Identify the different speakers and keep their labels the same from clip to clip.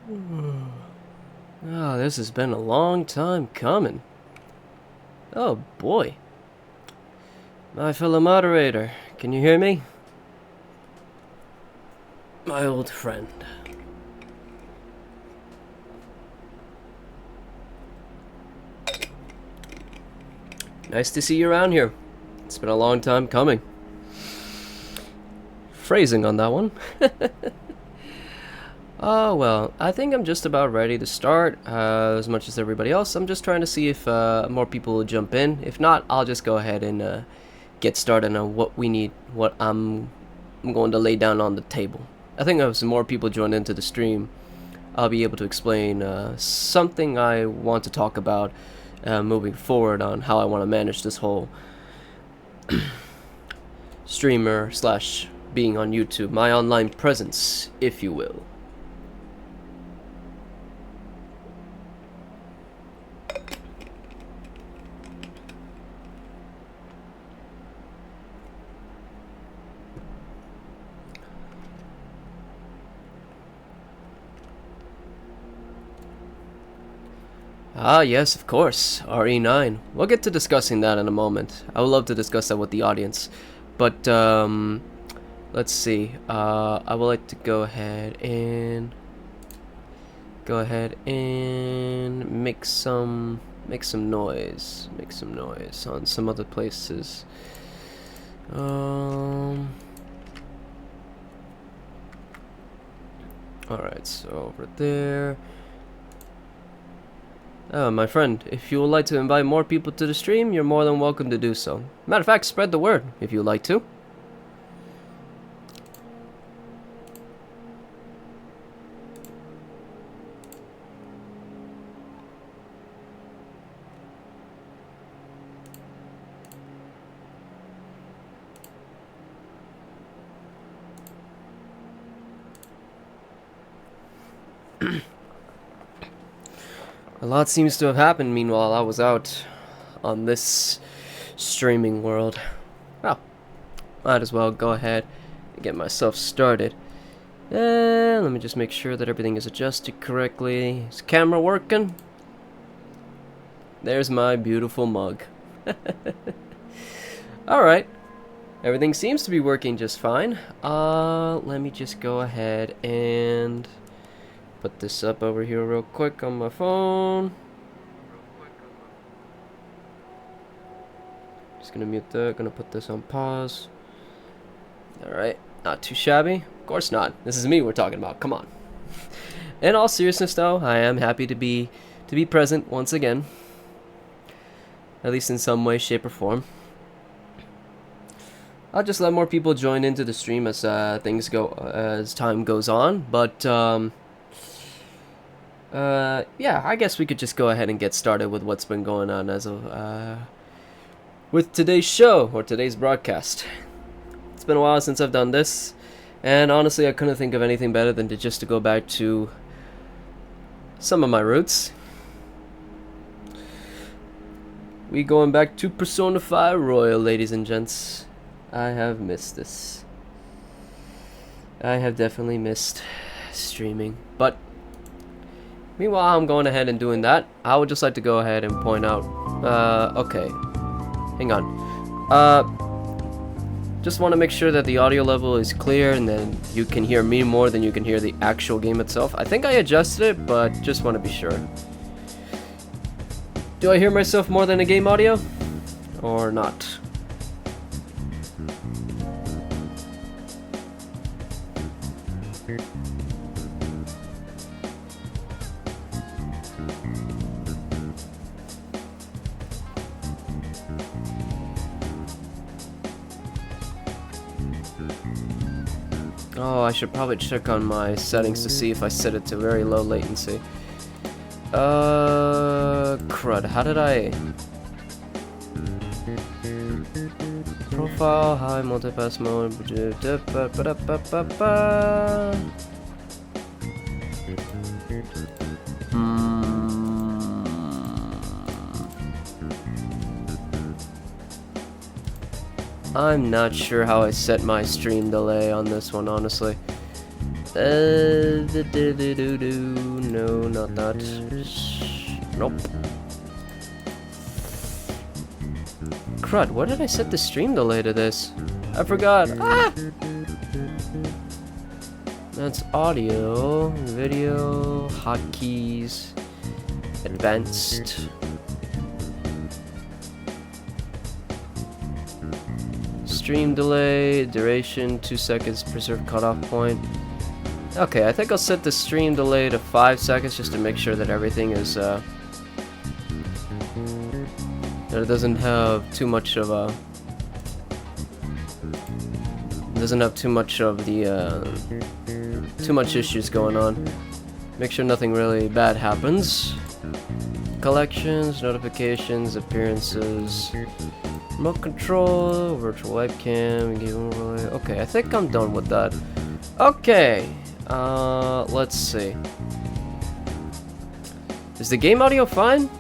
Speaker 1: Oh, this has been a long time coming. Oh boy. My fellow moderator, can you hear me? My old friend. Nice to see you around here. It's been a long time coming. Phrasing on that one. Oh, well, I think I'm just about ready to start, as much as everybody else. I'm just trying to see if more people will jump in. If not, I'll just go ahead and get started on what we need, what I'm going to lay down on the table. I think as more people join into the stream, I'll be able to explain something I want to talk about moving forward on how I want to manage this whole streamer slash being on YouTube, my online presence, if you will. Ah, yes, of course, RE9. We'll get to discussing that in a moment. I would love to discuss that with the audience. But, let's see. I would like to go ahead and make some noise. Make some noise on some other places. Alright, so over there. My friend, if you would like to invite more people to the stream, you're more than welcome to do so. Matter of fact, spread the word if you would like to. A lot seems to have happened meanwhile I was out on this streaming world. Well, might as well go ahead and get myself started. And let me just make sure that everything is adjusted correctly. Is the camera working? There's my beautiful mug. Alright. Everything seems to be working just fine. Let me just go ahead and put this up over here real quick on my phone. Just gonna mute that, gonna put this on pause. Alright, not too shabby. Of course not. This is me we're talking about, come on. In all seriousness though, I am happy to be present once again. At least in some way, shape, or form. I'll just let more people join into the stream as as time goes on, but yeah, I guess we could just go ahead and get started with what's been going on as of with today's show or today's broadcast. It's been a while since I've done this, and honestly I couldn't think of anything better than to go back to some of my roots. We going back to Persona 5 Royal, ladies and gents. I have missed this. I have definitely missed streaming, but meanwhile, I'm going ahead and doing that. I would just like to go ahead and point out, okay, hang on. Just want to make sure that the audio level is clear and then you can hear me more than you can hear the actual game itself. I think I adjusted it, but just want to be sure. Do I hear myself more than the game audio? Or not? Oh, I should probably check on my settings to see if I set it to very low latency. Crud, how did I... Profile, high, multipass mode... I'm not sure how I set my stream delay on this one, honestly. No, not that. Nope. Crud, where did I set the stream delay to this? I forgot. Ah! That's audio, video, hotkeys, advanced. Stream delay, duration, 2 seconds, preserve cutoff point. Okay, I think I'll set the stream delay to 5 seconds just to make sure that everything is, that it doesn't have too much of a, too much issues going on. Make sure nothing really bad happens. Collections, notifications, appearances, remote control, virtual webcam, game overlay. Okay, I think I'm done with that. Okay, let's see. Is the game audio fine?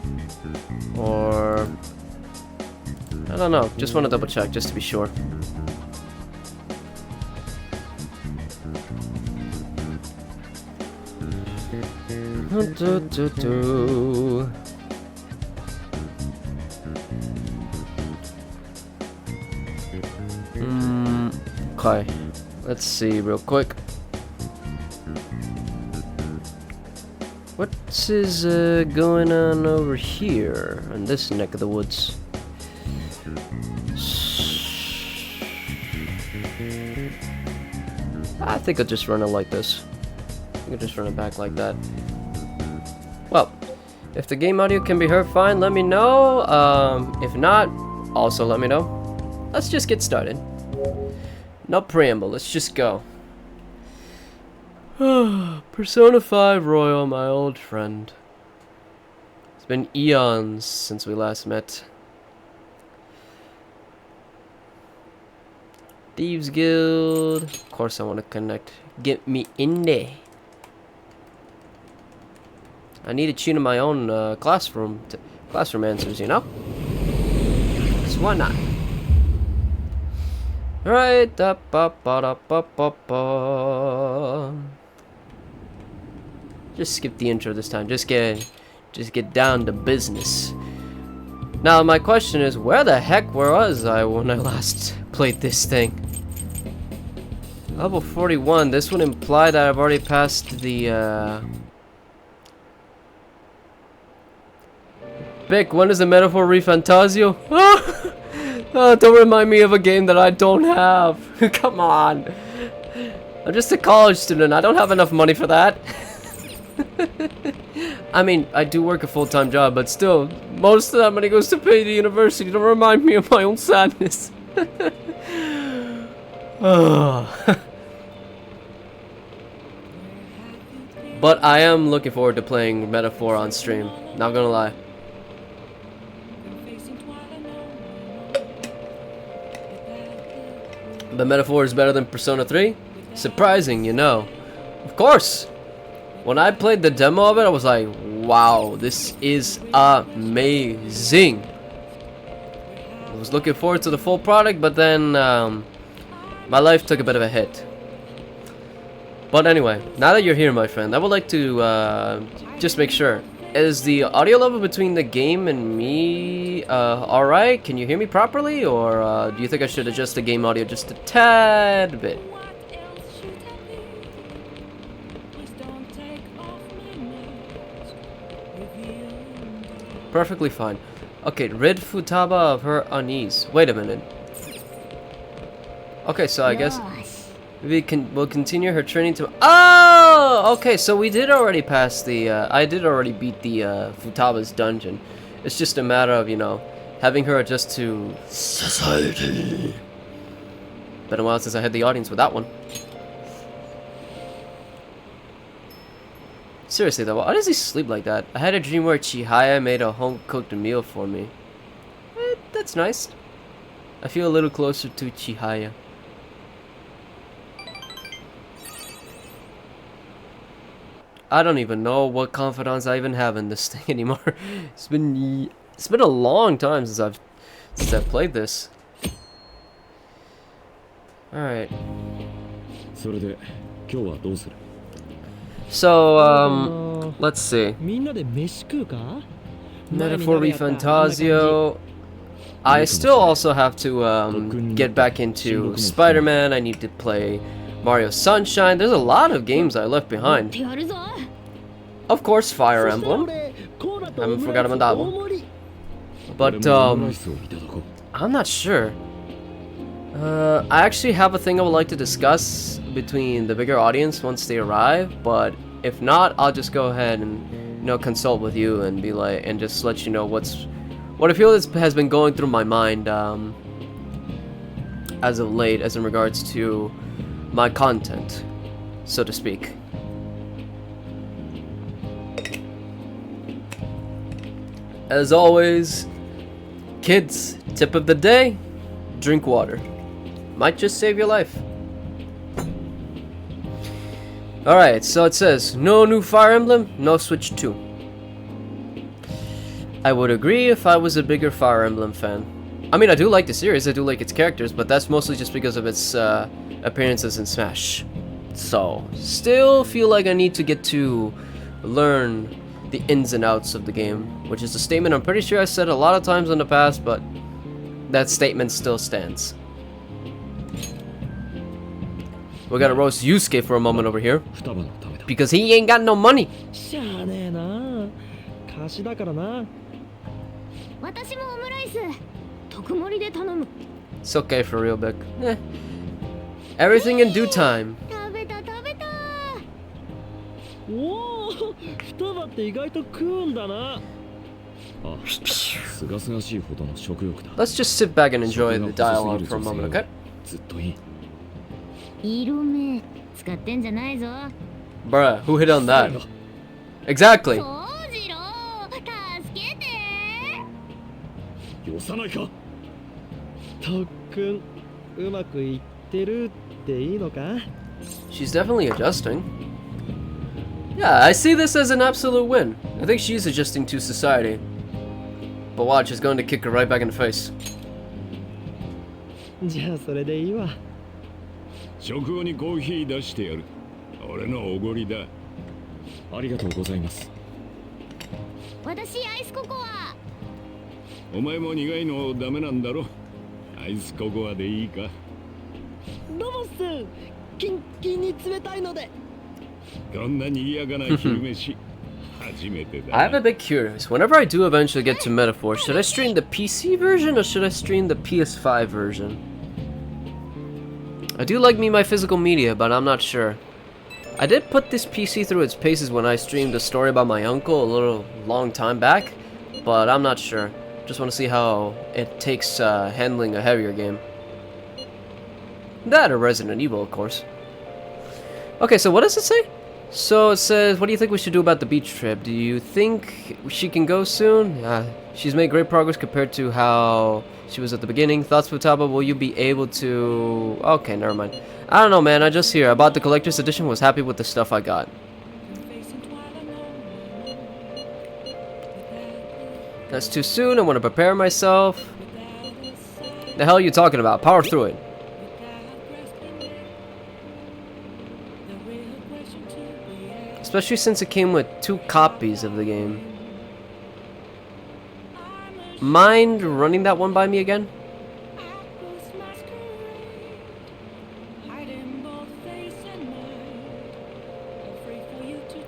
Speaker 1: Or I don't know. Just want to double check just to be sure. Okay, let's see real quick. What is going on over here in this neck of the woods? I think I'll just run it like this. I think I'll just run it back like that. Well, if the game audio can be heard fine, let me know. If not, also let me know. Let's just get started. No preamble, let's just go. Persona 5 Royal, my old friend. It's been eons since we last met. Thieves Guild. Of course I want to connect. Get me in there. I need to tune in my own classroom answers, you know? So why not? Alright, just skip the intro this time. Just get down to business. Now my question is, where the heck was I when I last played this thing? Level 41. This would imply that I've already passed the Vic, when is the metaphor refantasio? Don't remind me of a game that I don't have. Come on. I'm just a college student. I don't have enough money for that. I mean, I do work a full-time job, but still, most of that money goes to pay the university. Don't remind me of my own sadness. But I am looking forward to playing Metaphor on stream. Not gonna lie. The Metaphor is better than Persona 3? Surprising, you know. Of course! When I played the demo of it, I was like, wow, this is amazing. I was looking forward to the full product, but then my life took a bit of a hit. But anyway, now that you're here, my friend, I would like to just make sure. Is the audio level between the game and me alright? Can you hear me properly? Or do you think I should adjust the game audio just a tad bit? Perfectly fine. Okay, rid Futaba of her unease. Wait a minute. Okay, so I guess we'll continue her training to. Oh, okay. So we did already pass the. I did already beat the Futaba's dungeon. It's just a matter of, you know, having her adjust to society. Been a while since I had the audience with that one. Seriously though, why does he sleep like that? I had a dream where Chihaya made a home-cooked meal for me. That's nice. I feel a little closer to Chihaya. I don't even know what confidence I even have in this thing anymore. It's been a long time since I've played this. All right. So, let's see. Metaphor Fantasio. I still also have to get back into Spider-Man. I need to play Mario Sunshine. There's a lot of games I left behind. Of course, Fire Emblem. I haven't forgot about that one. But, I'm not sure. I actually have a thing I would like to discuss between the bigger audience once they arrive, but if not, I'll just go ahead and, you know, consult with you and be like, and just let you know what I feel has been going through my mind, as of late, as in regards to my content, so to speak. As always, kids, tip of the day, drink water. Might just save your life. Alright, so it says, no new Fire Emblem, no Switch 2. I would agree if I was a bigger Fire Emblem fan. I mean, I do like the series, I do like its characters, but that's mostly just because of its appearances in Smash. So, still feel like I need to get to learn the ins and outs of the game, which is a statement I'm pretty sure I said a lot of times in the past, but that statement still stands. We gotta roast Yusuke for a moment over here, because he ain't got no money. It's okay for Reberk. Everything in due time. Let's just sit back and enjoy the dialogue for a moment, okay? Bruh, who hit on that? Exactly. She's definitely adjusting. Yeah, I see this as an absolute win. I think she's adjusting to society. But watch, it's going to kick her right back in the face. I'm a bit curious. Whenever I do eventually get to Metaphor, should I stream the PC version or should I stream the PS5 version? I do like my physical media, but I'm not sure. I did put this PC through its paces when I streamed a story about my uncle a long time back, but I'm not sure. Just want to see how it takes handling a heavier game. That or Resident Evil, of course. Okay, so what does it say? So it says, what do you think we should do about the beach trip? Do you think she can go soon? She's made great progress compared to how she was at the beginning. Thoughts, Futaba? Will you be able to... Okay, never mind. I don't know, man. I just hear. I bought the collector's edition, was happy with the stuff I got. That's too soon. I want to prepare myself. The hell are you talking about? Power through it. Especially since it came with 2 copies of the game. Mind running that one by me again?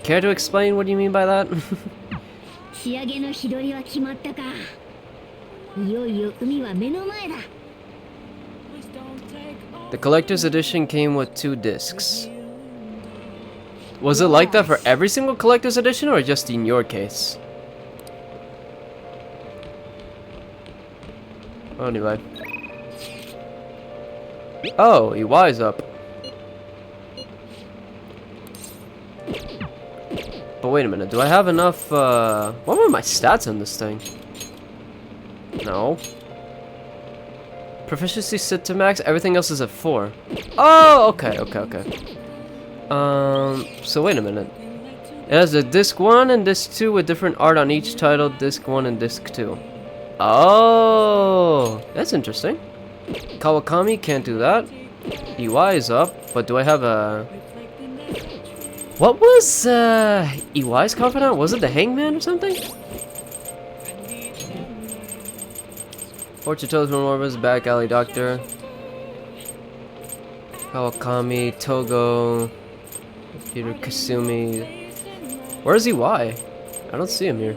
Speaker 1: Care to explain what you mean by that? The collector's edition came with 2 discs. Was it like that for every single collector's edition or just in your case? Anyway. Oh, EY's up. But wait a minute, do I have enough, what were my stats on this thing? No. Proficiency set to max, everything else is at 4. Oh, okay. So wait a minute. It has a disc 1 and disc 2 with different art on each title, disc 1 and disc 2. Oh, that's interesting. Kawakami can't do that. EY is up, but do I have a... What was EY's confidant? Was it the Hangman or something? Fortune tells me more was back alley doctor. Kawakami, Togo, Peter Kasumi. Where's EY? I don't see him here.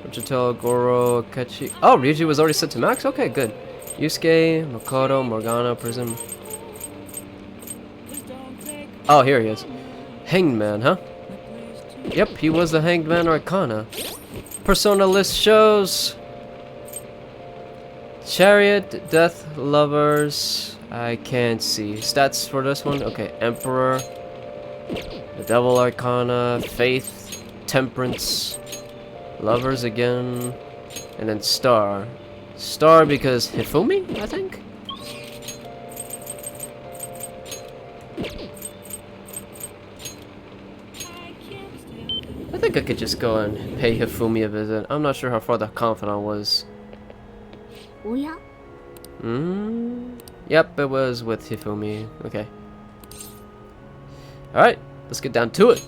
Speaker 1: Fortune tell Goro, Akechi. Oh, Ryuji was already set to max? Okay, good. Yusuke, Makoto, Morgana, Prism. Oh, here he is. Hanged Man, huh? Yep, he was the Hanged Man Arcana. Persona list shows Chariot, Death, Lovers. I can't see. Stats for this one? Okay, Emperor, the Devil Arcana, Faith, Temperance, Lovers again, and then Star. Star because Hifumi, I think? I think I could just go and pay Hifumi a visit. I'm not sure how far the confidant was. Yep, it was with Hifumi. Okay. Alright, let's get down to it.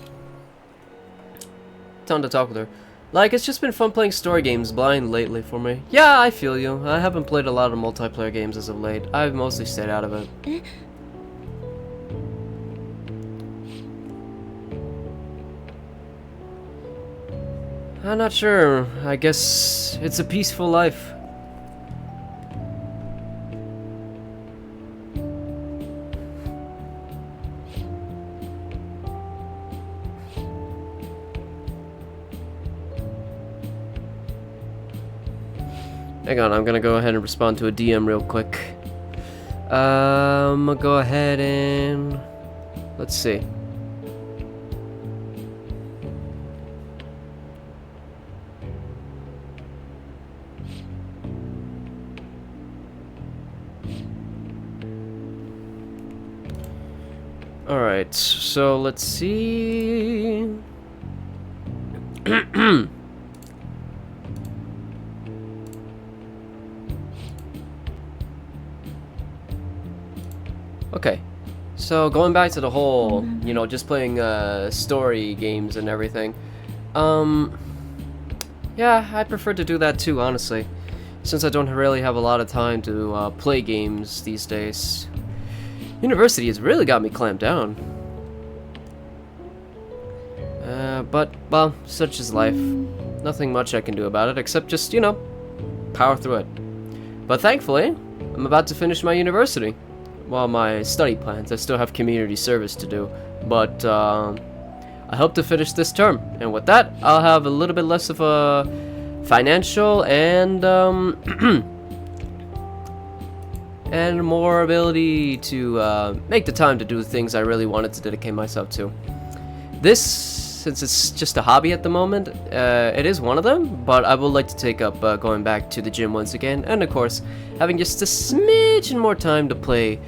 Speaker 1: Time to talk with her. Like, it's just been fun playing story games blind lately for me. Yeah, I feel you. I haven't played a lot of multiplayer games as of late. I've mostly stayed out of it. I'm not sure. I guess it's a peaceful life. Hang on, I'm gonna go ahead and respond to a DM real quick. I'll go ahead and... let's see. Alright, so let's see... Okay, so going back to the whole, you know, just playing story games and everything. Yeah, I prefer to do that too, honestly. Since I don't really have a lot of time to play games these days. University has really got me clamped down. But, well, such is life. Nothing much I can do about it, except just, you know, power through it. But thankfully, I'm about to finish my university. Well, my study plans. I still have community service to do. But, I hope to finish this term. And with that, I'll have a little bit less of a financial and, and more ability to make the time to do the things I really wanted to dedicate myself to. This, since it's just a hobby at the moment, it is one of them, but I would like to take up going back to the gym once again, and of course, having just a smidgen more time to play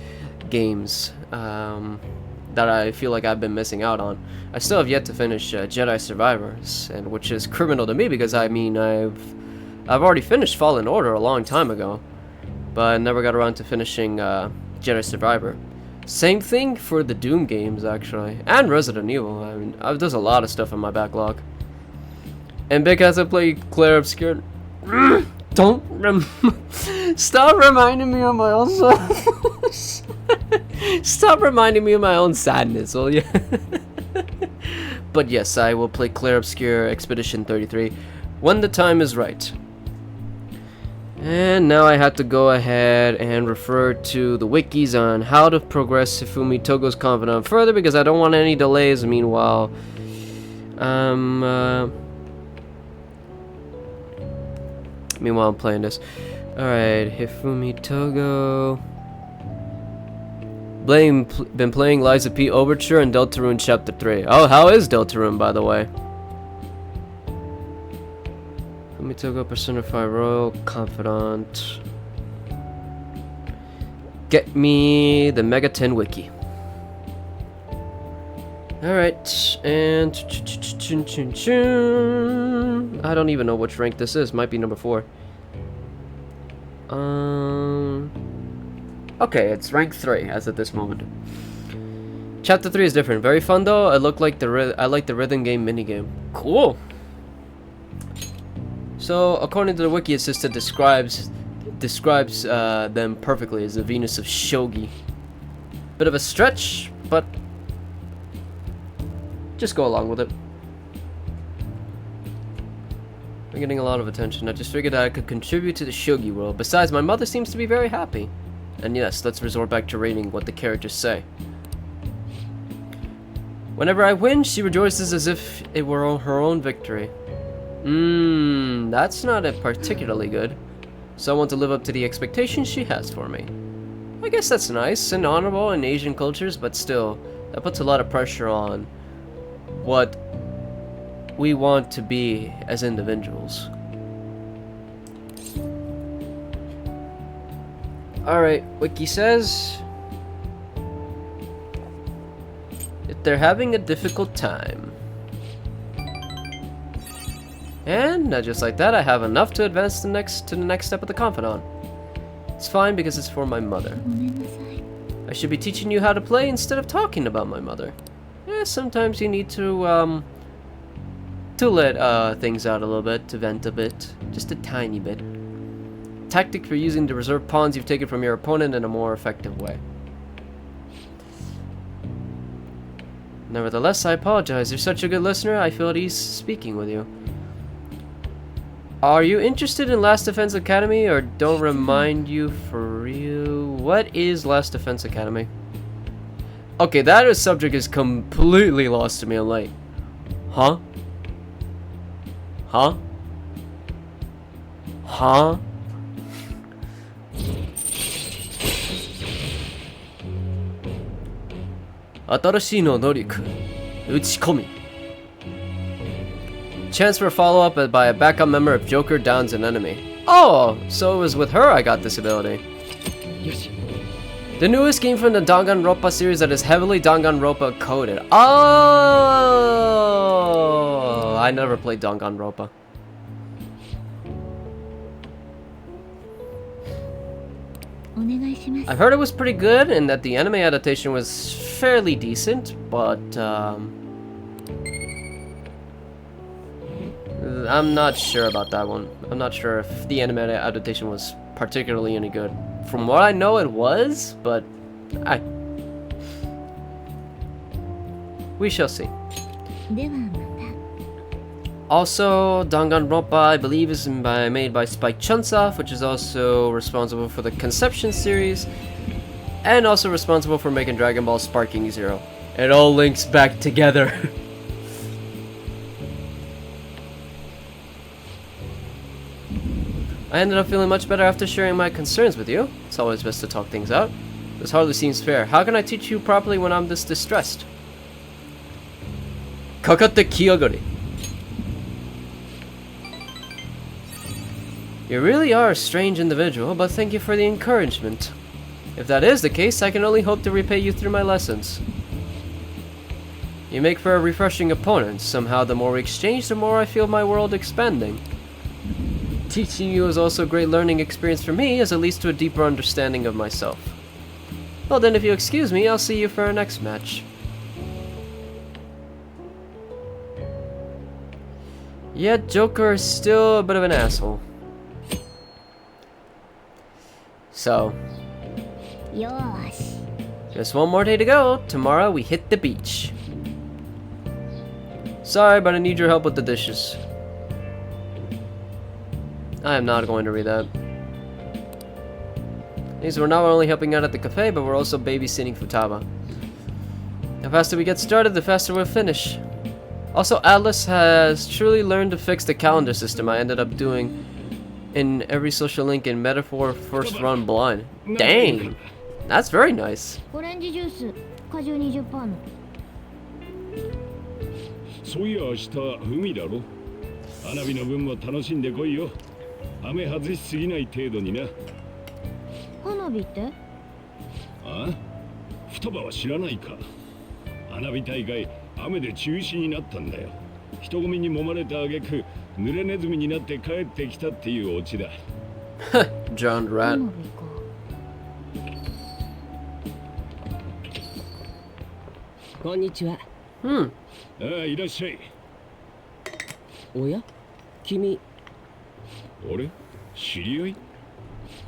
Speaker 1: games that I feel like I've been missing out on. I still have yet to finish Jedi Survivors, and which is criminal to me because I mean I've already finished Fallen Order a long time ago. But I never got around to finishing Jedi Survivor. Same thing for the Doom games, actually. And Resident Evil. I mean, there's a lot of stuff in my backlog. And because I play Claire Obscure... Stop reminding me of my own sadness. Stop reminding me of my own sadness, will you? But yes, I will play Claire Obscure Expedition 33 when the time is right. And now I have to go ahead and refer to the wikis on how to progress Hifumi Togo's confidant further because I don't want any delays. Meanwhile, I'm playing this. Alright, Hifumi Togo. Been playing Liza P. Overture and Deltarune Chapter 3. Oh, how is Deltarune, by the way? Hifumi Togo Personify Royal Confidant. Get me the Mega 10 Wiki. Alright, and... I don't even know which rank this is. Might be number 4. Okay, it's rank 3 as at this moment. Chapter 3 is different. Very fun though. I like the rhythm game minigame. Cool. So according to the wiki, it says that describes them perfectly as the Venus of Shogi. Bit of a stretch, but just go along with it. I'm getting a lot of attention. I just figured that I could contribute to the Shogi world. Besides, my mother seems to be very happy. And yes, let's resort back to reading what the characters say. Whenever I win, she rejoices as if it were her own victory. That's not particularly good. So I want to live up to the expectations she has for me. I guess that's nice and honorable in Asian cultures, but still, that puts a lot of pressure on what we want to be as individuals. Alright, wiki says that they're having a difficult time. And just like that, I have enough to advance to the next step of the confidant. It's fine because it's for my mother. I should be teaching you how to play instead of talking about my mother. Yeah, sometimes you need to let things out a little bit, to vent a bit, just a tiny bit. Tactic for using the reserve pawns you've taken from your opponent in a more effective way. Nevertheless, I apologize. You're such a good listener, I feel at ease speaking with you. Are you interested in Last Defense Academy, or don't remind you for real? What is Last Defense Academy? Okay, that subject is completely lost to me. I'm like, huh? Huh? Huh? Atarashi no noriku, uchikomi. Chance for a follow-up by a backup member if Joker downs an enemy. Oh, so it was with her I got this ability. The newest game from the Danganronpa series that is heavily Danganronpa coded. Oh, I never played Danganronpa. I've heard it was pretty good and that the anime adaptation was fairly decent, but I'm not sure about that one. I'm not sure if the anime adaptation was particularly any good. From what I know, it was, but we shall see. Also, Danganronpa, I believe, is made by Spike Chunsoft, which is also responsible for the Conception series, and also responsible for making Dragon Ball Sparking Zero. It all links back together. I ended up feeling much better after sharing my concerns with you. It's always best to talk things out. This hardly seems fair. How can I teach you properly when I'm this distressed? Kakatte Kiyogari. You really are a strange individual, but thank you for the encouragement. If that is the case, I can only hope to repay you through my lessons. You make for a refreshing opponent. Somehow, the more we exchange, the more I feel my world expanding. Teaching you is also a great learning experience for me, as it leads to a deeper understanding of myself. Well then, if you excuse me, I'll see you for our next match. Yet Joker is still a bit of an asshole. So, just one more day to go. Tomorrow we hit the beach. Sorry, but I need your help with the dishes. I am not going to read that. These we're not only helping out at the cafe, but we're also babysitting Futaba. The faster we get started, the faster we'll finish. Also, Atlas has truly learned to fix the calendar system I ended up doing in every social link in Metaphor First Run Blind. Dang! That's very nice. Drowned rat.
Speaker 2: こんにちは。
Speaker 1: Hmm.
Speaker 3: ああ、いらっしゃい。
Speaker 2: おや君、
Speaker 3: 俺知り合い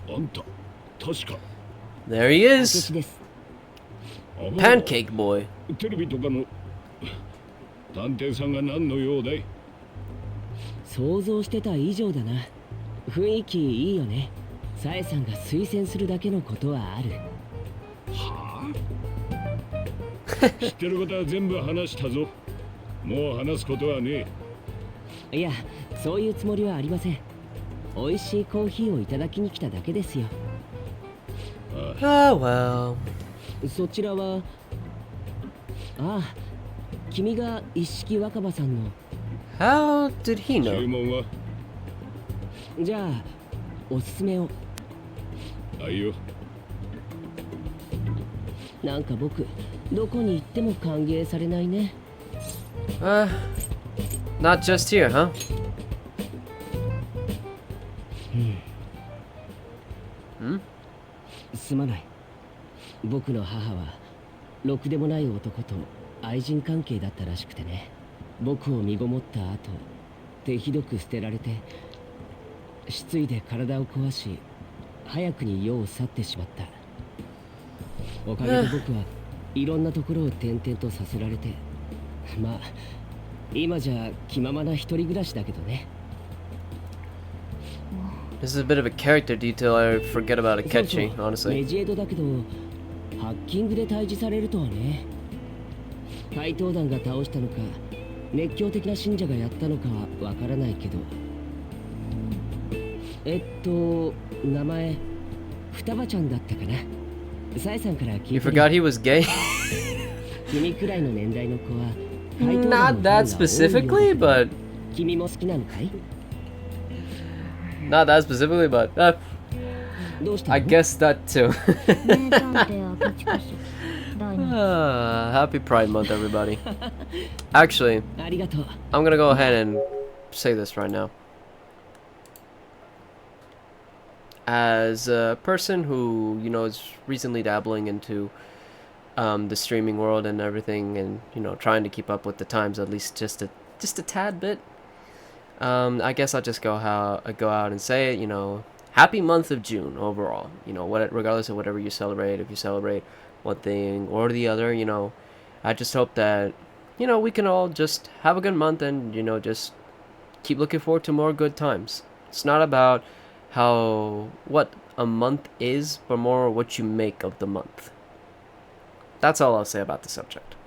Speaker 3: あんた、確か。
Speaker 1: There he
Speaker 2: 明
Speaker 1: is.
Speaker 2: 智です。
Speaker 1: Pancake boy.
Speaker 3: テレビとかの探偵さんが何の用だい？
Speaker 2: 想像してた以上だな。雰囲気いいよね。さえさんが推薦するだけのことはある。
Speaker 3: はあ知ってることは全部話したぞ。もう話すことはね
Speaker 2: いや、そういうつもりはありません。美味しいコーヒーをいただきに来ただけですよ。
Speaker 3: え。
Speaker 1: Oh well.
Speaker 2: そちらは、ああ、君が一色若葉さんの。
Speaker 1: How did he
Speaker 3: 注
Speaker 1: know?
Speaker 3: 文は？
Speaker 2: じゃあおすすめを。
Speaker 3: あいよ。
Speaker 2: なんか僕どこに行っても歓迎されないね。
Speaker 1: Not just here, huh?
Speaker 2: すまない。僕の母はろくでもない男と愛人関係だったらしくてね。僕を身ごもった後、手ひどく捨てられて、失意で体を壊し、早くに世を去ってしまった。おかげで僕はいろんなところを転々とさせられて、まあ今じゃ気ままな一人暮らしだけどね。
Speaker 1: This is a bit of a character detail I forget about Akechi,
Speaker 2: メ
Speaker 1: honestly.
Speaker 2: ジエドだけどハッキングで退治されるとはね。怪盗団が倒したのか熱狂的な信者がやったのかはわからないけど、名前双葉ちゃんだったかな。さえさんから聞
Speaker 1: You
Speaker 2: いてる。
Speaker 1: forgot he was gay?
Speaker 2: 君くらいの年代の子は怪盗団
Speaker 1: Not
Speaker 2: のファン
Speaker 1: that
Speaker 2: が多いよう
Speaker 1: specifically,
Speaker 2: だけど、
Speaker 1: but
Speaker 2: 君も好きなのかい？
Speaker 1: not that specifically, but
Speaker 2: どうしたの？
Speaker 1: I guess that too.
Speaker 4: 名探偵明智こそ第二
Speaker 1: Happy Pride Month, everybody. Actually,
Speaker 2: ありがとう。
Speaker 1: I'm gonna go ahead and say this right now. As a person who, you know, is recently dabbling into the streaming world and everything, and you know, trying to keep up with the times at least just a tad bit. I guess I'll just go out and say it. You know, happy month of June overall. You know, regardless of whatever you celebrate, if you celebrate one thing or the other, you know, I just hope that, you know, we can all just have a good month and, you know, just keep looking forward to more good times. It's not about what a month is, but more what you make of the month. That's all I'll say about the subject.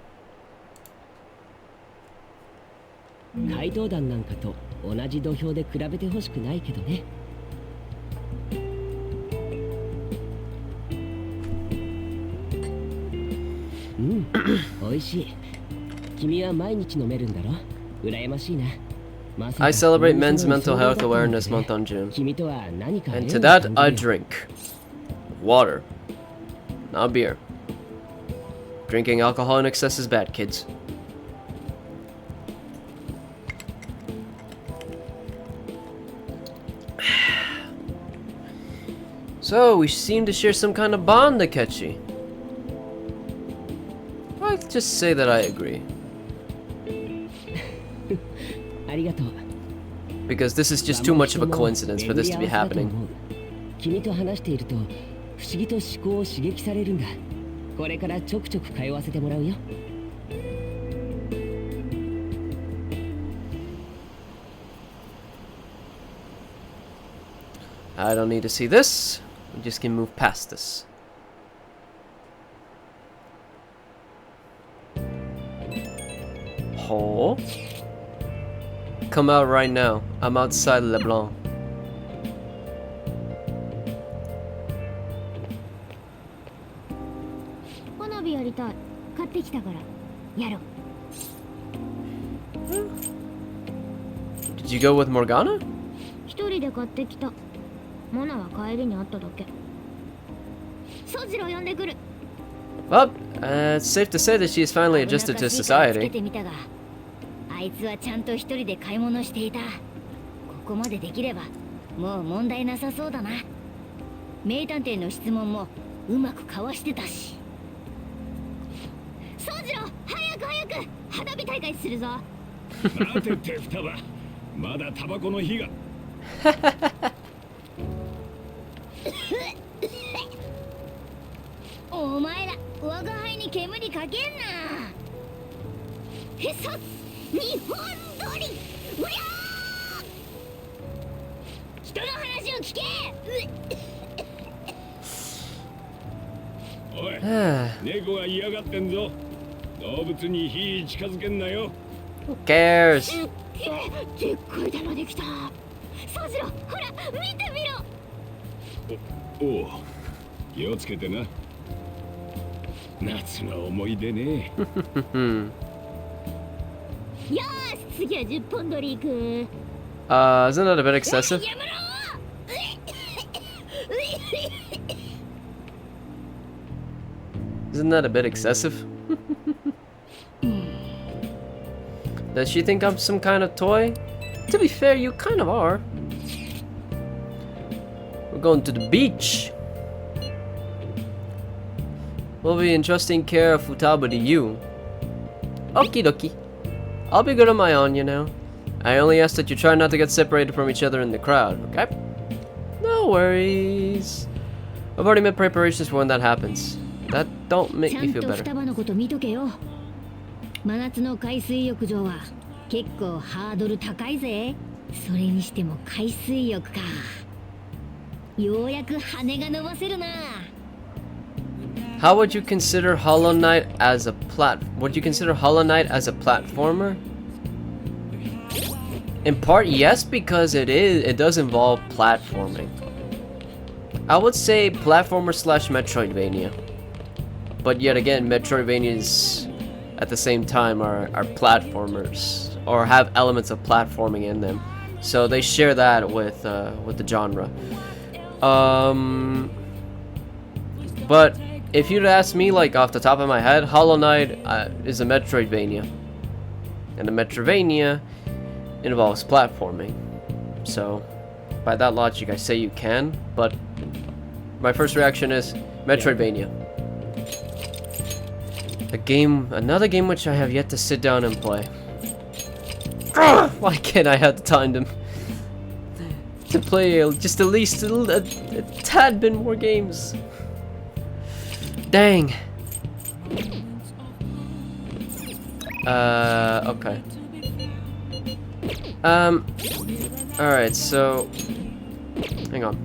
Speaker 2: 怪盗団なんかと同じ土俵で比べてほしくないけどね。美味しい。君は毎日飲めるんだろ？羨ましいな。
Speaker 1: I celebrate Men's Mental Health Awareness Month on June.
Speaker 2: 君とは何か
Speaker 1: And
Speaker 2: 縁
Speaker 1: to
Speaker 2: を
Speaker 1: that,
Speaker 2: 感
Speaker 1: I
Speaker 2: じるよ。
Speaker 1: drink water, not beer. Drinking alcohol in excess is bad, kids. So, we seem to share some kind of bond, Akechi. I'll just say that I agree.
Speaker 2: ありがとう。
Speaker 1: Because this is just too much of a coincidence for this to be happening.
Speaker 2: 君と話していると不思議と思考を刺激されるんだ。これからちょくちょく通わせてもらうよ。
Speaker 1: I don't need to see this. We just can move past this. Oh. Come out right now. I'm outside LeBlanc.
Speaker 4: 花火やりたい。買ってきたからやろう。
Speaker 1: Did you go with Morgana?
Speaker 4: 一人で買ってきた。モナは帰りにあっただけ。ソジロ呼んでくる。
Speaker 1: Well, it's safe to say that she has finally adjusted to
Speaker 4: つけ
Speaker 1: society.
Speaker 4: てみたが、あいつはちゃんと一人で買い物していた。ここまでできればもう問題なさそうだな。名探偵の質問もうまくかわしてたし。ソジロ、早花火大会するぞ。
Speaker 3: 待てって双葉、まだタバコの火が。
Speaker 4: お前ら我が輩に煙かけんな。へそ日本撮りうりゃー。人の話を聞け。
Speaker 3: おい、猫が嫌がってんぞ。動物に火近づけんなよ。
Speaker 1: Who cares?
Speaker 4: でっかい玉できた。そうしろ、ほら見てみろ。
Speaker 3: おう、気をつけてな。夏の思い出ね。
Speaker 4: よーし、次は10本撮り行く。
Speaker 1: Isn't that a bit excessive?
Speaker 4: やめろ。
Speaker 1: Isn't that a bit excessive? Does she think I'm some kind of toy? To be fair, you kind of are. We're going to the beach. We'll be entrusting care of Futaba to you. Okie dokie. I'll be good on my own, you know. I only ask that you try not to get separated from each other in the crowd, okay? No worries. I've already made preparations for when that happens. That don't make
Speaker 4: ちゃ
Speaker 1: me
Speaker 4: ん
Speaker 1: feel
Speaker 4: と
Speaker 1: better.
Speaker 4: 双葉のこと見とけよ。真夏の海水浴場は結構ハードル高いぜ。それにしても海水浴か。ようやく羽が伸ばせるな。
Speaker 1: How would you consider Hollow Knight as a Would you consider Hollow Knight as a platformer? In part, yes, because it does involve platforming. I would say platformer slash Metroidvania. But yet again, Metroidvanias at the same time are platformers or have elements of platforming in them. So they share that with the genre. But if you'd ask me, like off the top of my head, Hollow Knight is a Metroidvania, and a Metroidvania involves platforming. So, by that logic, I say you can. But my first reaction is Metroidvania. Another game which I have yet to sit down and play. Why can't I have the time to play just at least a tad bit more games? Dang. Okay. Alright, so hang on.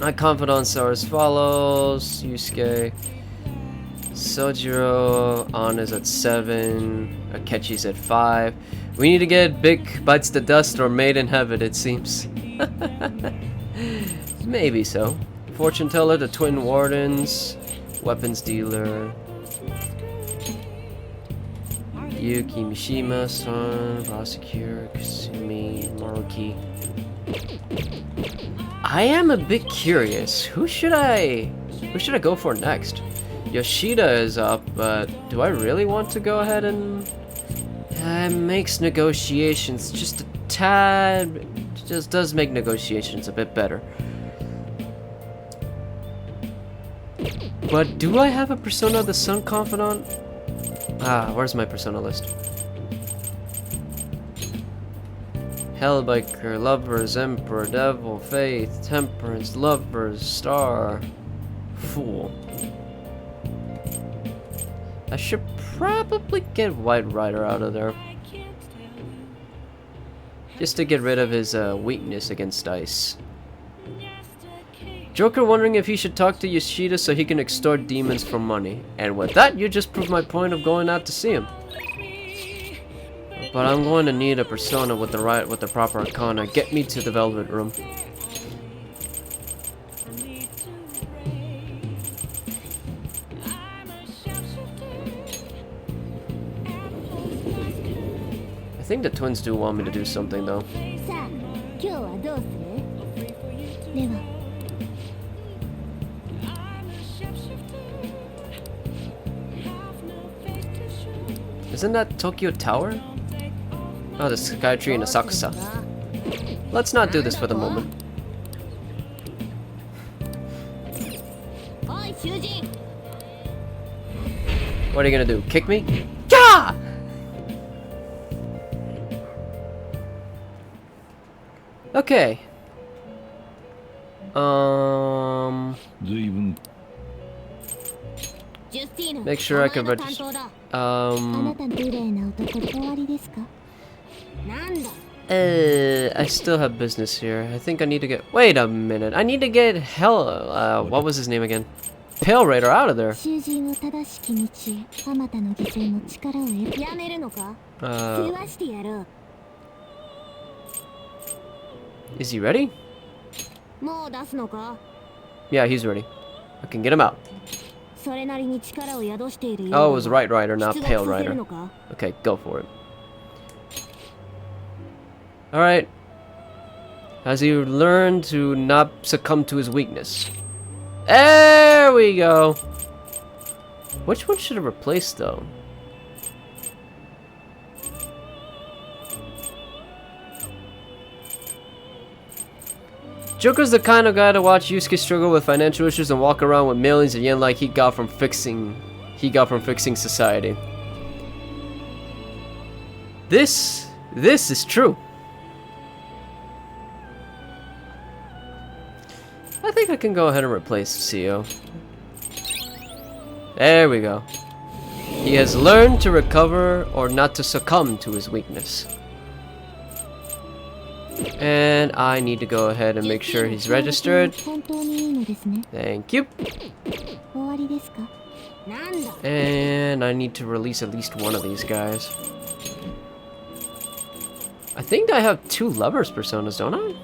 Speaker 1: My confidants are as follows. Yusuke, Sojiro, On is at 7, Akechi's at 5. We need to get Big Bites the Dust or Made in Heaven, it seems. Maybe so. Fortune Teller, the Twin Wardens, Weapons Dealer, Yuki Mishima, Son, Prosecutor, Kasumi, Maruki. I am a bit curious. Who should I go for next? Yoshida is up, but do I really want to go ahead and makes negotiations just a tad, just does make negotiations a bit better. But do I have a Persona the Sun Confidant? Where's my Persona list? Hellbiker, Lovers, Emperor, Devil, Faith, Temperance, Lovers, Star, Fool. I should probably get White Rider out of there. Just to get rid of his weakness against ice. Joker wondering if he should talk to Yoshida so he can extort demons for money. And with that, you just proved my point of going out to see him. But I'm going to need a persona with the proper arcana. Get me to the Velvet Room. I think the twins do want me to do something though.
Speaker 4: さあ、今日はどうする？では。
Speaker 1: Isn't that Tokyo Tower? Oh, the Sky Tree in Asakusa. Let's not do this for the moment. What are you gonna do? Kick me? Yeah! Okay.
Speaker 3: 随分
Speaker 1: Make sure I can register.
Speaker 4: あなたの綺麗な男終わりですか？なんだ
Speaker 1: I still have business here. I think I need to get. Wait a minute. I need to get hell. What was his name again? Pale Raider out of there.
Speaker 4: 囚人を正しき道へあまたの犠牲も力を得るやめるのか食わしてやろう
Speaker 1: Is he ready?
Speaker 4: もう出すのか
Speaker 1: Yeah, he's ready. I can get him out.
Speaker 4: それなりに力を宿している
Speaker 1: Oh, it was Right Rider, not
Speaker 4: 出
Speaker 1: Pale
Speaker 4: 撃させる
Speaker 1: Rider.
Speaker 4: のか
Speaker 1: Okay, go for it. Alright. Has he learned to not succumb to his weakness? There we go. Which one should I replace, though? Joker's the kind of guy to watch Yusuke struggle with financial issues and walk around with millions of yen like he got from fixing society. This is true. I think I can go ahead and replace CEO. There we go. He has learned to recover or not to succumb to his weakness. And I need to go ahead and make sure he's registered. Thank you. And I need to release at least one of these guys. I think I have 2 lovers personas, don't I?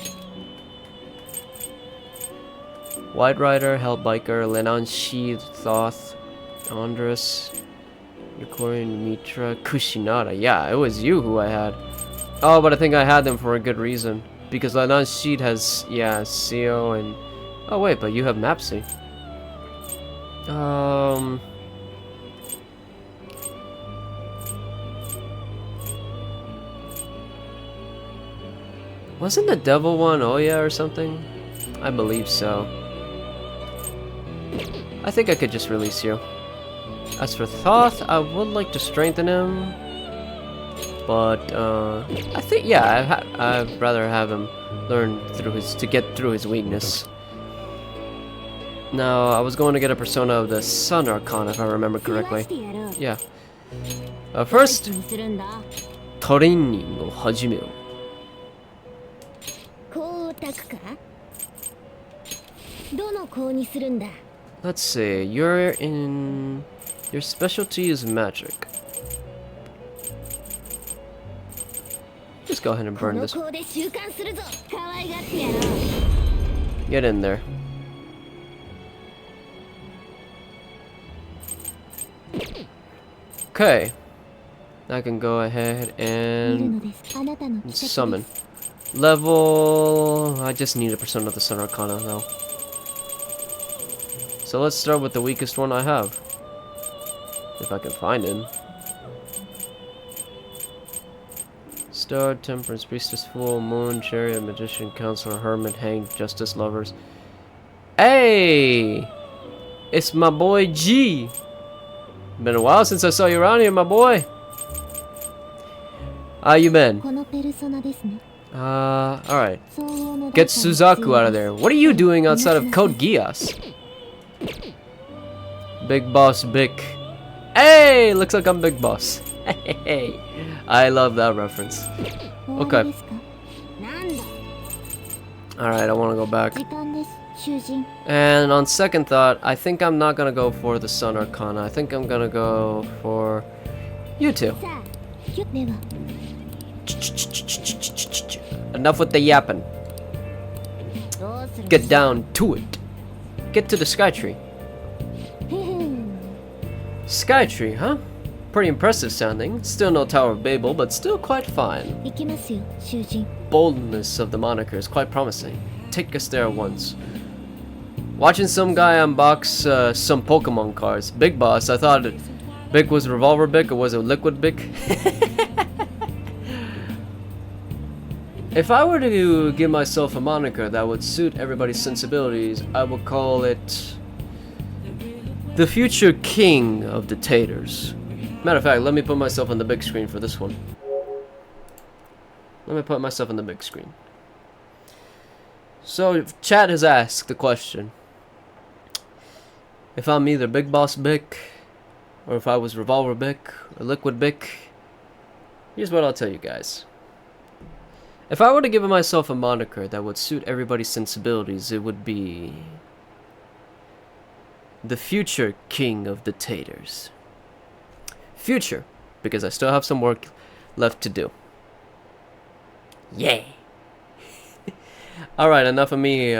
Speaker 1: White Rider, Hellbiker, Lenanshi, Thoth, Andrus, Yukorian, Mitra, Kushinada. Yeah, it was you who I had. Oh, but I think I had them for a good reason. Because Lenanshi has, yeah, Seo and... Oh wait, but you have Mapsy. Wasn't the devil one Oya or something? I believe so. I think I could just release you. As for Thoth, I would like to strengthen him. But, I think, yeah, I'd rather have him learn to get through his weakness. Now, I was going to get a persona of the Sun Archon, if I remember correctly. Yeah. First, Trainingを始めよう. Let's see, your specialty is magic. Just go ahead and burn this. Get in there. Okay. I can go ahead and summon. Level... I just need a Persona of the Sun Arcana though. So let's start with the weakest one I have. If I can find him. Star, Temperance, Priestess, Fool, Moon, Chariot, Magician, Counselor, Hermit, Hanged, Justice, Lovers. Hey! It's my boy G! Been a while since I saw you around here, my boy! How you been? Alright. Get Suzaku out of there. What are you doing outside of Code Geass? Big Boss Bick. Hey! Looks like I'm Big Boss. Hey! I love that reference. Okay. Alright, I want to go back. And on second thought, I think I'm not gonna go for the Sun Arcana. I think I'm gonna go for you two. Enough with the yapping. Get down to it. Get to the Skytree. Skytree, huh? Pretty impressive sounding. Still no Tower of Babel, but still quite fine. Boldness of the moniker is quite promising. Take us there once. Watching some guy unbox some Pokemon cards. Big Boss, I thought Bick was Revolver Bick, or was it Liquid Bick? If I were to give myself a moniker that would suit everybody's sensibilities, I would call it the future king of the Tater'S. Matter of fact, let me put myself on the big screen for this one. Let me put myself on the big screen. So chat has asked the question: if I'm either Big Boss Bick, or if I was Revolver Bick, or Liquid Bick. Here's what I'll tell you guys. If I were to give myself a moniker that would suit everybody's sensibilities, it would be the future king of the Tater'S. Future, because I still have some work left to do. Yay! Alright, enough of me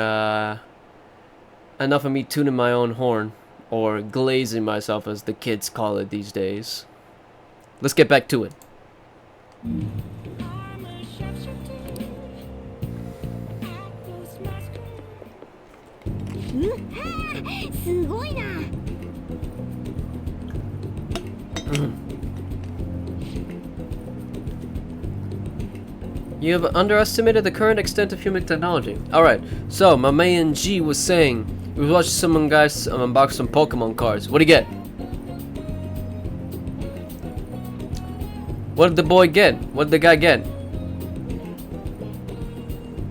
Speaker 1: tuning my own horn, or glazing myself as the kids call it these days. Let's get back to it. You have underestimated the current extent of human technology. Alright, so my man G was saying, we was watching some guys unbox some Pokemon cards. What'd he get? What did the boy get? What did the guy get?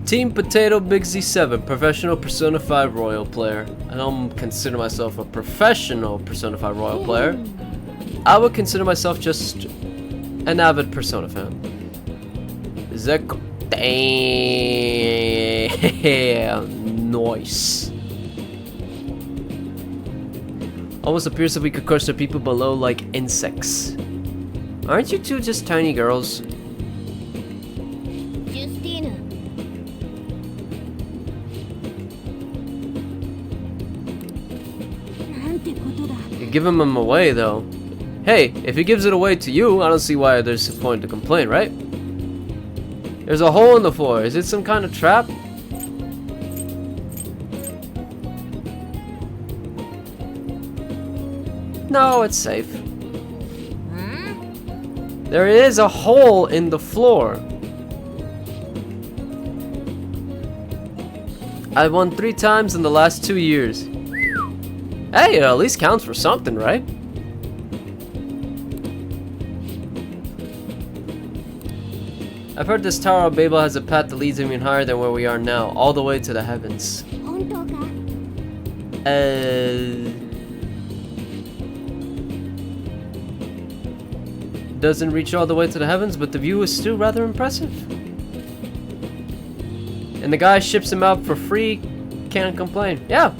Speaker 1: Team Potato Big Z7, professional Persona 5 Royal player. I don't consider myself a professional Persona 5 Royal player. I would consider myself just an avid Persona fan. Zeko. Damn. Nice. Almost appears that we could crush the people below like insects. Aren't you two just tiny girls?
Speaker 4: Justina.
Speaker 1: You're giving them away though. Hey, if he gives it away to you, I don't see why there's a point to complain, right? There's a hole in the floor. Is it some kind of trap? No, it's safe. There is a hole in the floor. I won 3 times in the last 2 years. Hey, it at least counts for something, right? I've heard this Tower of Babel has a path that leads even higher than where we are now, all the way to the heavens. Doesn't reach all the way to the heavens, but the view is still rather impressive. And the guy ships him out for free, can't complain. Yeah.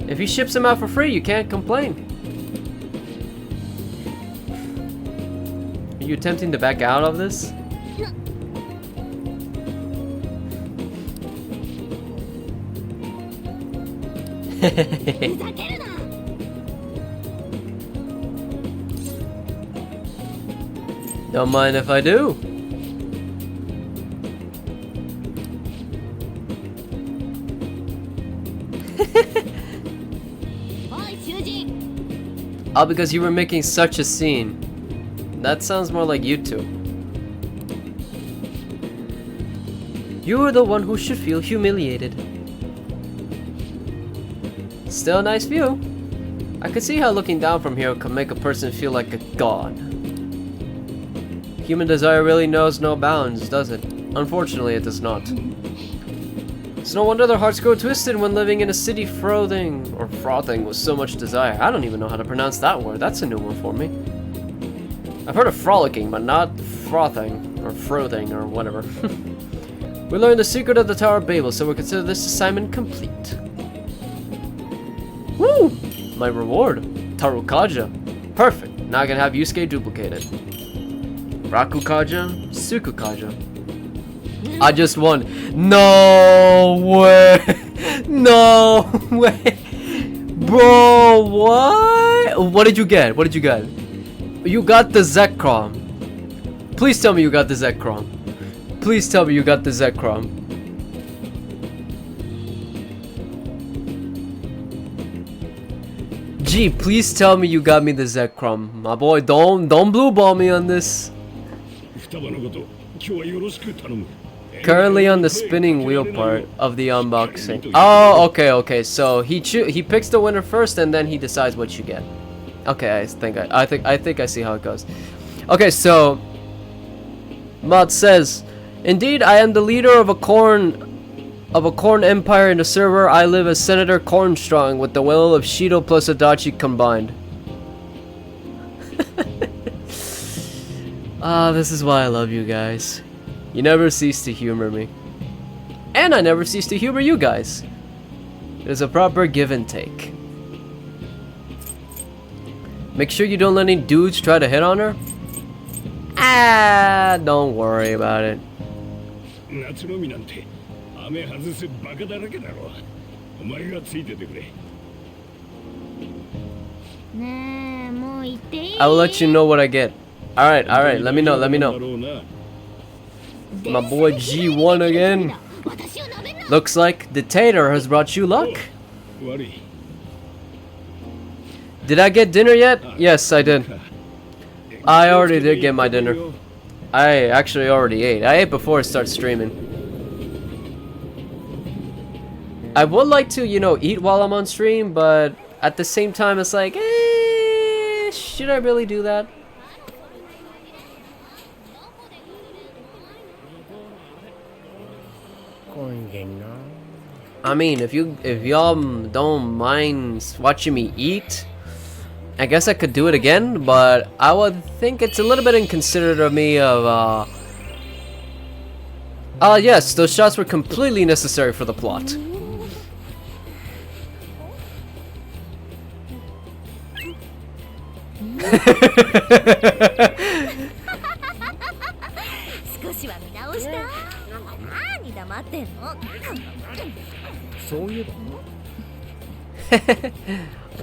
Speaker 1: If he ships him out for free, you can't complain. Are you attempting to back out of this? Don't mind if I do. All because you were making such a scene. That sounds more like you two. You are the one who should feel humiliated. Still a nice view. I could see how looking down from here could make a person feel like a god. Human desire really knows no bounds, does it? Unfortunately, it does not. It's no wonder their hearts grow twisted when living in a city frothing with so much desire. I don't even know how to pronounce that word. That's a new one for me. I've heard of frolicking, but not frothing or frothing or whatever. We learned the secret of the Tower of Babel, so we consider this assignment complete. Woo! My reward, Tarukaja. Perfect. Now I can have Yusuke duplicated. Rakukaja, Sukukaja. I just won. No way! No way! Bro, what? What did you get? What did you get? You got the Zekrom. Please tell me you got the Zekrom. Please tell me you got the Zekrom. Gee, please tell me you got me the Zekrom. My boy, don't blue ball me on this. Currently on the spinning wheel part of the unboxing. Oh, okay. So he picks the winner first, and then he decides what you get. Okay, I think I see how it goes. Okay, so Mod says, indeed, I am the leader of a corn of a corn empire in the server, I live as Senator Cornstrong with the will of Shido plus Adachi combined. Ah, this is why I love you guys. You never cease to humor me. And I never cease to humor you guys. It is a proper give and take. Make sure you don't let any dudes try to hit on her. Ah, don't worry about it.
Speaker 3: 夏の海なんて雨外すバカだらけだろ。お前がついててくれ。
Speaker 4: ねえ、もう行っていい？
Speaker 1: I will let you know what I get. Alright, let me know, let me know. My boy G1 again. Looks like the Tater has brought you luck. Did I get dinner yet? Yes, I did. I already did get my dinner. I actually already ate. I ate before I started streaming. I would like to, you know, eat while I'm on stream, but at the same time it's like, should I really do that? I mean, if y'all don't mind watching me eat, I guess I could do it again, but I would think it's a little bit inconsiderate of me of yes, those shots were completely necessary for the plot.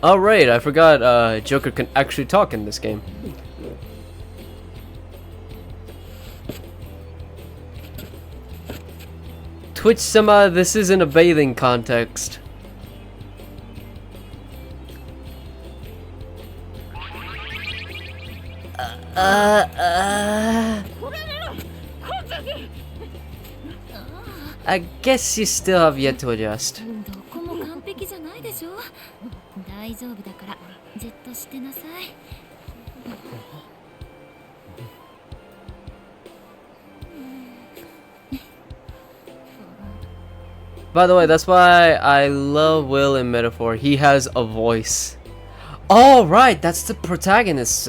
Speaker 1: Alright, I forgot Joker can actually talk in this game. Twitch-sama, this isn't a bathing context. I guess you still have yet to adjust. By the way, that's why I love Will in Metaphor. He has a voice. Oh, right, that's the protagonist's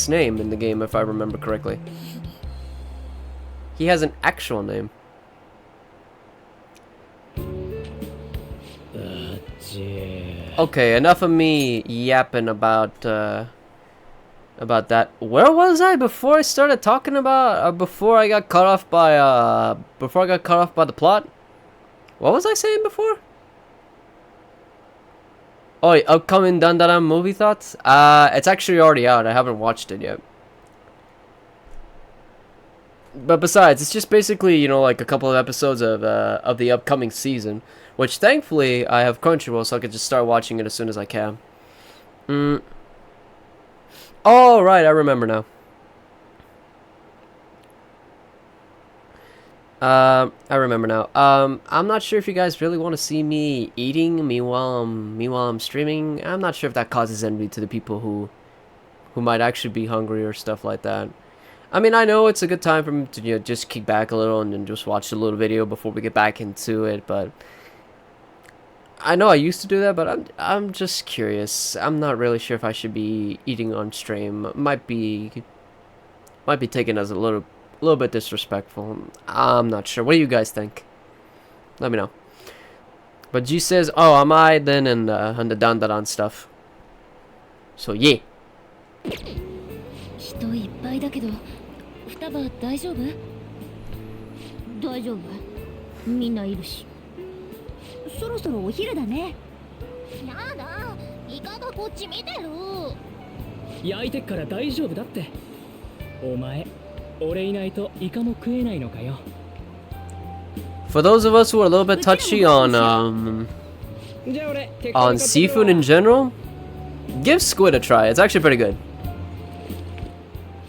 Speaker 1: name in the game, if I remember correctly. He has an actual name. Okay, enough of me yapping about that. Where was I before I started talking about before I got cut off by the plot? What was I saying before? Oh, upcoming Dandaran movie thoughts? It's actually already out. I haven't watched it yet. But besides, it's just basically, you know, like a couple of episodes of the upcoming season, which thankfully I have Crunchyroll, so I could just start watching it as soon as I can. Oh, right, I remember now. I remember now. I'm not sure if you guys really want to see me eating while I'm streaming. I'm not sure if that causes envy to the people who might actually be hungry or stuff like that. I mean, I know it's a good time for me to, you know, just kick back a little and then just watch a little video before we get back into it, but I know I used to do that, but I'm just curious. I'm not really sure if I should be eating on stream. Might be taken as a little bit disrespectful. I'm not sure. What do you guys think? Let me know. But G says, "Oh, am I then in the Dandaran stuff?" So yeah.
Speaker 4: 人いっぱいだけど、双葉大丈夫？大丈夫。みんないるし。そろそろお昼だね。やだ、イカがこっち見てる。
Speaker 2: 焼いてっから大丈夫だって。お前、俺いないとイカも食えないのかよ。
Speaker 1: For those of us who are a little bit touchy on seafood in general, give squid a try. It's actually pretty good.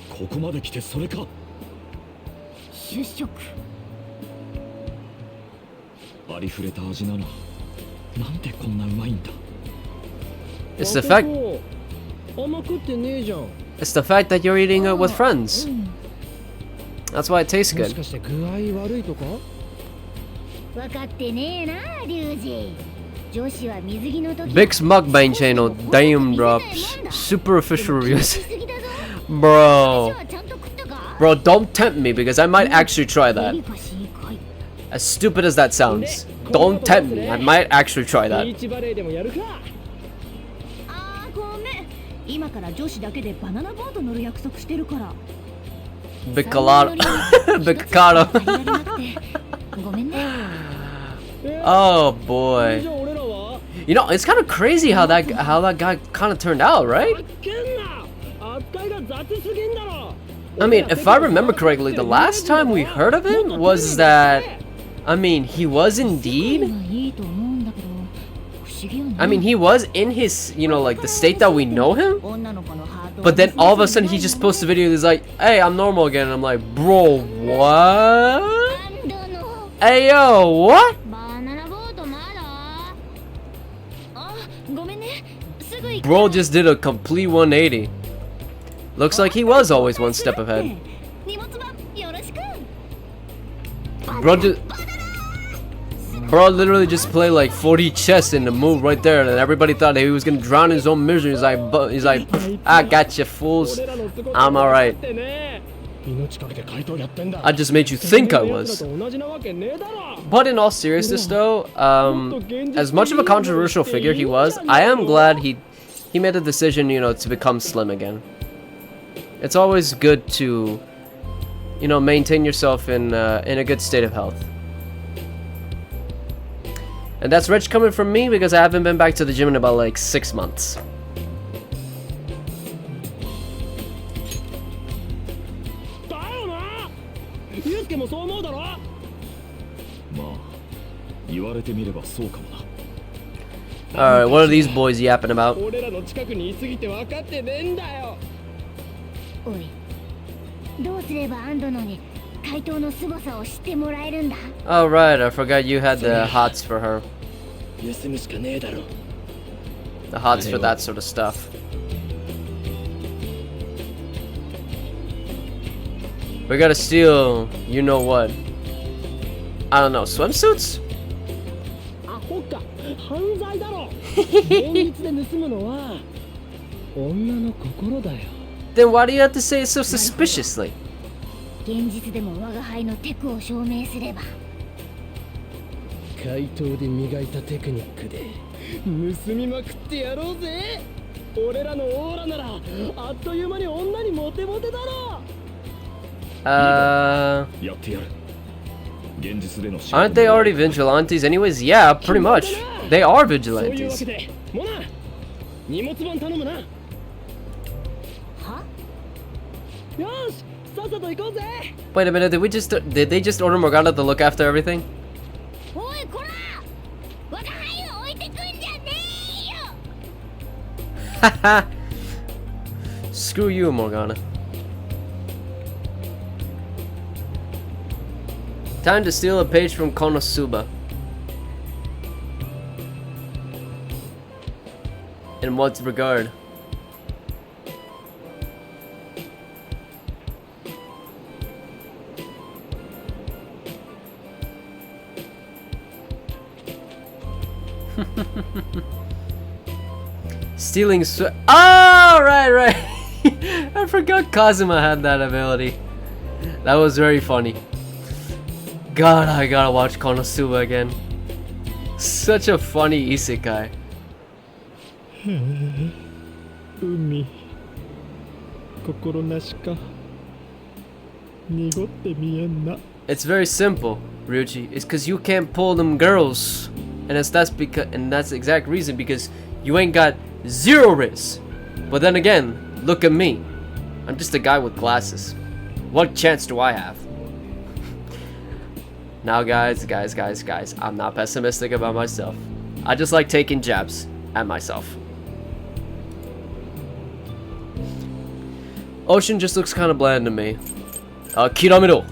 Speaker 3: ここまで来てそれか。
Speaker 4: 主食。
Speaker 3: ありふれた味なの。なんでこんなうまいんだ。
Speaker 1: It's the fact. It's the fact that you're eating it with friends. That's why it tastes good.
Speaker 4: 分かってねえなリュウジ。女子は水着の時
Speaker 1: Big's mukbang channel, damn drops. Superficial reviews. Bro. Bro, don't tempt me because I might actually try that. As stupid as that sounds. Don't tempt me, I might actually try that.
Speaker 4: あーごめん。今から女子だけでバナナボート乗る約束してるから。
Speaker 1: Bicalado. Bicado.
Speaker 4: ごめんね。
Speaker 1: Oh boy. You know, it's kind of crazy how that guy kind of turned out, right? I mean, if I remember correctly, the last time we heard of him was that, I mean, he was indeed, I mean, he was in his, you know, like the state that we know him, but then all of a sudden he just posts a video that's like, hey, I'm normal again, and I'm like, bro, what? Hey, yo, what? Bro just did a complete 180. Looks like he was always one step ahead. Bro literally just played like 40 chess in the move right there, and everybody thought that he was gonna drown in his own misery. He's like, I got you fools. I'm alright. I just made you think I was. But in all seriousness though, as much of a controversial figure he was, I am glad he made a decision, you know, to become slim again. It's always good to, you know, maintain yourself in a good state of health. And that's rich coming from me because I haven't been back to the gym in about like 6 months. Alright, what are these boys yapping about? Alright, I forgot you had the hots for her. The hots for that sort of stuff. We gotta steal, you know what? I don't know, swimsuits? Then why do you have to say it so suspiciously?
Speaker 4: 現実でも我が輩のテクを証明すれば。
Speaker 2: 怪盗で磨いたテクニックで盗みまくってやろうぜ。俺らのオーラならあっという間に女にモテモテだろ。
Speaker 3: やってやる。
Speaker 1: Aren't they already vigilantes anyways? Yeah, pretty much. They are vigilantes. Wait a minute, did they just order Morgana to look after everything? Haha. Screw you, Morgana. Time to steal a page from Konosuba. In what regard? Stealing oh, right. I forgot Kazuma had that ability. That was very funny. God, I gotta watch Konosuba again. Such a funny isekai. It's very simple, Ryuji. It's cause you can't pull them girls. And that's the exact reason, because you ain't got zero riz. But then again, look at me. I'm just a guy with glasses. What chance do I have? Now guys, I'm not pessimistic about myself. I just like taking jabs at myself. Ocean just looks kind of bland to me. Kiramiro.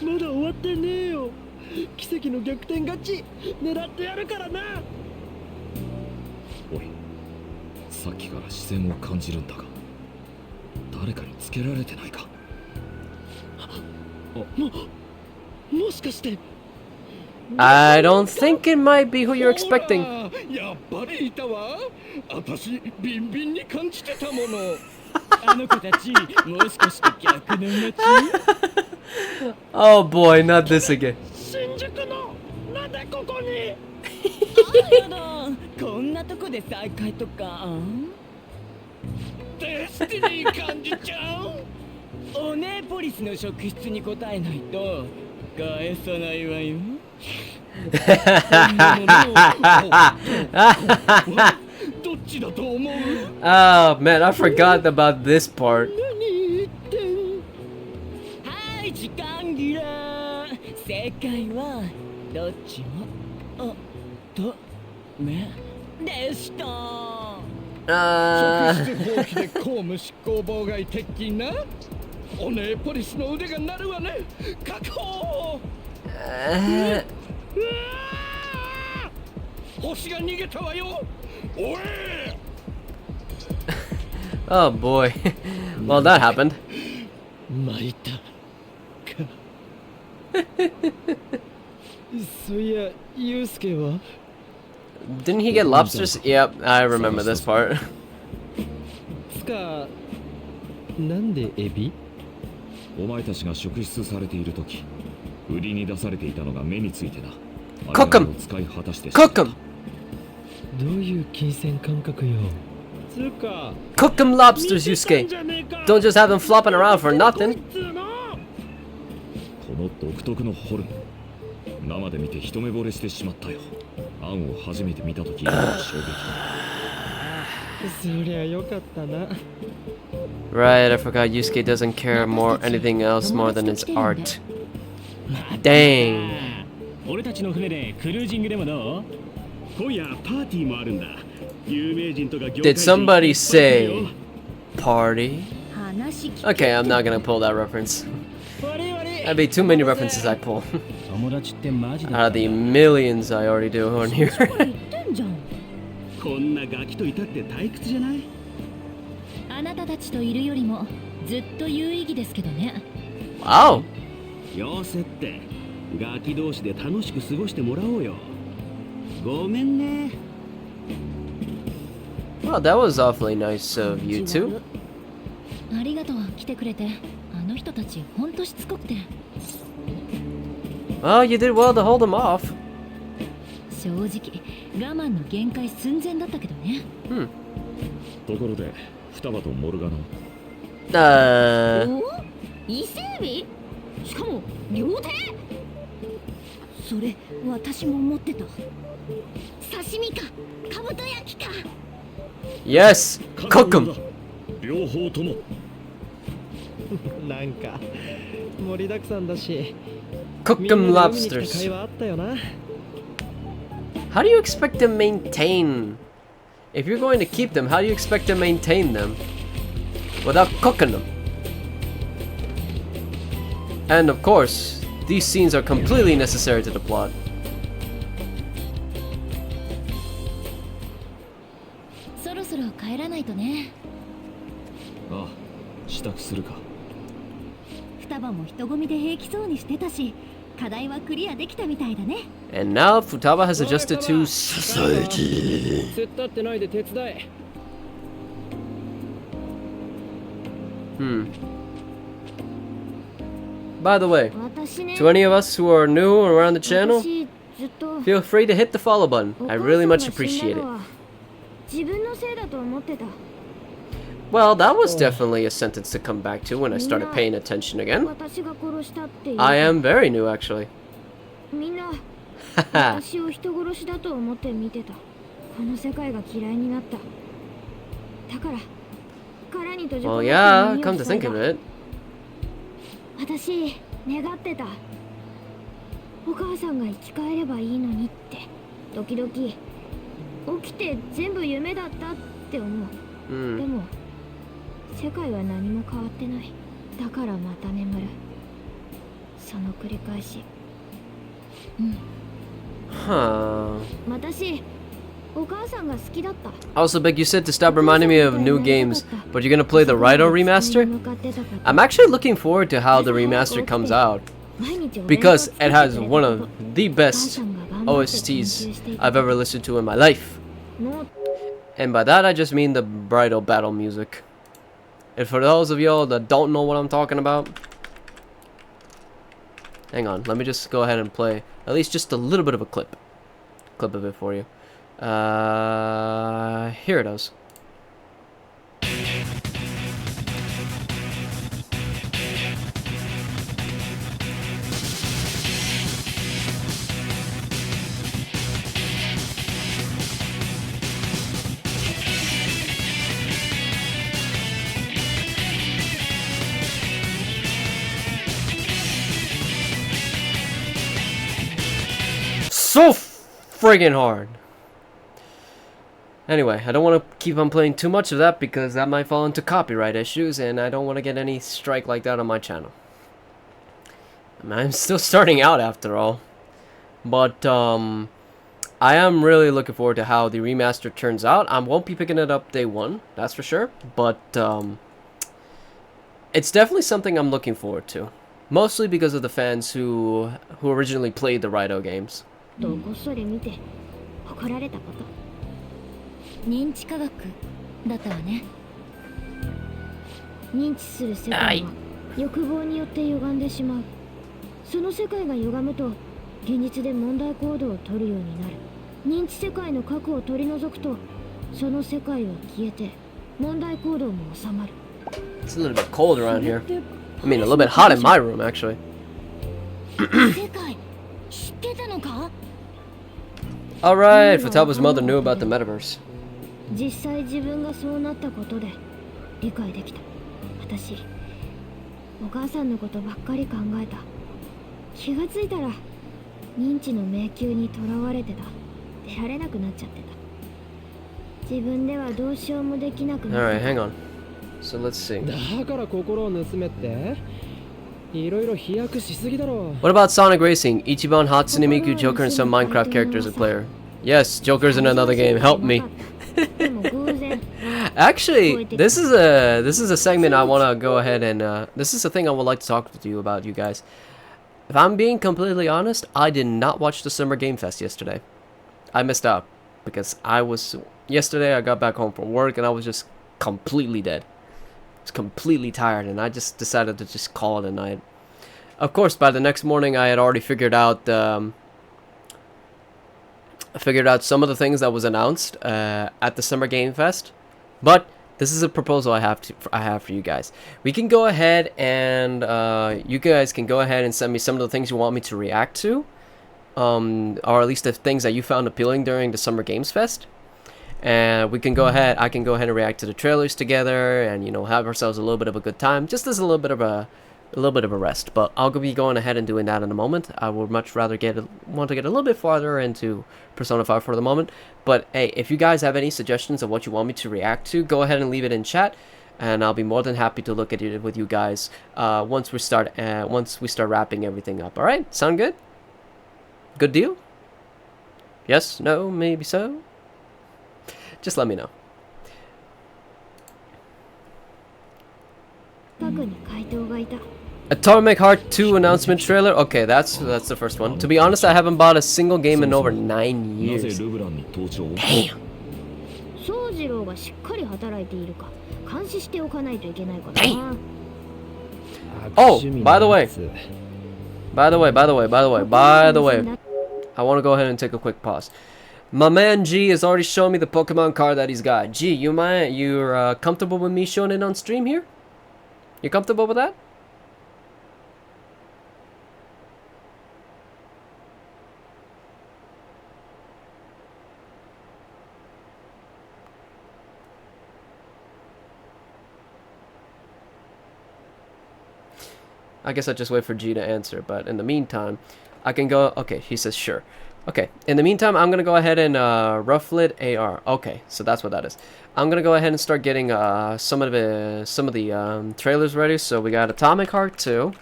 Speaker 2: まだ終わってねえよ。奇跡の逆転勝ち狙ってやるからな。
Speaker 3: おい、さっきから視線を感じるんだが、誰かにつけられてないか。
Speaker 2: もしかして
Speaker 1: I don't think it might be who you're expecting.
Speaker 3: やっぱりいたわ。私ビンビンに感じてたもの。
Speaker 2: あの子たちもしかして逆の街
Speaker 1: Oh boy, not this again.
Speaker 3: 新宿のなんでここに。
Speaker 2: やだこんなとこで再会とか
Speaker 3: デスティニー感じちゃう。
Speaker 2: オネーポリスの職質に答えないと返さないわよ
Speaker 3: どっちだと思う。
Speaker 1: Oh man, I forgot about this part.
Speaker 2: はい時間切れ正解はどっちもとめでした
Speaker 3: 職質放棄で公務執行妨害鉄筋な。オネーポリスの腕が鳴るわね。確保。星が逃げたわよ。おい。
Speaker 1: Oh boy. Well, that happened.
Speaker 2: 参ったかそういやユウスケは
Speaker 1: Didn't he get lobsters? Yep, I remember this part.
Speaker 2: つかなんでエビ
Speaker 3: お前たちが職質されているとき、売りに出されていたのが目についてな。
Speaker 1: Cook 'em!
Speaker 3: 使い果たして
Speaker 1: Cook 'em!
Speaker 2: どういう金銭感覚よつか
Speaker 1: Cook 'em lobsters, Yusuke. Don't just have them flopping around for nothing.
Speaker 3: この独特のホルモン、生で見て一目惚れしてしまったよ。アンを初めて見たとき、衝撃だ。
Speaker 2: そりゃよかったな
Speaker 1: Right, I forgot Yusuke doesn't care more anything else more than his art. Dang.
Speaker 5: 俺たちの船でクルージングでもどう今夜パーティーもあるんだ有名人とか業界
Speaker 1: Did
Speaker 5: 人
Speaker 1: somebody say party?
Speaker 4: 話聞
Speaker 1: Okay, I'm not gonna pull that reference.
Speaker 5: 我々
Speaker 1: That'd be too many references I pull.
Speaker 5: 友達ってマジで
Speaker 1: Out of the millions I already do on here.
Speaker 4: 言ってんじゃん
Speaker 5: こんなガキといたって退屈じゃない
Speaker 4: あなたたちといるよりもずっと有意義ですけどね
Speaker 1: Wow.
Speaker 5: よせってガキ同士で楽しく過ごしてもらおうよごめんね
Speaker 1: Well, that was awfully nice of you two.
Speaker 4: ありがとう来てくれてあの人たちほんとしつこくて
Speaker 1: Well, you did well to hold them off.
Speaker 4: 正直我慢の限界寸前だったけどね
Speaker 3: ところで、双葉とモルガナ。
Speaker 4: お伊勢海老しかも両手それ私も持ってた刺身かかぶと焼きか
Speaker 1: Yes, cook them.
Speaker 3: 両方とも。
Speaker 2: なんか盛りだくさんだし
Speaker 1: Cook
Speaker 2: みん
Speaker 1: them
Speaker 2: なで海に来た
Speaker 1: lobsters.
Speaker 2: 会話あったよな
Speaker 1: How do you expect to maintain? If you're going to keep them, how do you expect to maintain them without cooking them? And of course, these scenes are completely necessary to the plot.
Speaker 4: そろそろ帰らないとね
Speaker 3: ああ、支度するか。
Speaker 4: 双葉も人混みで平気そうにしてたし課題はクリアできたみたいだね
Speaker 1: And now Futaba has adjusted to society.
Speaker 2: 突っ立ってないで手伝え
Speaker 1: By the way,
Speaker 4: 私ね
Speaker 1: to any of us who are new around the channel,
Speaker 4: 私ずっと
Speaker 1: feel free to hit the follow button. I really much appreciate it.
Speaker 4: 自分のせいだと思ってた
Speaker 1: Well, that was definitely a sentence to come back to when I started paying attention again.
Speaker 4: 私が殺したっていう
Speaker 1: I am very new, actually.
Speaker 4: みんな
Speaker 1: Haha.
Speaker 4: 私を人殺しだと思って見てたこの世界が嫌いになっただから殻に閉じ込
Speaker 1: Well,
Speaker 4: めて
Speaker 1: yeah,
Speaker 4: 耳を
Speaker 1: come to
Speaker 4: 塞い
Speaker 1: think
Speaker 4: だ
Speaker 1: of it.
Speaker 4: 私願ってたお母さんが生き返ればいいのにって時々起きて全部夢だったって思う、で
Speaker 1: Hmm.
Speaker 4: も世界は何も変わってないだからまた眠るその繰り返し
Speaker 1: Huh.
Speaker 4: 私お母さんが好きだった
Speaker 1: Also, Beck, you said to stop reminding me of new games, but you're gonna play the Rhino remaster? I'm actually looking forward to how the remaster comes out. because it has one of the best OSTs I've ever listened to in my life. And by that I just mean the bridal battle music. And for those of y'all that don't know what I'm talking about, hang on, let me just go ahead and play at least just a little bit of a clip of it for you. Here it is. So friggin' hard. Anyway, I don't want to keep on playing too much of that because that might fall into copyright issues, and I don't want to get any strike like that on my channel. I mean, I'm still starting out after all. But I am really looking forward to how the remaster turns out. I won't be picking it up day one, that's for sure. But it's definitely something I'm looking forward to. Mostly because of the fans who originally played the Raito games.
Speaker 4: 認知科学だったわね。認知する世界は欲望によって歪んでしまう。その世界が歪むと現実で問題行動を取るようになる。認知世界の核を取り除くとその世界は消えて問題行動も収まる。
Speaker 1: It's a little bit cold around here. I mean, a little bit hot in my room, actually.
Speaker 4: 世界知ってたのか?
Speaker 1: Alright, Futaba's mother knew about the metaverse.
Speaker 4: 実際自分がそうなったことで理解できた。私、お母さんのことばっかり考えた。気がついたら認知の迷宮にとらわれてた。出られなくなっちゃってた。自分ではどうしようもできなくなった。
Speaker 1: Alright, hang on. So let's see.
Speaker 6: だから心を盗めって？いろいろ飛躍しすぎだろ。
Speaker 1: What about Sonic Racing? Ichiban, Hatsune Miku, Joker, and some Minecraft characters to player. Yes, Joker's in another game. Help me. Actually, this is a segment I want to go ahead and this is a thing I would like to talk to you about, you guys. If I'm being completely honest, I did not watch the Summer Game Fest yesterday. I missed out because yesterday I got back home from work and I was just completely dead. I was completely tired and I just decided to just call it a night. Of course, by the next morning I had already figured out some of the things that was announced at the Summer Game Fest, but this is a proposal I have for you guys. We can go ahead and you guys can go ahead and send me some of the things you want me to react to, or at least the things that you found appealing during the Summer Games Fest, and I can go ahead and react to the trailers together, and have ourselves a little bit of a good time, just as a little bit of a rest. But I'll be going ahead and doing that in a moment. I would much rather want to get a little bit farther into Persona 5 for the moment. But hey, if you guys have any suggestions of what you want me to react to, go ahead and leave it in chat, and I'll be more than happy to look at it with you guys once we start wrapping everything up. All right, sound good? Good deal? Yes? No? Maybe so? Just let me know. Atomic Heart 2 announcement trailer. Okay, that's the first one. To be honest, I haven't bought a single game in over 9 years. Damn. Oh, by the way, I want to go ahead and take a quick pause. My man G has already shown me the Pokemon card that he's got. G, you're comfortable with me showing it on stream here? You comfortable with that? I guess I'll just wait for G to answer, but in the meantime, I can go... Okay, he says sure. Okay, in the meantime, I'm going to go ahead and Rufflet AR. Okay, so that's what that is. I'm going to go ahead and start getting some of the trailers ready. So we got Atomic Heart 2.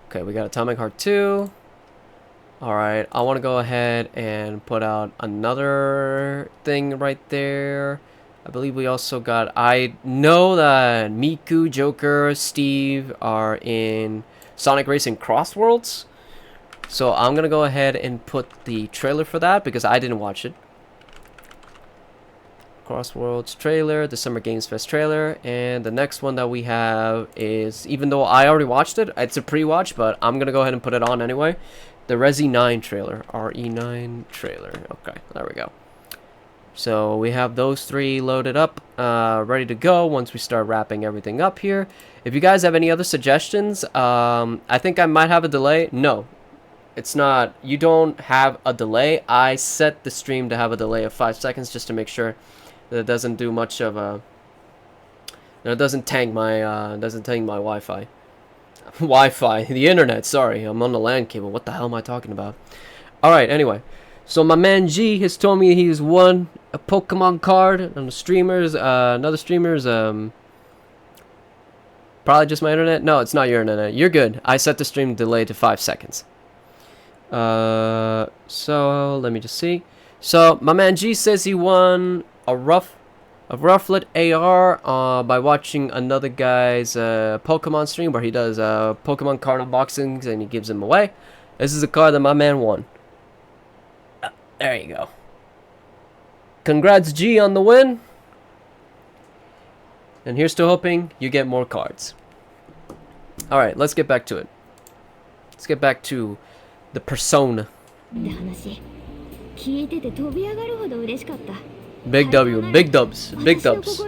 Speaker 1: Okay, we got Atomic Heart 2. Alright, I want to go ahead and put out another thing right there. I believe we also got... I know that Miku, Joker, Steve are in Sonic Racing Cross Worlds. So I'm going to go ahead and put the trailer for that because I didn't watch it. Cross Worlds trailer, the Summer Games Fest trailer. And the next one that we have is, even though I already watched it, it's a pre-watch, but I'm going to go ahead and put it on anyway. The Resi 9 trailer. RE9 trailer. Okay, there we go. So we have those three loaded up, ready to go once we start wrapping everything up here. If you guys have any other suggestions, I think I might have a delay. No, it's not. You don't have a delay. I set the stream to have a delay of 5 seconds just to make sure that it doesn't do much of a... that it doesn't tank my Wi-Fi. Wi-Fi, the internet, sorry. I'm on the LAN cable. What the hell am I talking about? Alright, anyway. So my man G has told me he's won a Pokemon card on the streamers, another streamers, probably just my internet. No, it's not your internet. You're good. I set the stream delay to 5 seconds. So let me just see. So my man G says he won a Rufflet AR by watching another guy's Pokemon stream where he does Pokemon card unboxings and he gives them away. This is a card that my man won. There you go. Congrats, G, on the win. And here's to hoping you get more cards. Alright, let's get back to it. Let's get back to the persona. Big W, big dubs, big dubs.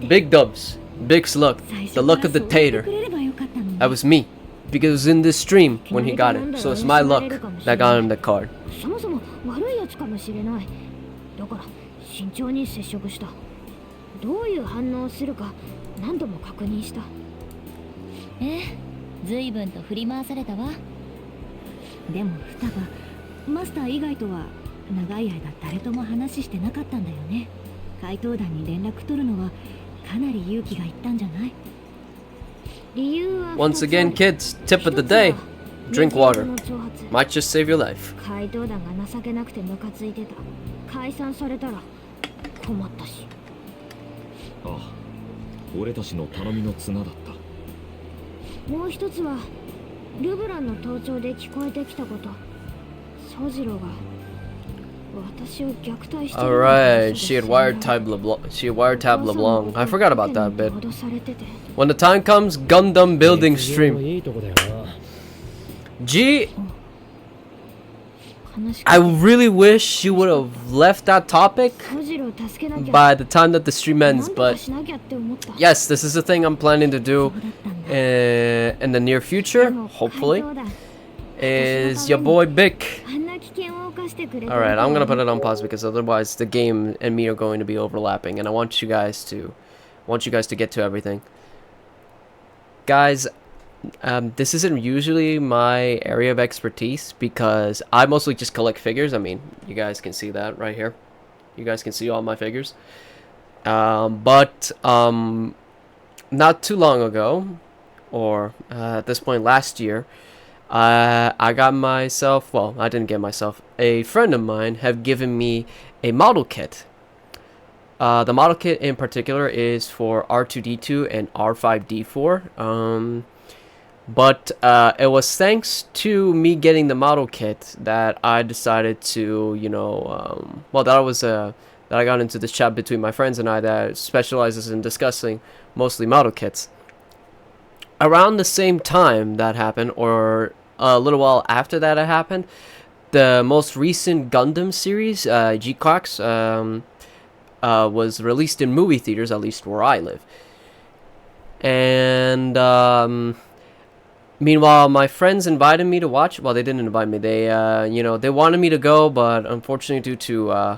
Speaker 1: Big dubs, big slug. The luck of the Tater. That was me. Because it was in this stream when he got it. So it's my luck that got him the card. Once again, kids, tip of the day, drink water. Might just save your life.
Speaker 3: ああ、俺たちの頼みの綱だった。
Speaker 4: もう一つはルブランの盗聴で聞こえてきたこと。宗次郎が私を虐待している。
Speaker 1: Alright, she had wiretapped LeBlanc. I forgot about that bit. When the time comes, Gundam building stream. G, I really wish you would have left that topic by the time that the stream ends, but yes, this is a thing I'm planning to do in the near future, hopefully, is your boy Bick. Alright, I'm gonna put it on pause because otherwise the game and me are going to be overlapping, and I want you guys to get to everything. Guys, this isn't usually my area of expertise because I mostly just collect figures. I mean, you guys can see that right here. You guys can see all my figures. But not too long ago, or at this point last year, I got myself, well, I didn't get myself, a friend of mine have given me a model kit. The model kit in particular is for R2-D2 and R5-D4. But it was thanks to me getting the model kit that I decided to, you know, well, that I got into this chat between my friends and I that specializes in discussing mostly model kits. Around the same time that happened, or a little while after that it happened, the most recent Gundam series, G-Cox, was released in movie theaters, at least where I live. And meanwhile, my friends invited me to watch. Well, they didn't invite me. They, you know, they wanted me to go, but unfortunately, due to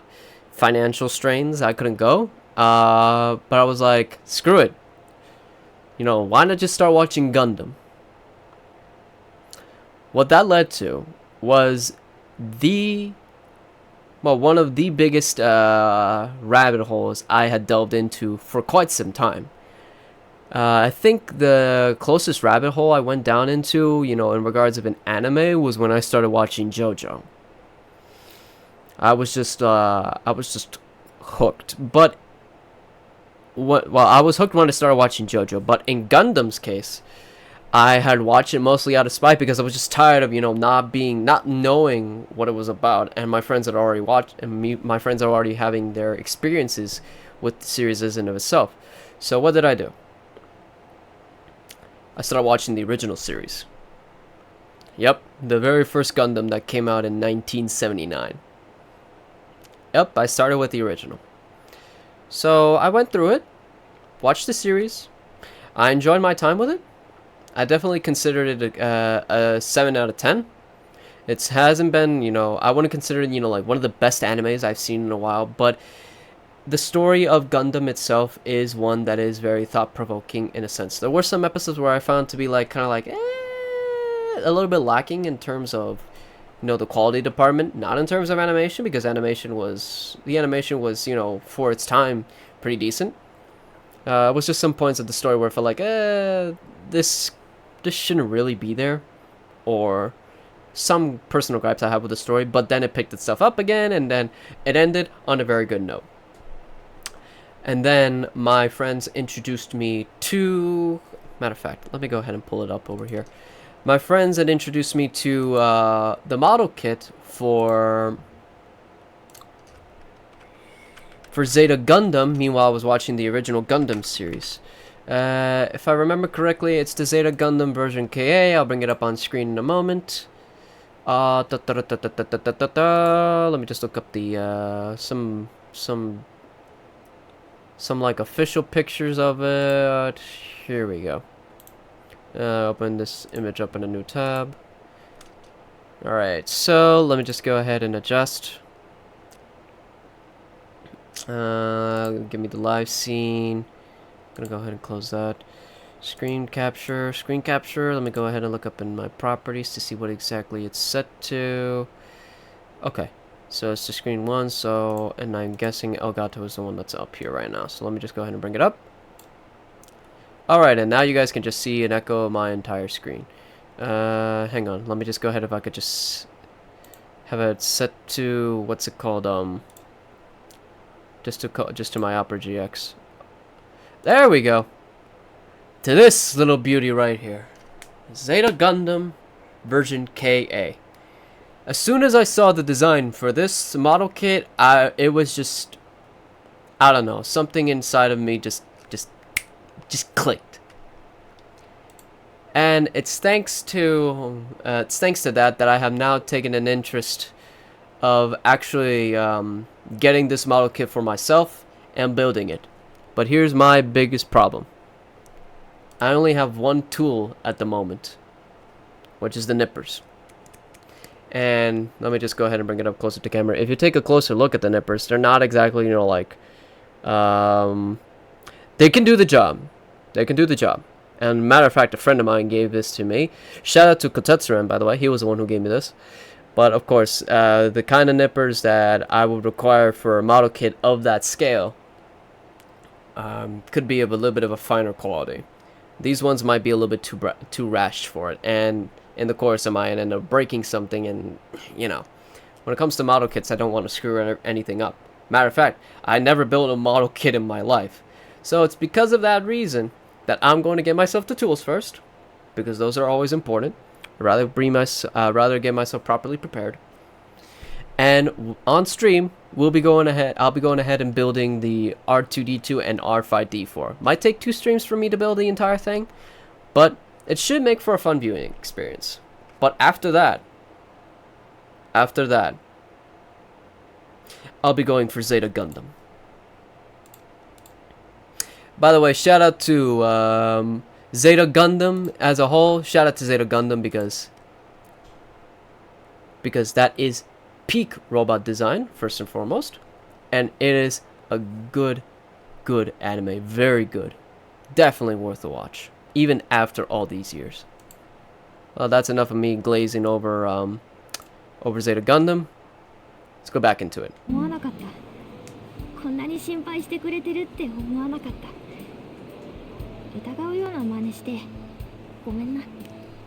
Speaker 1: financial strains, I couldn't go. But I was like, screw it. You know, why not just start watching Gundam? What that led to was one of the biggest rabbit holes I had delved into for quite some time. I think the closest rabbit hole I went down into, you know, in regards of an anime was when I started watching JoJo. I was just hooked. But I was hooked when I started watching JoJo. But in Gundam's case, I had watched it mostly out of spite because I was just tired of, not knowing what it was about, and my friends had already watched, and my friends are already having their experiences with the series as in of itself. So what did I do? I started watching the original series. Yep, the very first Gundam that came out in 1979. Yep, I started with the original. So I went through it, watched the series. I enjoyed my time with it. I definitely considered it a 7 out of 10. It hasn't been, I wouldn't consider it, like one of the best animes I've seen in a while, but the story of Gundam itself is one that is very thought-provoking in a sense. There were some episodes where I found to be like kind of like a little bit lacking in terms of the quality department, not in terms of animation, because the animation was for its time pretty decent. It was just some points of the story where I felt like this shouldn't really be there, or some personal gripes I have with the story, but then it picked itself up again, and then it ended on a very good note. And then my friends introduced me to... Matter of fact, let me go ahead and pull it up over here. My friends had introduced me to the model kit for Zeta Gundam. Meanwhile, I was watching the original Gundam series. If I remember correctly, it's the Zeta Gundam version KA. I'll bring it up on screen in a moment. Let me just look up the some like official pictures of it. Here we go. Open this image up in a new tab. Alright, so let me just go ahead and adjust. Give me the live scene. I'm gonna go ahead and close that. Screen capture. Let me go ahead and look up in my properties to see what exactly it's set to. Okay. So it's the screen 1, and I'm guessing Elgato is the one that's up here right now. So let me just go ahead and bring it up. Alright, and now you guys can just see an echo of my entire screen. Hang on, let me just go ahead if I could just have it set to, what's it called, just to my Opera GX. There we go. To this little beauty right here. Zeta Gundam version KA. As soon as I saw the design for this model kit, it was just, I don't know, something inside of me just clicked. And it's thanks to that I have now taken an interest of actually getting this model kit for myself and building it. But here's my biggest problem. I only have one tool at the moment, which is the nippers. And let me just go ahead and bring it up closer to camera. If you take a closer look at the nippers, they're not exactly, they can do the job. And matter of fact, a friend of mine gave this to me. Shout out to Tater'S, by the way. He was the one who gave me this. But of course, the kind of nippers that I would require for a model kit of that scale could be of a little bit of a finer quality. These ones might be a little bit too rash for it, and in the course I might end up breaking something. And when it comes to model kits, I don't want to screw anything up. Matter of fact, I never built a model kit in my life, so it's because of that reason that I'm going to get myself the tools first, because those are always important. I'd rather get myself properly prepared. And on stream, I'll be going ahead and building the R2D2 and R5D4. Might take 2 streams for me to build the entire thing, but it should make for a fun viewing experience. But after that, I'll be going for Zeta Gundam. By the way, shout out to Zeta Gundam as a whole. Shout out to Zeta Gundam because that is peak robot design, first and foremost, and it is a good anime. Very good. Definitely worth a watch, even after all these years. Well, that's enough of me glazing over Zeta Gundam. Let's go back into it.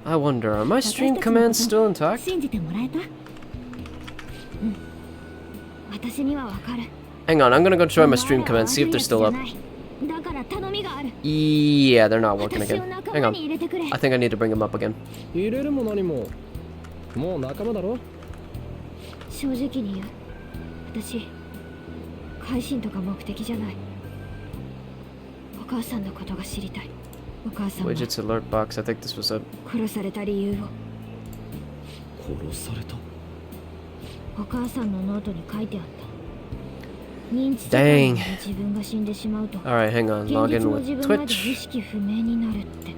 Speaker 1: I wonder, are my stream commands still intact? Hang on, I'm gonna go try my stream commands, see if they're still up.
Speaker 4: だから頼みがある。
Speaker 1: Yeah, they're not working
Speaker 4: 私を
Speaker 1: again.
Speaker 4: 仲
Speaker 1: Hang
Speaker 4: 間
Speaker 1: on.
Speaker 4: に入れてくれ。
Speaker 1: I think I need to bring them up again.
Speaker 6: 入れるも何ももう仲間だろ。
Speaker 4: 正直に言う。私、改心とか目的じゃない。お母さんのことが知りたい。お母さんは
Speaker 1: Widgets alert box. I think this was it.
Speaker 4: 殺された理由を。
Speaker 3: 殺された。
Speaker 4: お母さんのノートに書いてあった。認知症
Speaker 1: Dang.
Speaker 4: で自分が死んでしまうと、
Speaker 1: Alright, hang on.
Speaker 4: 現
Speaker 1: Log
Speaker 4: 実
Speaker 1: in
Speaker 4: の
Speaker 1: with
Speaker 4: 自分まで意
Speaker 1: Twitch.
Speaker 4: 識不明になるって。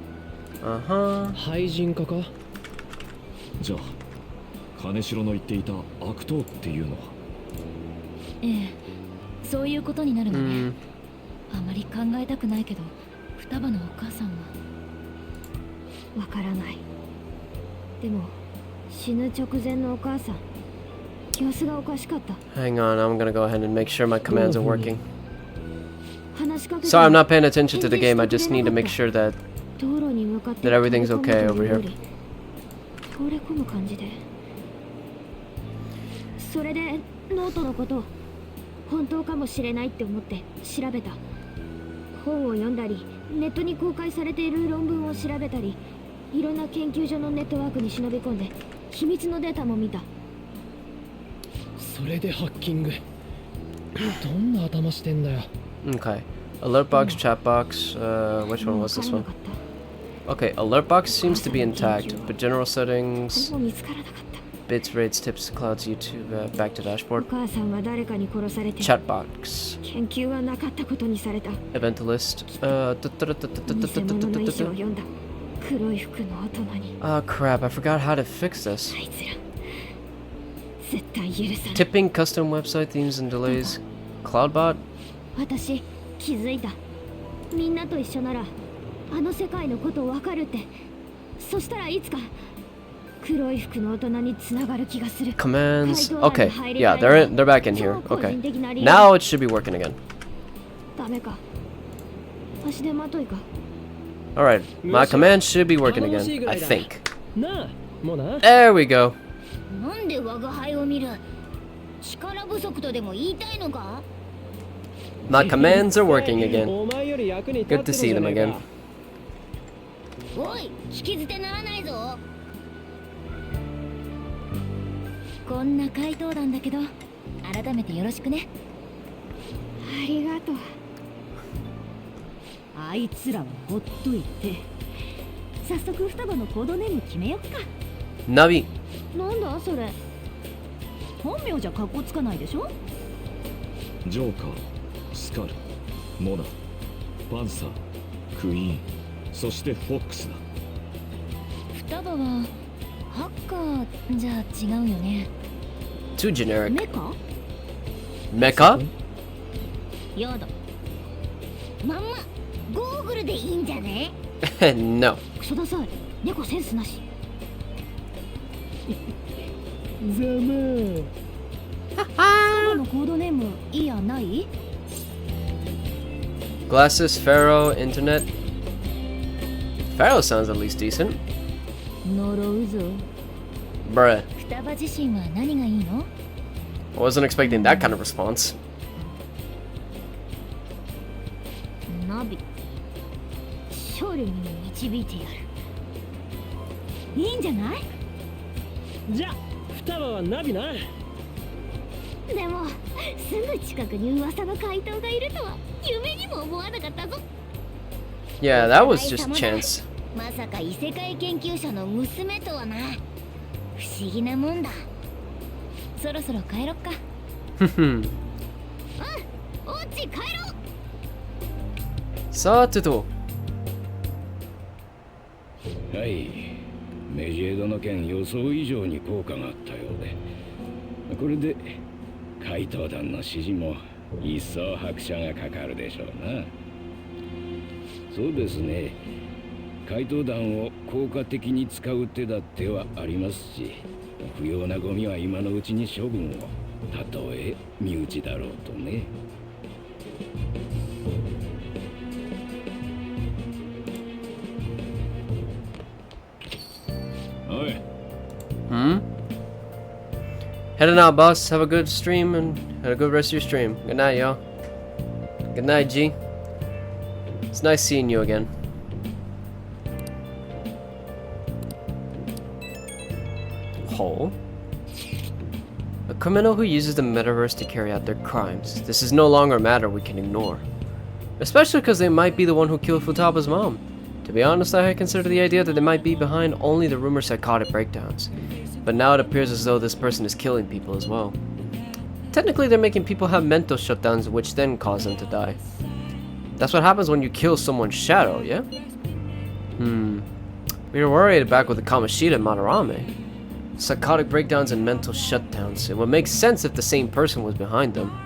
Speaker 1: Uh-huh.
Speaker 6: 廃人化か。
Speaker 3: じゃあ金城の言っていた悪党っていうのは。
Speaker 4: ええ、そういうことになるのね。
Speaker 1: Mm.
Speaker 4: あまり考えたくないけど、双葉のお母さんはわからない。でも死ぬ直前のお母さん、様子がおかしかった。
Speaker 1: Hang on, I'm gonna go ahead and make sure my commands are working.
Speaker 4: 話しかけて
Speaker 1: Sorry, I'm not paying attention to the game. I just need to make sure that
Speaker 4: 道路に向かって
Speaker 1: that everything's
Speaker 4: 飛び
Speaker 1: okay
Speaker 4: 込むと
Speaker 1: over
Speaker 4: いうよ
Speaker 1: here.
Speaker 4: り倒れ込む感じで。それでノートのことを本当かもしれないって思って調べた。本を読んだり、ネットに公開されている論文を調べたり、いろんな研究所のネットワークに忍び込んで秘密のデータも見た。
Speaker 6: それでハッキング。どんな頭してんだよ。
Speaker 1: Okay. Alert box, chat box. Which one
Speaker 4: もう
Speaker 1: was
Speaker 4: 分
Speaker 1: this
Speaker 4: からな
Speaker 1: one?
Speaker 4: かった。
Speaker 1: Okay, alert box seems to be intact, but general
Speaker 4: 誰
Speaker 1: settings,
Speaker 4: も見つからなかった。
Speaker 1: bits, rates, tips, clouds, YouTube, back to
Speaker 4: お
Speaker 1: dashboard,
Speaker 4: 母さんは誰かに殺されて
Speaker 1: chat box,
Speaker 4: 研究はなかったことにされた。
Speaker 1: event list.
Speaker 4: 偽物の遺書を読んだ。黒い服の大人に。
Speaker 1: Oh crap! I forgot how to fix this.
Speaker 4: あいつら絶対許さない。
Speaker 1: Tipping custom website themes and delays. Cloudbot.
Speaker 4: 私気づいた。みんなと一緒ならあの世界のことわかるって。そしたらいつか黒い服の大人につながる気がする。
Speaker 1: Commands. Okay, yeah, they're back in here. Okay, now it should be working again.
Speaker 4: ダメか。足手まといか。
Speaker 1: All right, my commands should be working again. I think.
Speaker 6: なあ、もうな。
Speaker 1: There we go.
Speaker 4: なんで我が輩を見る。力不足とでも言いたいのか。
Speaker 1: My commands are working again.
Speaker 6: お前より役に立
Speaker 1: Good
Speaker 6: って
Speaker 1: to
Speaker 6: る
Speaker 1: see
Speaker 6: じゃ
Speaker 1: them
Speaker 6: ねえか
Speaker 1: again.
Speaker 4: おい、引き捨てならないぞ。こんな怪盗団だけど、改めてよろしくね。ありがとう。あいつらはほっといて。早速双葉のコードネーム決めよっか。
Speaker 1: Navi.
Speaker 4: なんだそれ。本名じゃ格好つかないでしょ。
Speaker 3: ジョーカー、スカル、モナ、パンサー、クイーン、そしてフォックスだ。
Speaker 4: 双葉はハッカーじゃ違うよね。
Speaker 1: Too generic.
Speaker 4: メカ？
Speaker 1: Mecha?
Speaker 4: やだ。まんまゴーグルでいいんじゃね？
Speaker 1: No.
Speaker 4: クソダサい。猫センスなし。
Speaker 6: ざま
Speaker 4: 双葉のコードネームいいやない？
Speaker 1: Glasses, Pharaoh, Internet. Pharaoh sounds at least decent.
Speaker 4: 呪うぞ。
Speaker 1: Bruh.
Speaker 4: 双葉自身は何がいいの？
Speaker 1: I wasn't expecting that kind of response.
Speaker 4: ナビ。勝利に導いてやる。いいんじゃない？
Speaker 6: じゃあ、双葉はナビな。
Speaker 4: でもすぐ近くに噂の怪盗がいるとは夢にも思わなかったぞ。
Speaker 1: Yeah, that was just chance.
Speaker 4: まさか異世界研究者の娘とはな。不思議なもんだ。そろそろ帰ろっか。
Speaker 1: Hmm.
Speaker 4: オッチ帰ろう。
Speaker 1: Sa-te-to.
Speaker 3: はい、メジェードの件予想以上に効果があったようで、これで怪盗団の指示も一層拍車がかかるでしょうな。そうですね、怪盗団を効果的に使う手だってはありますし、不要なゴミは今のうちに処分を、たとえ身内だろうとね。おい。
Speaker 1: Hmm? Heading out, boss. Have a good stream and Have a good rest of your stream. Good night, y'all. Good night, G. It's nice seeing you again. Hole. A criminal who uses the metaverse to carry out their crimes. This is no longer a matter we can ignore. Especially because they might be the one who killed Futaba's mom. To be honest, I had considered the idea that they might be behind only the rumored psychotic breakdowns. But now it appears as though this person is killing people as well. Technically, they're making people have mental shutdowns, which then cause them to die. That's what happens when you kill someone's shadow, yeah? We were worried back with the Kamoshida and Madarame. Psychotic breakdowns and mental shutdowns. It would make sense if the same person was behind them.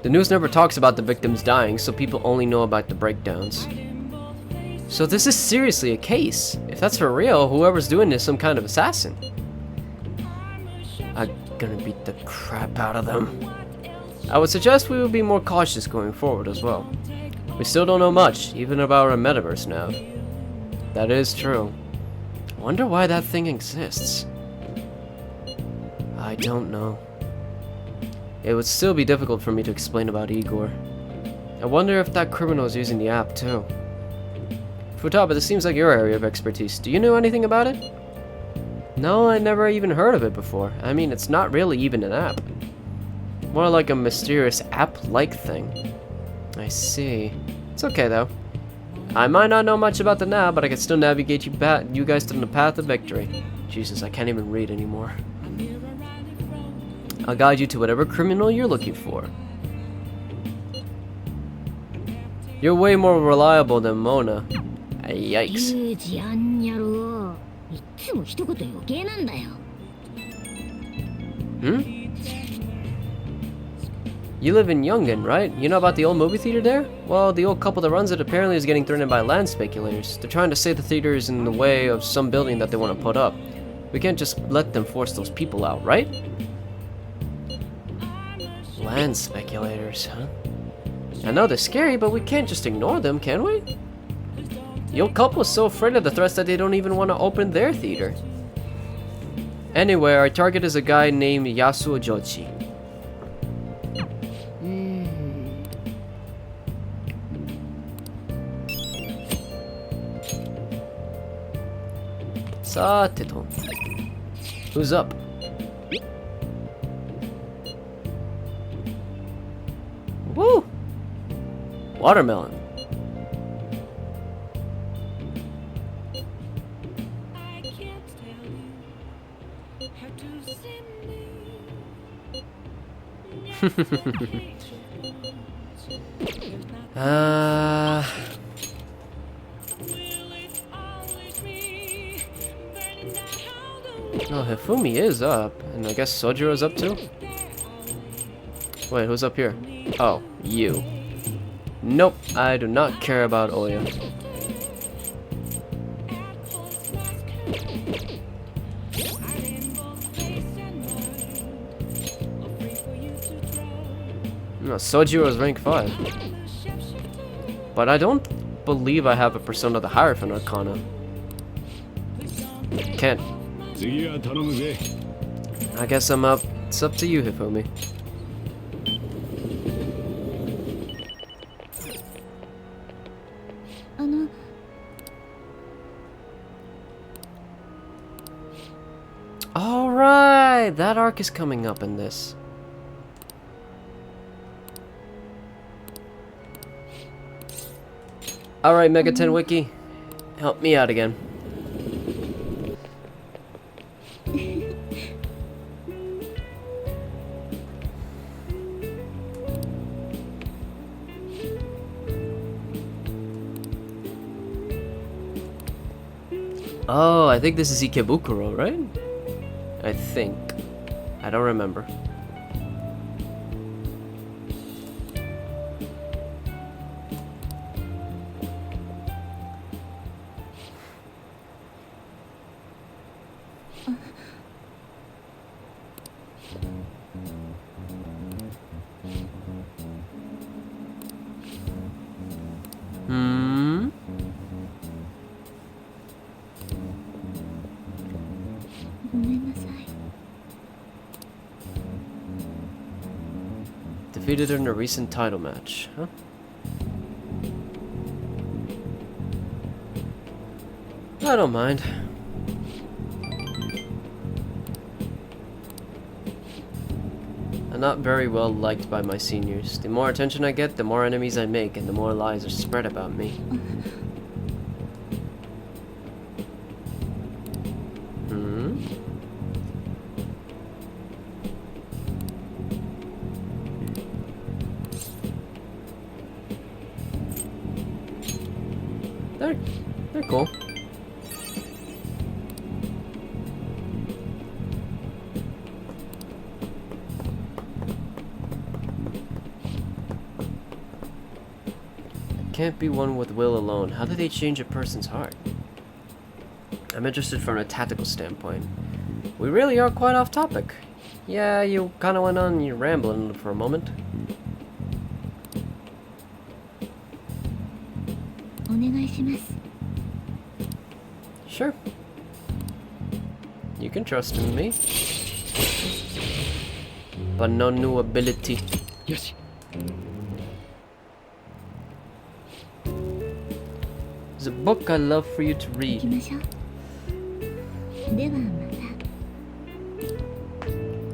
Speaker 1: The news never talks about the victims dying, so people only know about the breakdowns. So this is seriously a case. If that's for real, whoever's doing this is some kind of assassin. I'm gonna beat the crap out of them. I would suggest we would be more cautious going forward as well. We still don't know much, even about our metaverse now. That is true. I wonder why that thing exists. I don't know. It would still be difficult for me to explain about Igor. I wonder if that criminal is using the app too. Futaba, this seems like your area of expertise. Do you know anything about it? No, I never even heard of it before. I mean, it's not really even an app. More like a mysterious app-like thing. I see. It's okay though. I might not know much about it now, but I can still navigate you guys to the path of victory. Jesus, I can't even read anymore. I'll guide you to whatever criminal you're looking for. You're way more reliable than Mona. Yikes.
Speaker 4: リュウジアンニャロウ。いつも一言余計なんだよ。
Speaker 1: You live in Yungen, right? You know about the old movie theater there? Well, the old couple that runs it apparently is getting threatened by land speculators. They're trying to say the theater is in the way of some building that they want to put up. We can't just let them force those people out, right? Land speculators, huh? I know they're scary, but we can't just ignore them, can we? The old couple is so afraid of the threats that they don't even want to open their theater. Anyway, our target is a guy named Yasuo Jochi. Sateto. Who's up? Woo! Watermelon. Oh, Hifumi is up, and I guess Sojiro's up too? Wait, who's up here? Oh, you. Nope, I do not care about Oya. No, Sojiro's rank 5. But I don't believe I have a Persona the Hierophant Arcana. Can't. I guess I'm up. It's up to you, Hifumi. Alright, that arc is coming up in this. Alright, Mega 10 Wiki. Help me out again. Oh, I think this is Ikebukuro, right? I think. I don't remember. Hmm?
Speaker 4: ごめんなさい。
Speaker 1: defeated her in a recent title match. Huh? I don't mind. I'm not very well liked by my seniors. The more attention I get, the more enemies I make, and the more lies are spread about me. Hmm? They're cool. Can't be one with will alone. How do they change a person's heart? I'm interested from a tactical standpoint. We really are quite off topic. Yeah, you kind of went on your rambling for a moment. Sure. You can trust in me. But no new ability.
Speaker 6: Yoshi.
Speaker 1: There's a book I'd love for you to read.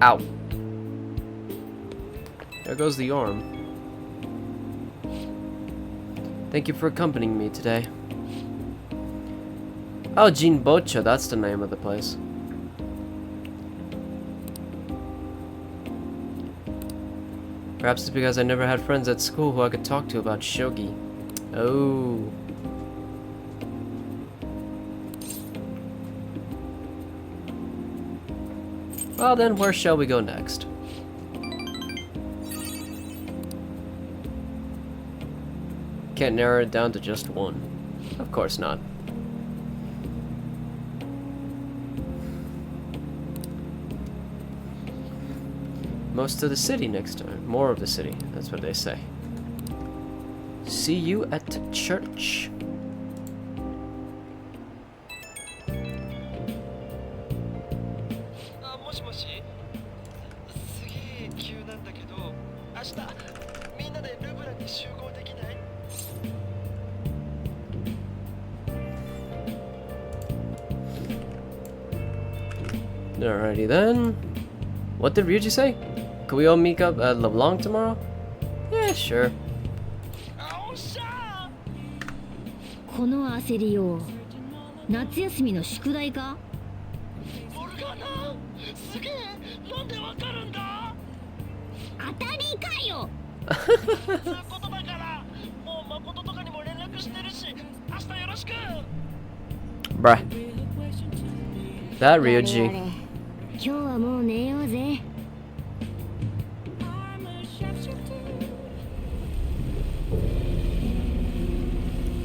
Speaker 1: Ow. There goes the arm. Thank you for accompanying me today. Oh, Jinbocha, that's the name of the place. Perhaps it's because I never had friends at school who I could talk to about shogi. Oh. Well then, where shall we go next? Can't narrow it down to just one. Of course not. Most of the city next time. More of the city. That's what they say. See you at church. Alrighty then. What did Ryuji say? Can we all meet up at LeBlanc tomorrow? Yeah, sure.
Speaker 4: この焦りよう。夏休みの宿題か？
Speaker 6: モルガナ、すげえ。なんでわかるんだ？
Speaker 4: 当たりかよ。
Speaker 6: そういうことだから。もう誠とかにも連絡してるし、明日よろしく。
Speaker 1: Bruh. That Ryuji.
Speaker 4: 今日はもう寝ようぜ。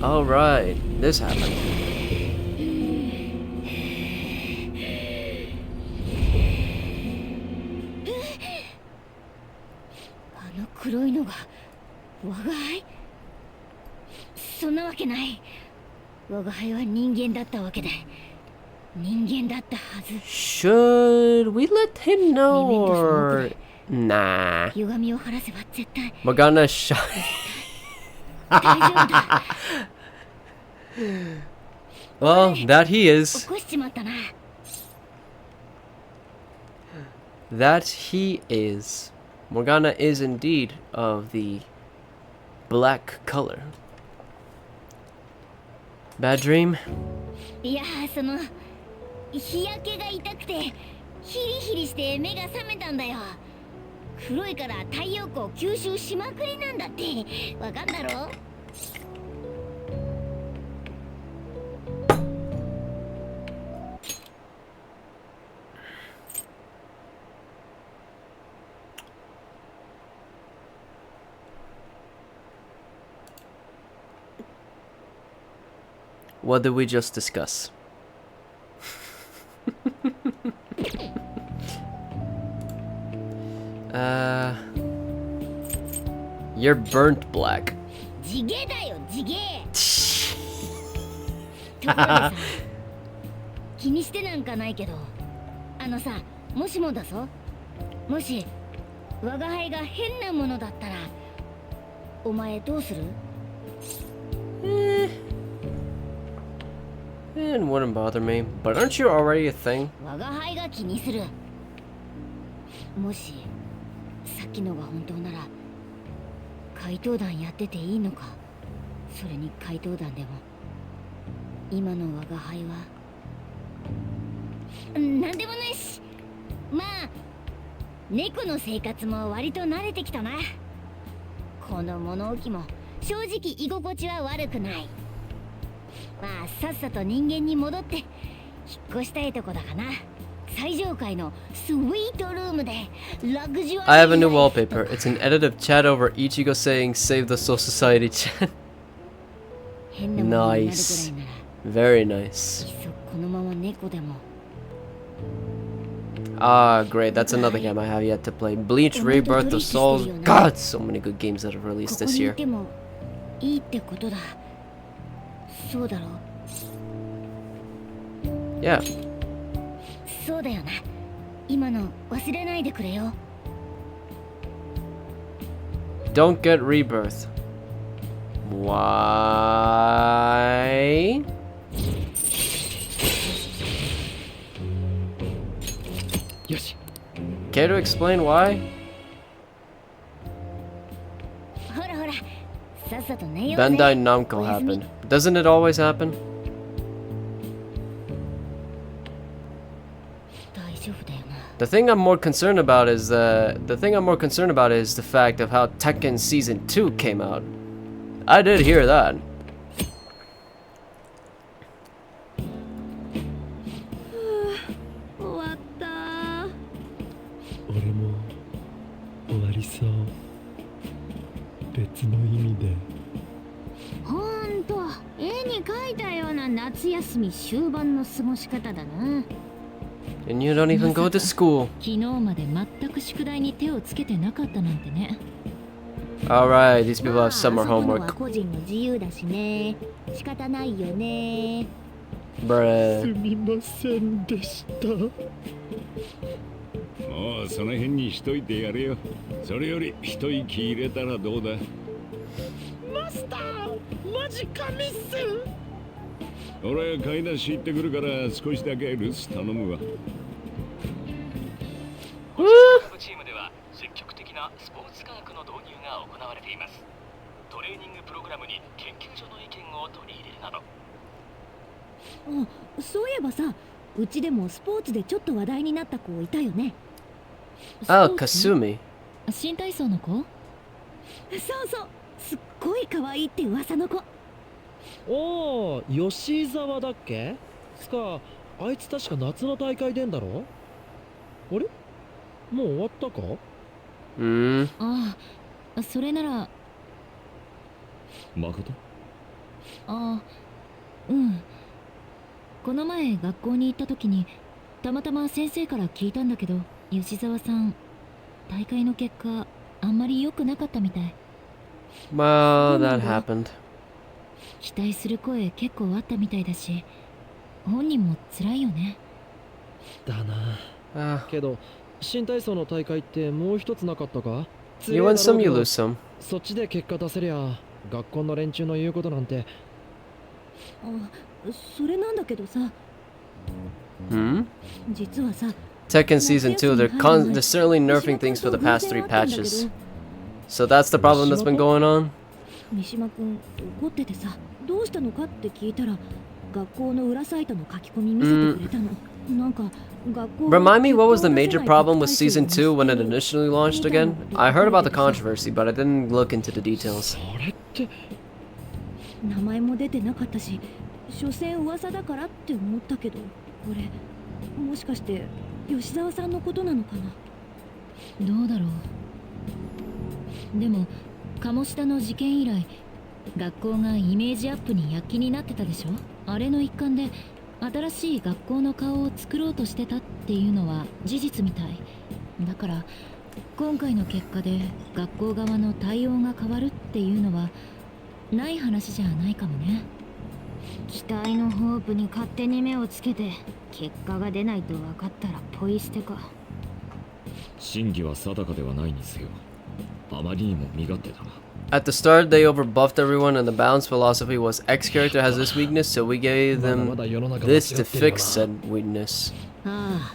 Speaker 1: Alright, this happened.
Speaker 4: あの黒いのが我が輩？そんなわけない。我が輩は人間だったわけで。人間だったはず。
Speaker 1: Should we let him know or nah?
Speaker 4: 歪みを晴らせば絶対
Speaker 1: We're gonna shut.
Speaker 4: 大丈夫だ。
Speaker 1: Well, that he
Speaker 4: 起
Speaker 1: is.
Speaker 4: こしちまったな。
Speaker 1: That he is. Morgana is indeed of the black color. Bad dream?
Speaker 4: いやその日焼けが痛くてヒリヒリして目が覚めたんだよ。黒いから太陽光吸収しまくりなんだってわかんだろ？
Speaker 1: What did we just discuss? You're burnt black.
Speaker 4: 地毛だよ地毛。ところでさ、気にしてなんかないけど、あのさ、もしもだぞ。もし我が輩が変なものだったらお前どうする？
Speaker 1: It wouldn't bother me. But aren't you already a thing?
Speaker 4: 我が輩が気にする。もしさっきのが本当なら怪盗団やってていいのか。それに怪盗団でも今の我が輩はなんでもないし、まあ猫の生活も割と慣れてきたな。この物置も正直居心地は悪くない。まあさっさと人間に戻って引っ越したいとこだかな。最上階のスイートルームでラグジュアリー
Speaker 1: I have a new wallpaper. It's an edit of chat over Ichigo saying "Save the Soul Society" chat.
Speaker 4: 変なものになるくらい
Speaker 1: Nice.
Speaker 4: なら
Speaker 1: Very nice.
Speaker 4: いっそこのまま猫でも。
Speaker 1: Ah, great. That's another game I have yet to play. Bleach, Rebirth of Souls. God, so many good games that have
Speaker 4: こ
Speaker 1: released
Speaker 4: こ
Speaker 1: this
Speaker 4: にい
Speaker 1: year.
Speaker 4: てもいいってことだ。そうだろう。
Speaker 1: Yeah.
Speaker 4: そうだよな。今の忘れないでくれよ。
Speaker 1: Don't get Rebirth. Why?
Speaker 6: よし。
Speaker 1: Care to explain why?
Speaker 4: ほらほら、さっさと寝ようぜ。
Speaker 1: Bandai Namco
Speaker 4: おやすみ。
Speaker 1: happened. Doesn't it always happen?
Speaker 4: 大丈夫だよな。
Speaker 1: The thing I'm more concerned about is the fact of how Tekken Season 2 came out. I did hear that.
Speaker 4: 終わったー。
Speaker 6: 俺も終わりそう。別の意味で。
Speaker 4: ほんと、絵に描いたような夏休み終盤の過ごし方だな。
Speaker 1: And you don't even go to school.
Speaker 7: 昨日まで全く宿題に手をつけてなかったなんてね。
Speaker 1: Alright, these people
Speaker 4: まあ
Speaker 1: have summer
Speaker 4: 遊ぶのは
Speaker 1: homework.
Speaker 4: 個人の自由だしね。仕方ないよね。
Speaker 1: Bruh.
Speaker 6: すみませんでした。
Speaker 3: もうその辺にしといてやれよ。それより一息入れたらどうだ。
Speaker 6: マスター、マジ神っす。
Speaker 3: 俺は買い出し行ってくるから少しだけ留守頼むわ。
Speaker 8: 各チームでは積極的なスポーツ科学の導入が行われています。トレーニングプログラムに研究所の意見を取り入れるなど。
Speaker 7: あ、そういえばさ、うちでもスポーツでちょっと話題になった子いたよね。
Speaker 1: Oh, Kasumi.
Speaker 7: 新体操の子？そうそう、すっごい可愛いって噂の子。
Speaker 6: おー、吉沢だっけ？つか、あいつ確か夏の大会出んだろ？あれ？もう終わったか？
Speaker 1: Hmm.
Speaker 7: ああ、それなら、
Speaker 3: 誠？
Speaker 7: ああ、うん。この前学校に行った時にたまたま先生から聞いたんだけど、吉沢さん大会の結果あんまり良くなかったみたい。
Speaker 1: Well, that happened.
Speaker 7: 期待する声結構あったみたいだし、本人も辛いよね。
Speaker 6: だな。
Speaker 1: Ah,
Speaker 6: けど、新体操の大会ってもう一つなかったか？
Speaker 1: you win some, you lose some.
Speaker 6: そっちで結果出せりゃ、学校の連中の言うことなんて。
Speaker 7: あ、それなんだけどさ、
Speaker 1: Hmm?
Speaker 7: 実はさ、
Speaker 1: Tekken Season 2, they're certainly nerfing things for the past 3 patches. So that's the problem that's been going on?
Speaker 7: 三島くん怒っててさ、どうしたのかって聞いたら、学校の裏サイトの書き込み見せてくれたの。なんか学校
Speaker 1: Remind me, what was the major problem with Season 2 when it initially launched again? I heard about the controversy, but I didn't look into the details.
Speaker 6: それって。
Speaker 7: 名前も出てなかったし、所詮噂だからって思ったけど、これもしかして吉沢さんのことなのかな。どうだろう。でも鴨下の事件以来、学校がイメージアップに躍起になってたでしょ。あれの一環で新しい学校の顔を作ろうとしてたっていうのは事実みたいだから、今回の結果で学校側の対応が変わるっていうのはない話じゃないかもね。
Speaker 4: 期待のホープに勝手に目をつけて結果が出ないと分かったらポイ捨てか。
Speaker 9: 真偽は定かではないにせよ。あまりにも身勝手だな。
Speaker 1: At the start, they overbuffed everyone, and the balance philosophy was X character has this weakness, so we gave them this to fix said weakness.
Speaker 4: ああ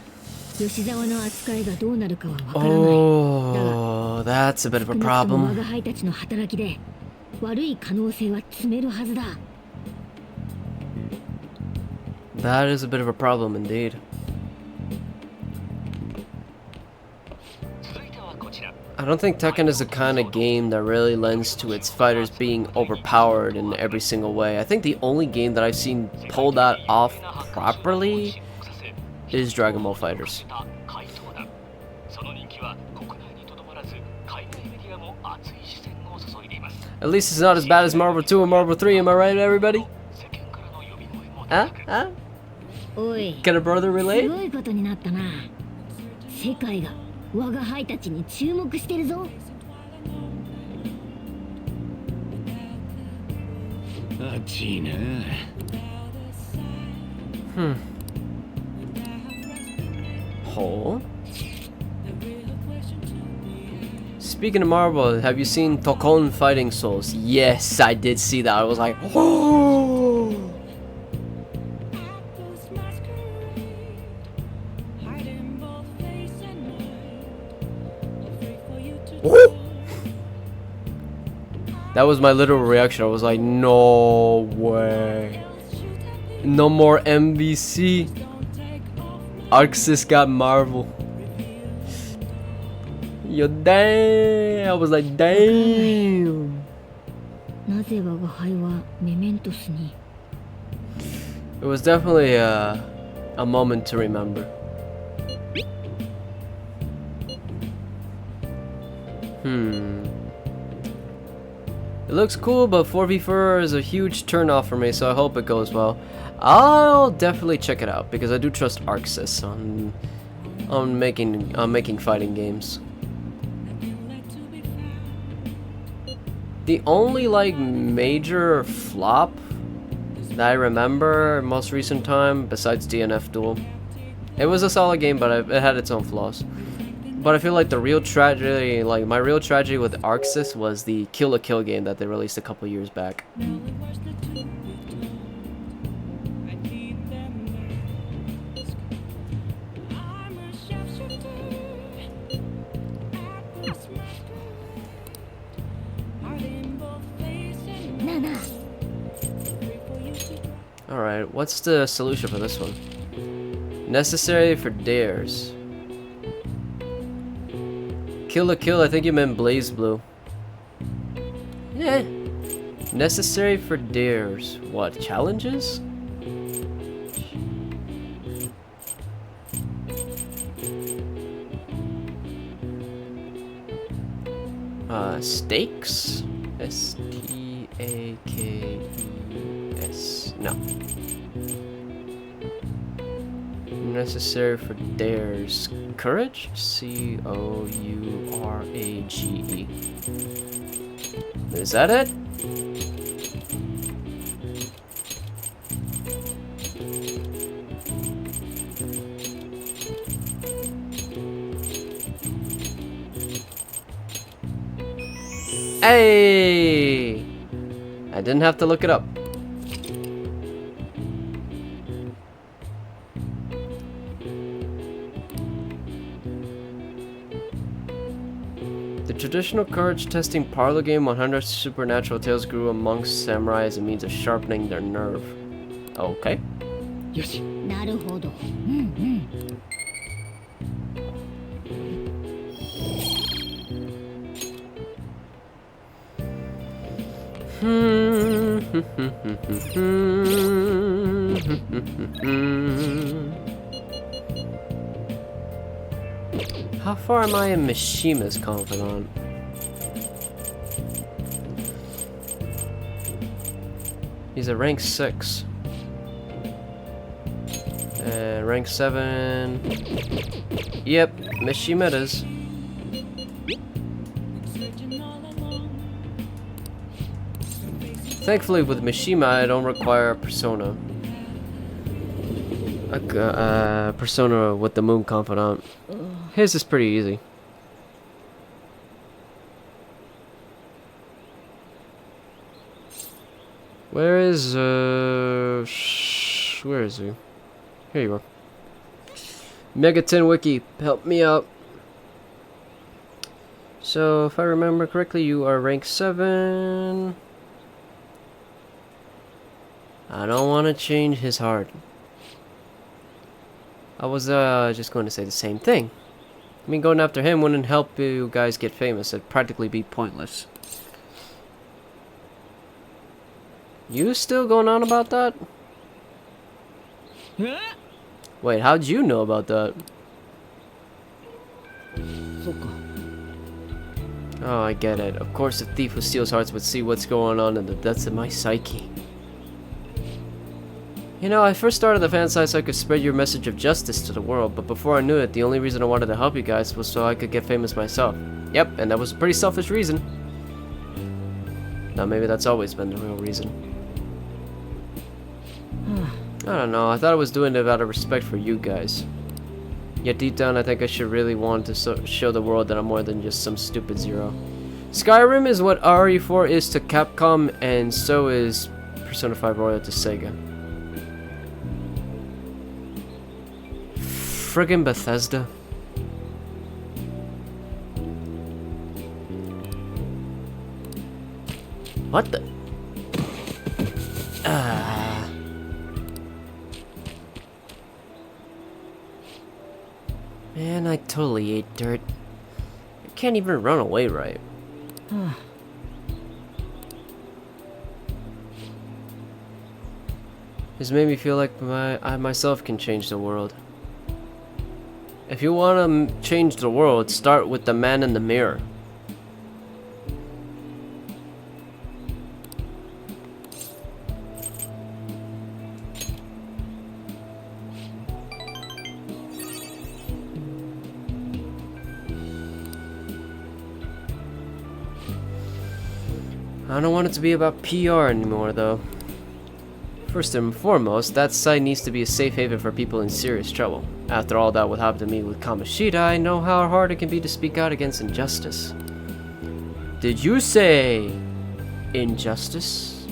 Speaker 4: 吉沢の扱いがどうなるかはわからない。
Speaker 1: Oh, that's a bit of a
Speaker 4: 少なくとも我
Speaker 1: problem.
Speaker 4: が輩たちの働きで悪い可能性は詰めるはずだ。
Speaker 1: That is a bit of a problem indeed.
Speaker 8: 続いてはこちら。
Speaker 1: I don't think Tekken is the kind of game that really lends to its fighters being overpowered in every single way. I think the only game that I've seen pull that off properly is Dragon Ball Fighters.
Speaker 8: その人気は国内にとどまらず海外メディアも熱い視線を注いでいます。
Speaker 1: At least it's not as bad as Marvel 2 and Marvel 3, am I right, everybody?
Speaker 8: 世間からの呼び声も
Speaker 1: Huh?
Speaker 8: 高く
Speaker 1: Huh?
Speaker 4: おい
Speaker 1: Can a brother
Speaker 4: す
Speaker 1: relate?
Speaker 4: ごいことになったな。世界が我が輩たちに注目してるぞ。
Speaker 3: 暑いな。
Speaker 1: Hole? Speaking of Marvel, have you seen Tokon Fighting Souls? Yes, I did see that. I was like, oh! That was my literal reaction. I was like, no way. No more MVC. Arxis got Marvel. Yo, damn. I was like, damn.
Speaker 4: なぜ我が輩はメメントスに。
Speaker 1: It was definitely a moment to remember. It looks cool, but 4v4 is a huge turnoff for me, so I hope it goes well. I'll definitely check it out because I do trust Arxis on making fighting games. The only like major flop that I remember most recent time, besides DNF Duel, it was a solid game, but it had its own flaws. But I feel like the real tragedy, like my real tragedy with Arxis was the Kill la Kill game that they released a couple years back. Alright, what's the solution for this one? Necessary for dares. Kill la Kill, I think you meant Blaze Blue. Yeah. Necessary for dares. What, challenges? Stakes? S-T-A-K-E-S. No. Necessary for dares. Courage? C-O-U-R-A-G-E. Is that it? Hey! I didn't have to look it up. The traditional courage testing parlor game 100 supernatural tales grew amongst samurai as a means of sharpening their nerve. Okay.
Speaker 2: よし。
Speaker 4: なるほど。うんうん。
Speaker 1: How far am I in Mishima's confidant? He's at rank 6. Rank 7. Yep, Mishima it is. Thankfully, with Mishima, I don't require a persona. A persona with the Moon Confidant. His is pretty easy. Where is where is he? Here you are. Megaton Wiki, help me out. So, if I remember correctly, you are rank 7. I don't want to change his heart. I was just going to say the same thing. I mean, going after him wouldn't help you guys get famous. It'd practically be pointless. You still going on about that? Wait, how'd you know about that? Oh, I get it. Of course, the thief who steals hearts would see what's going on in the depths of my psyche. You know, I first started the fan site so I could spread your message of justice to the world, but before I knew it, the only reason I wanted to help you guys was so I could get famous myself. Yep, and that was a pretty selfish reason. Now, maybe that's always been the real reason. I don't know, I thought I was doing it out of respect for you guys. Yet deep down, I think I should really want to show the world that I'm more than just some stupid zero. Skyrim is what RE4 is to Capcom, and so is Persona 5 Royal to Sega. Friggin' Bethesda. What the? Man, I totally ate dirt. I can't even run away right. This made me feel like I myself can change the world. If you want to change the world, start with the man in the mirror. I don't want it to be about PR anymore, though. First and foremost, that site needs to be a safe haven for people in serious trouble. After all that what happened to me with Kamoshida, I know how hard it can be to speak out against injustice. Did you say injustice?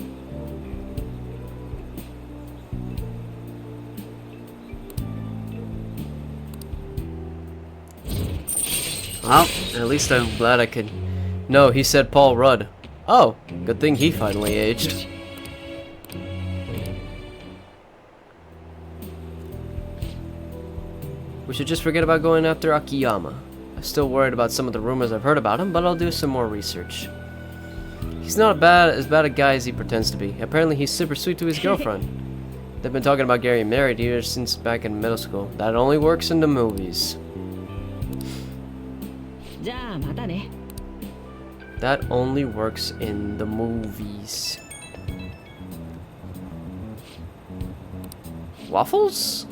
Speaker 1: Well, at least I'm glad I could... No, he said Paul Rudd. Oh, good thing he finally aged. We should just forget about going after Akiyama. I'm still worried about some of the rumors I've heard about him, but I'll do some more research. He's not as bad a guy as he pretends to be. Apparently he's super sweet to his girlfriend. They've been talking about getting married here since back in middle school. That only works in the movies. That only works in the movies. Waffles?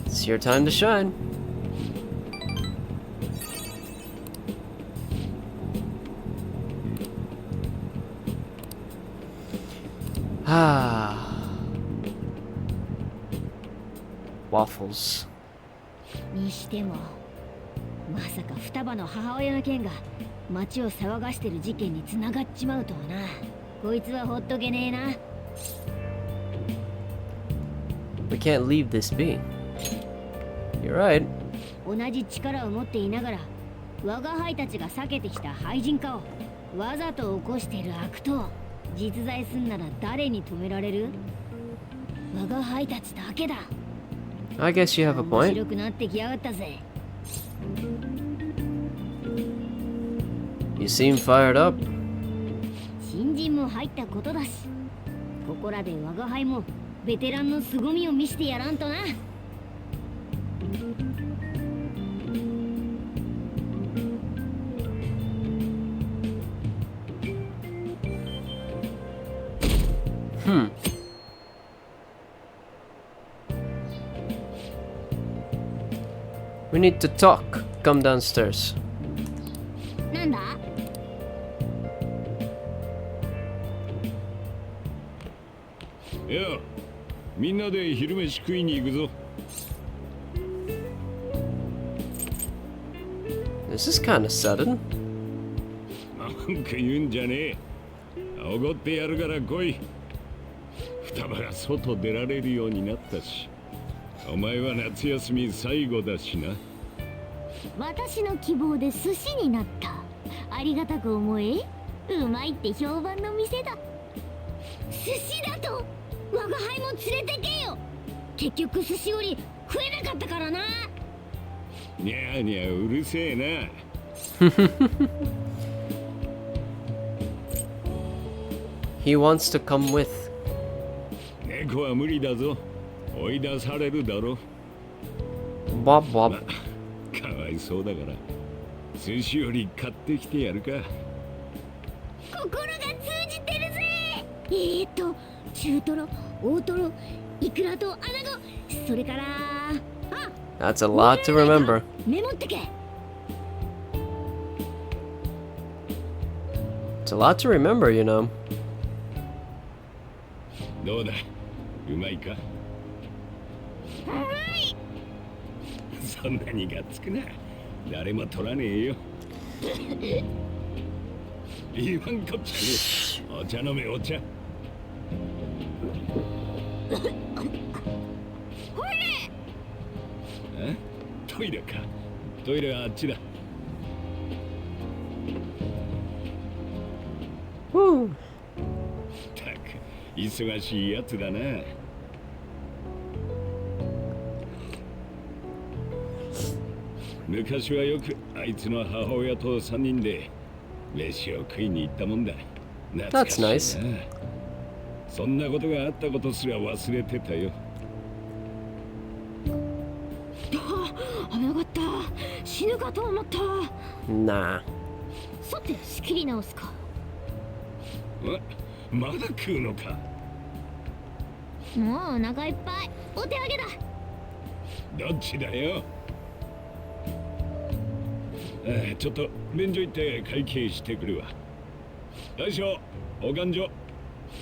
Speaker 1: It's your time to shine. Waffles.
Speaker 4: にしてもまさか双葉の母親の件が町を騒がしてる事件に繋がっちまうとはな。こいつはほっとけねえな。
Speaker 1: We can't leave this be. You're right.
Speaker 4: 同じ力を持っていながら我が輩たちが避けてきた廃人化をわざと起こしている悪党、実在すんなら誰に止められる？我が輩たちだけだ。
Speaker 1: I guess you have a point.
Speaker 4: 面白くなってきやがったぜ。
Speaker 1: You seem fired up.
Speaker 4: 新人も入ったことだし、ここらで我が輩もベテランの凄みを見せてやらんとな。
Speaker 1: We need to talk. Come downstairs.
Speaker 4: なんだ？
Speaker 3: いや、みんなで昼飯食いに行くぞ。
Speaker 1: This is kind of sudden.
Speaker 3: なんか言うんじゃねえ。おごってやるから来い。双葉が外出られるようになったし、お前は夏休み最後だしな。
Speaker 4: 私の希望で寿司になった。ありがたく思え。うまいって評判の店だ。寿司だと我が輩も連れてけよ。結局寿司より食えなかったからな。
Speaker 3: にゃーにゃーうるせえな。
Speaker 1: He wants to come with.
Speaker 3: 猫は無理だぞ。追い出されるだろ。
Speaker 1: Bob Bob.
Speaker 3: かわいそうだから寿司より買ってきてやるか。
Speaker 4: 心が通じてるぜ。中トロ、大トロ、イクラとアナゴ、それから
Speaker 1: That's a lot to remember.
Speaker 4: メモってけ。
Speaker 1: It's a lot to remember, you know.
Speaker 3: どうだ、うまいか。そんなにがっつくな。誰も取らねえよ。言わんこっちゃね。お茶飲め、お茶。トイレか。トイレはあっちだ。
Speaker 1: Woo.
Speaker 3: たく、忙しいやつだな。昔はよくあいつの母親と3人で飯を食いに行ったもんだ。懐かしいな。
Speaker 1: That's nice.
Speaker 3: そんなことがあったことすら忘れてたよ。
Speaker 4: 危なかった。死ぬかと思った。
Speaker 1: Nah.
Speaker 4: さて仕切り直すか。
Speaker 3: まだ食うのか。
Speaker 4: もうお腹いっぱい。お手上げだ。
Speaker 3: どっちだよ。ちょっと便所行って会計してくるわ。大将、お勘定。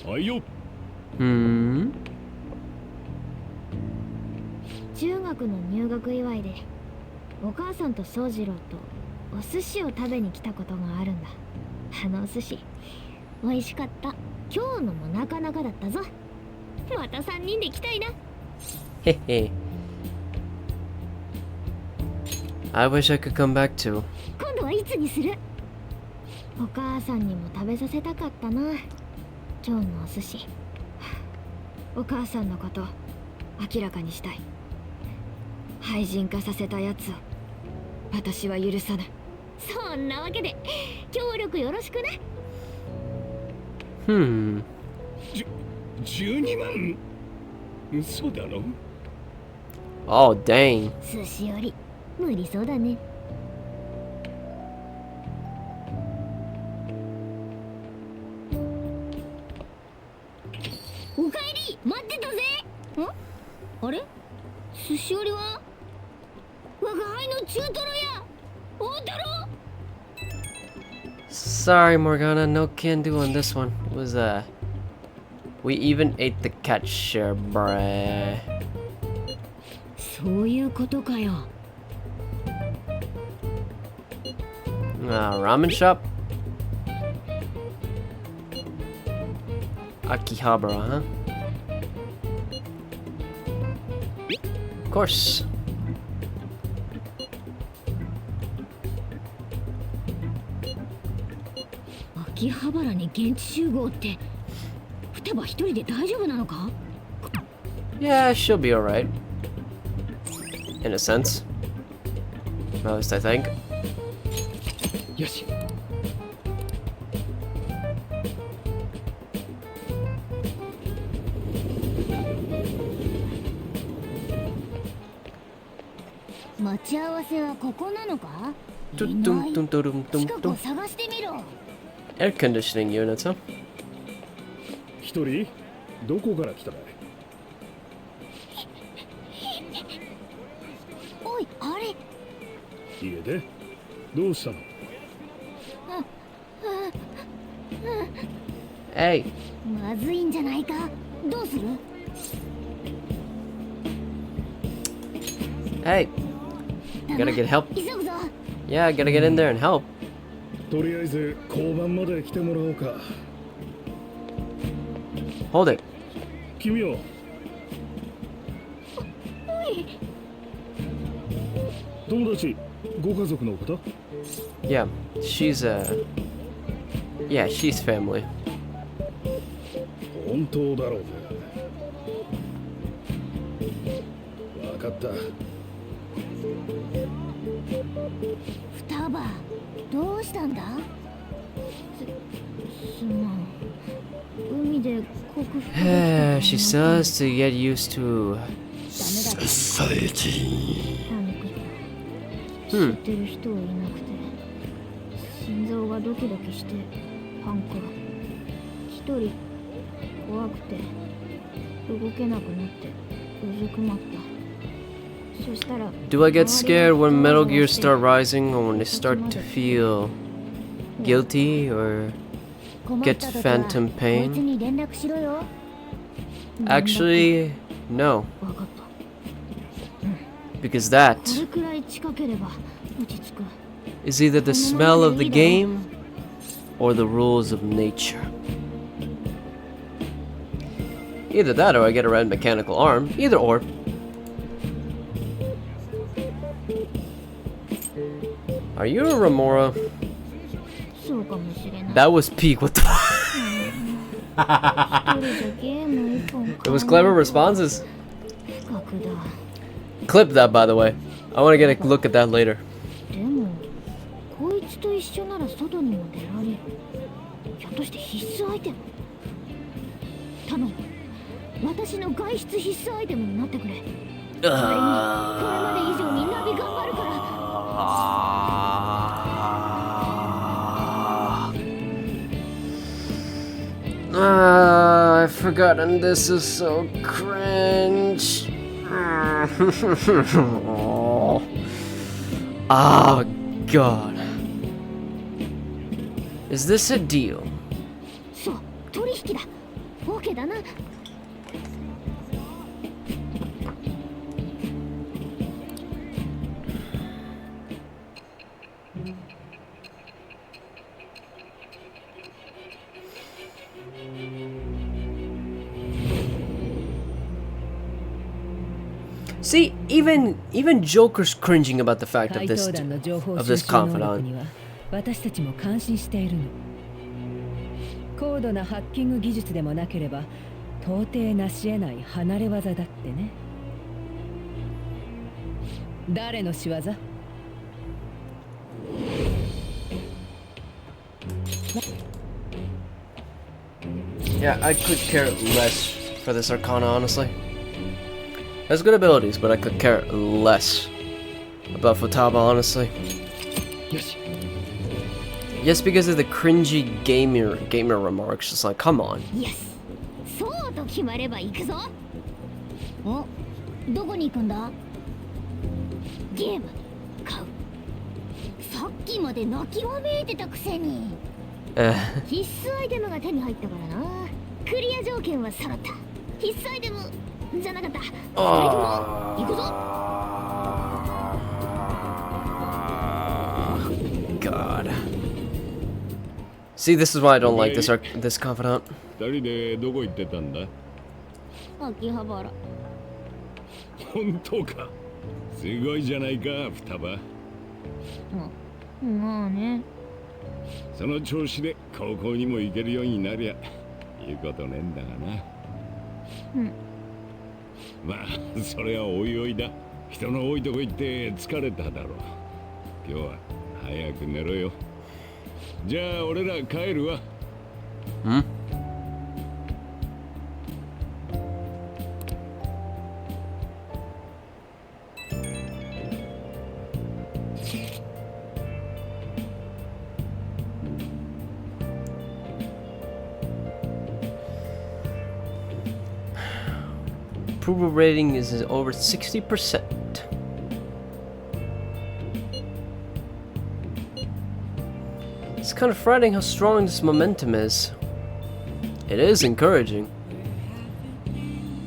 Speaker 3: はいよ。
Speaker 1: Hmm.
Speaker 4: 中学の入学祝いでお母さんと宗次郎とお寿司を食べに来たことがあるんだ。あのお寿司美味しかった。今日のもなかなかだったぞ。また3人で来たいな。
Speaker 1: Hehe. I wish I could come back too.
Speaker 4: 今度はいつにする？お母さんにも食べさせたかったな、今日のお寿司。お母さんのこと明らかにしたい。廃人化させたやつを私は許さない。そんなわけで協力よろしくね。
Speaker 1: Hmm.
Speaker 3: 12万？嘘だろ？
Speaker 1: Oh, dang.
Speaker 4: 寿司より無理そうだね。おかえり、待ってたぜ。あれ、寿司よりは我が輩の中トロや大トロ。
Speaker 1: Sorry, Morgana. No can do on this one. It was, we even ate the cat share, bruh.
Speaker 4: そういうことかよ。
Speaker 1: Ramen shop? Akihabara, huh? Of course.
Speaker 4: 秋葉原に現地集合って双葉一人で大丈夫なのか？
Speaker 1: Yeah, she'll be alright. In a sense. At least I think.
Speaker 5: よし。
Speaker 4: 待ち合わせはここなのか？い
Speaker 1: Dum
Speaker 4: ない。
Speaker 1: dum dum dum dum
Speaker 4: 近くを
Speaker 1: dum.
Speaker 4: 探してみろ。
Speaker 1: Air conditioning units, huh?
Speaker 5: 一人どこから来たの？
Speaker 4: おい、あれ。
Speaker 5: 家でどうしたの？
Speaker 1: Hey.
Speaker 4: まずいんじゃないか。どうする？
Speaker 1: Hey, gotta get help.
Speaker 4: 急ぐぞ。
Speaker 1: Yeah, gotta get in there and help.
Speaker 3: とりあえず交番まで来てもらおうか。
Speaker 1: Hold it.
Speaker 3: 君は友達、ご家族の方？
Speaker 1: Yeah, she's yeah, she's family.
Speaker 3: 本当だろうぜ。わかった。
Speaker 4: 双葉、どうしたんだ？すまん。海で克服できたか
Speaker 1: She says to get used to.
Speaker 4: 知ってる人はいなくて、心臓がドキドキしてパンク。一人怖くて動けなくなってうずくまった。そしたら
Speaker 1: Do I get scared when Metal Gears start rising or when they start to feel guilty or get phantom
Speaker 4: こいつ
Speaker 1: pain?
Speaker 4: に連絡しろよ。
Speaker 1: Actually, no.
Speaker 4: わかった。
Speaker 1: Because that
Speaker 4: これくらい近ければ落ち着く。
Speaker 1: is either the smell of the game or the rules of nature. Either that or I get a red mechanical arm. Either or. Are you a Remora?
Speaker 4: そうかもしれない。
Speaker 1: That was peak. What the?
Speaker 4: 一人じゃゲーム一本
Speaker 1: It was clever responses.
Speaker 4: 不覚だ。
Speaker 1: Clip that, by the way. I want to get a look at that later.
Speaker 4: でもこいつと一緒なら外にも出られる。ひょっとして必須アイテム？頼む。私の外出必須アイテムになってくれ。それにこれまで以上にナビ頑張るから。
Speaker 1: I've forgotten this is so cringe. Oh, God. Is this a deal?
Speaker 4: そう、取引だ。OK だな。
Speaker 1: See, even Joker's cringing about the fact of
Speaker 2: 怪
Speaker 1: this
Speaker 2: 盗団の情報
Speaker 1: of
Speaker 2: 収
Speaker 1: this
Speaker 2: 集能力
Speaker 1: confidant.
Speaker 2: には私たちも感心しているの。高度なハッキング技術でもなければ到底成し得ない離れ技だってね。誰の仕業？
Speaker 1: Yeah, I could care less for this Arcana, honestly. Has good abilities, but I could care less about Futaba, honestly. Just because of the cringy gamer remarks, just like, come on.
Speaker 4: Yes. そうと決まれば行くぞ。お、どこに行くんだ？ゲーム買う。さっきまで泣きわめいてたくせに。必須アイテムが手に入ったからな。クリア条件は揃った。必須アイテムじゃなかった。二人とも行くぞ。
Speaker 1: God. See, this is why I don't like this confidant.
Speaker 3: 二人でどこ行ってたんだ？
Speaker 4: 秋葉原。
Speaker 3: 本当か。すごいじゃないか、双葉。
Speaker 4: まあね。
Speaker 3: その調子で高校にも行けるようになりゃ言うことねえんだがな。まあそれはおいおいだ。人の多いとこ行って疲れただろう。今日は早く寝ろよ。じゃあ俺ら帰るわ。
Speaker 1: Approval rating is over 60%. It's kind of frightening how strong this momentum is. It is encouraging.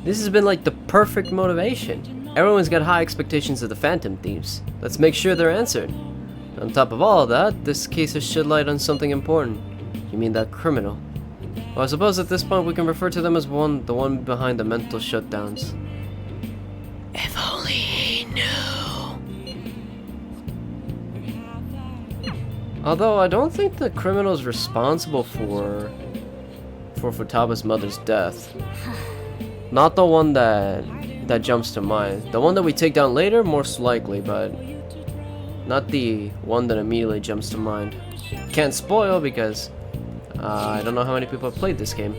Speaker 1: This has been like the perfect motivation. Everyone's got high expectations of the Phantom Thieves. Let's make sure they're answered. On top of all of that, this case has shed light on something important. You mean that criminal? Well, I suppose at this point we can refer to them as the one behind the mental shutdowns. If only he knew. Although I don't think the criminal's responsible for Futaba's mother's death. Not the one that jumps to mind. The one that we take down later, most likely, but not the one that immediately jumps to mind. Can't spoil because I don't know how many people have played this game.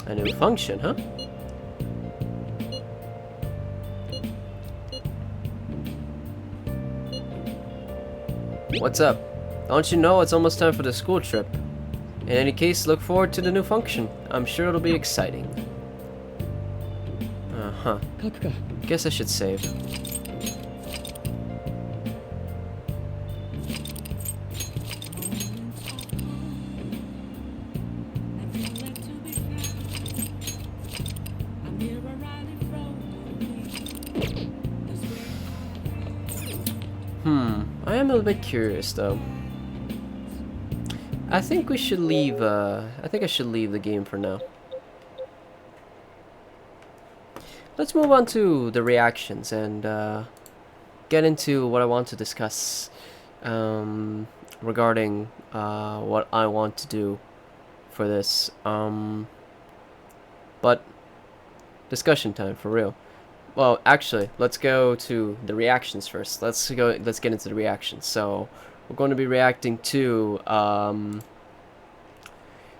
Speaker 1: A new function, huh? What's up? Don't you know it's almost time for the school trip? In any case, look forward to the new function. I'm sure it'll be exciting. Uh-huh. Guess I should save. I am a little bit curious though. I think we should leave, I think I should leave the game for now. Let's move on to the reactions and get into what I want to discuss regarding what I want to do for this. But discussion time for real. Well, actually, let's go to the reactions first. Let's get into the reactions. So we're going to be reacting to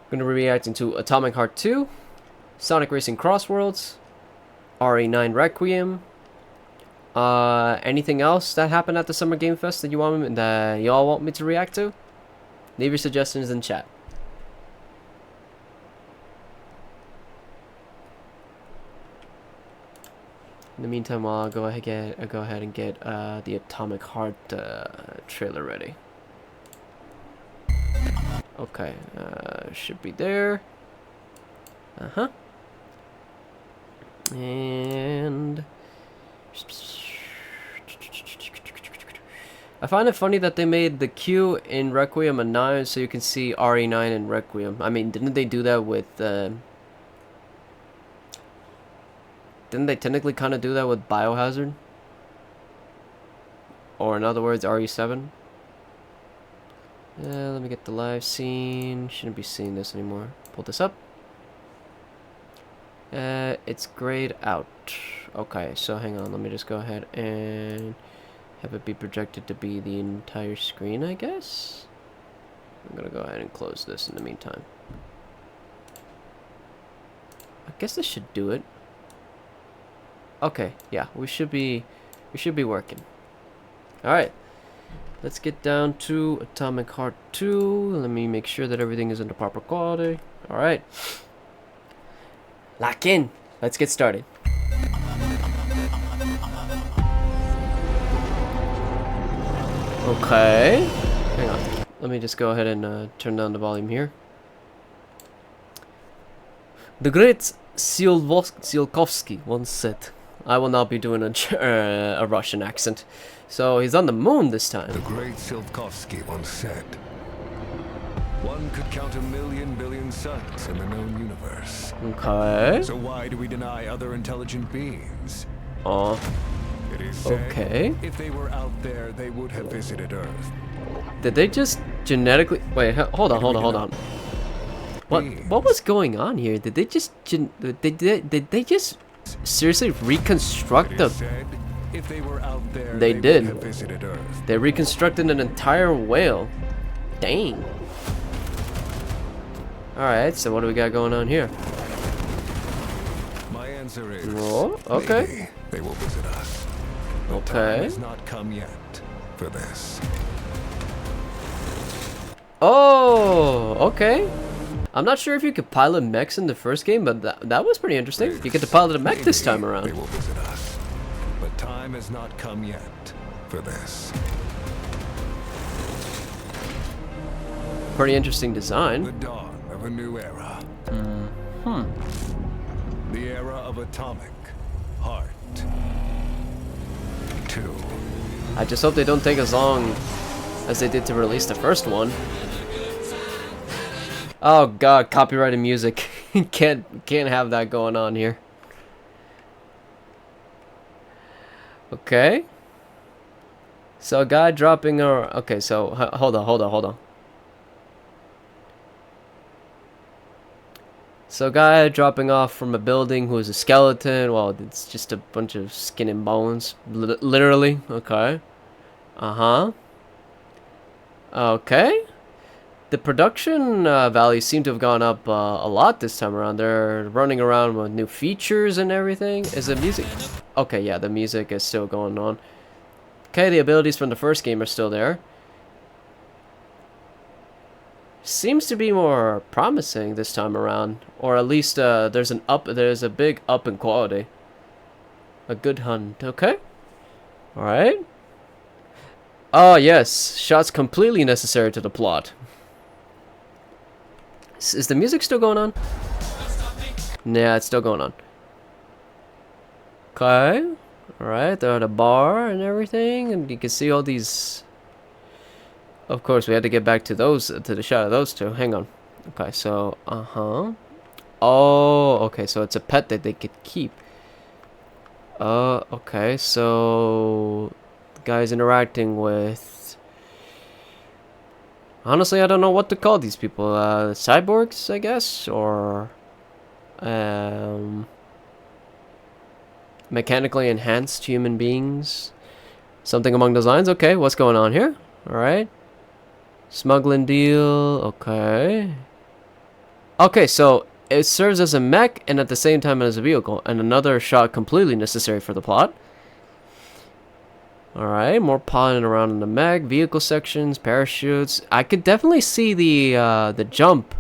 Speaker 1: Atomic Heart 2, Sonic Racing Crossworlds, RE9 Requiem. Anything else that happened at the Summer Game Fest that y'all want me to react to? Leave your suggestions in chat. In the meantime, I'll go ahead and get the Atomic Heart trailer ready. Okay, should be there. And I find it funny that they made the Q in Requiem a 9 so you can see RE9 in Requiem. I mean, didn't they do that with didn't they technically kind of do that with Biohazard? Or in other words, RE7? Let me get the live scene. Shouldn't be seeing this anymore. Pull this up. It's grayed out. Okay, so hang on. Let me just go ahead and have it be projected to be the entire screen, I guess? I'm gonna go ahead and close this in the meantime. I guess this should do it. Okay, yeah, we should be working. Alright. Let's get down to Atomic Heart 2. Let me make sure that everything is in the proper quality. Alright. Lock in. Let's get started. Okay. Hang on. Let me just go ahead and turn down the volume here. The great Tsiolkovsky once said, I will not be doing a Russian accent. So he's on the moon this time.
Speaker 10: The great Tsiolkovsky once said, one could count 1,000,000 billion suns in the known universe.
Speaker 1: Okay.
Speaker 10: So why do we deny other intelligent beings?
Speaker 1: Oh.
Speaker 10: It is said,
Speaker 1: Okay.
Speaker 10: if they were out there, they would have visited Earth.
Speaker 1: Did they just genetically... Wait, hold on. What was going on here? Did they just... Did they just seriously reconstruct the...
Speaker 10: If they were out there,
Speaker 1: they did.
Speaker 10: Would have visited Earth.
Speaker 1: They reconstructed an entire whale. Dang. Alright, so what do we got going on here?
Speaker 10: My answer is...
Speaker 1: Oh, okay.
Speaker 10: Maybe they will visit us. The
Speaker 1: Okay.
Speaker 10: time has not come yet for this.
Speaker 1: Oh, okay. I'm not sure if you could pilot mechs in the first game, but that was pretty interesting. You get to pilot a mech this time around.
Speaker 10: They will visit us. But time has not come yet for this.
Speaker 1: Pretty interesting
Speaker 10: The
Speaker 1: design.
Speaker 10: dawn of a new era. The era of atomic heart. 2.
Speaker 1: I just hope they don't take as long as they did to release the first one. Oh god, copyrighted music. can't have that going on here. Okay. So a guy dropping a... Okay, so hold on. So a guy dropping off from a building who is a skeleton. Well, it's just a bunch of skin and bones. Literally. Okay. Uh-huh. Okay. The production values seem to have gone up a lot this time around. They're running around with new features and everything. Is the music... Okay, yeah, the music is still going on. Okay, the abilities from the first game are still there. Seems to be more promising this time around, or at least there's a big up in quality. A good hunt. Okay. All right. Oh yes, shots completely necessary to the plot. Is the music still going on? Nah, it's still going on. Okay. All right, they're at a bar and everything, and you can see all these. Of course, we had to get back to the shot of those two. Hang on. Okay, so, Oh, okay, so it's a pet that they could keep. Okay, so... The guy's interacting with... Honestly, I don't know what to call these people. Cyborgs, I guess? Or... Mechanically enhanced human beings? Something among those lines? Okay, what's going on here? Alright. Smuggling deal, okay. Okay, so it serves as a mech and at the same time as a vehicle. And another shot completely necessary for the plot. Alright, more piloting around in the mech, vehicle sections, parachutes. I could definitely see the jump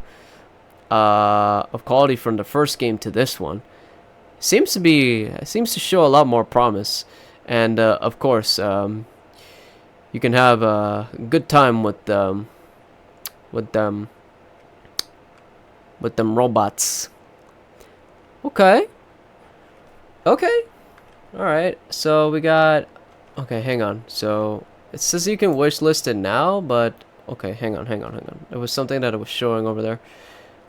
Speaker 1: of quality from the first game to this one. Seems to show a lot more promise. And of course, you can have a good time with them robots. Okay. Okay. All right. So we got. Okay, hang on. So it says you can wish list it now, but okay, hang on. It was something that it was showing over there.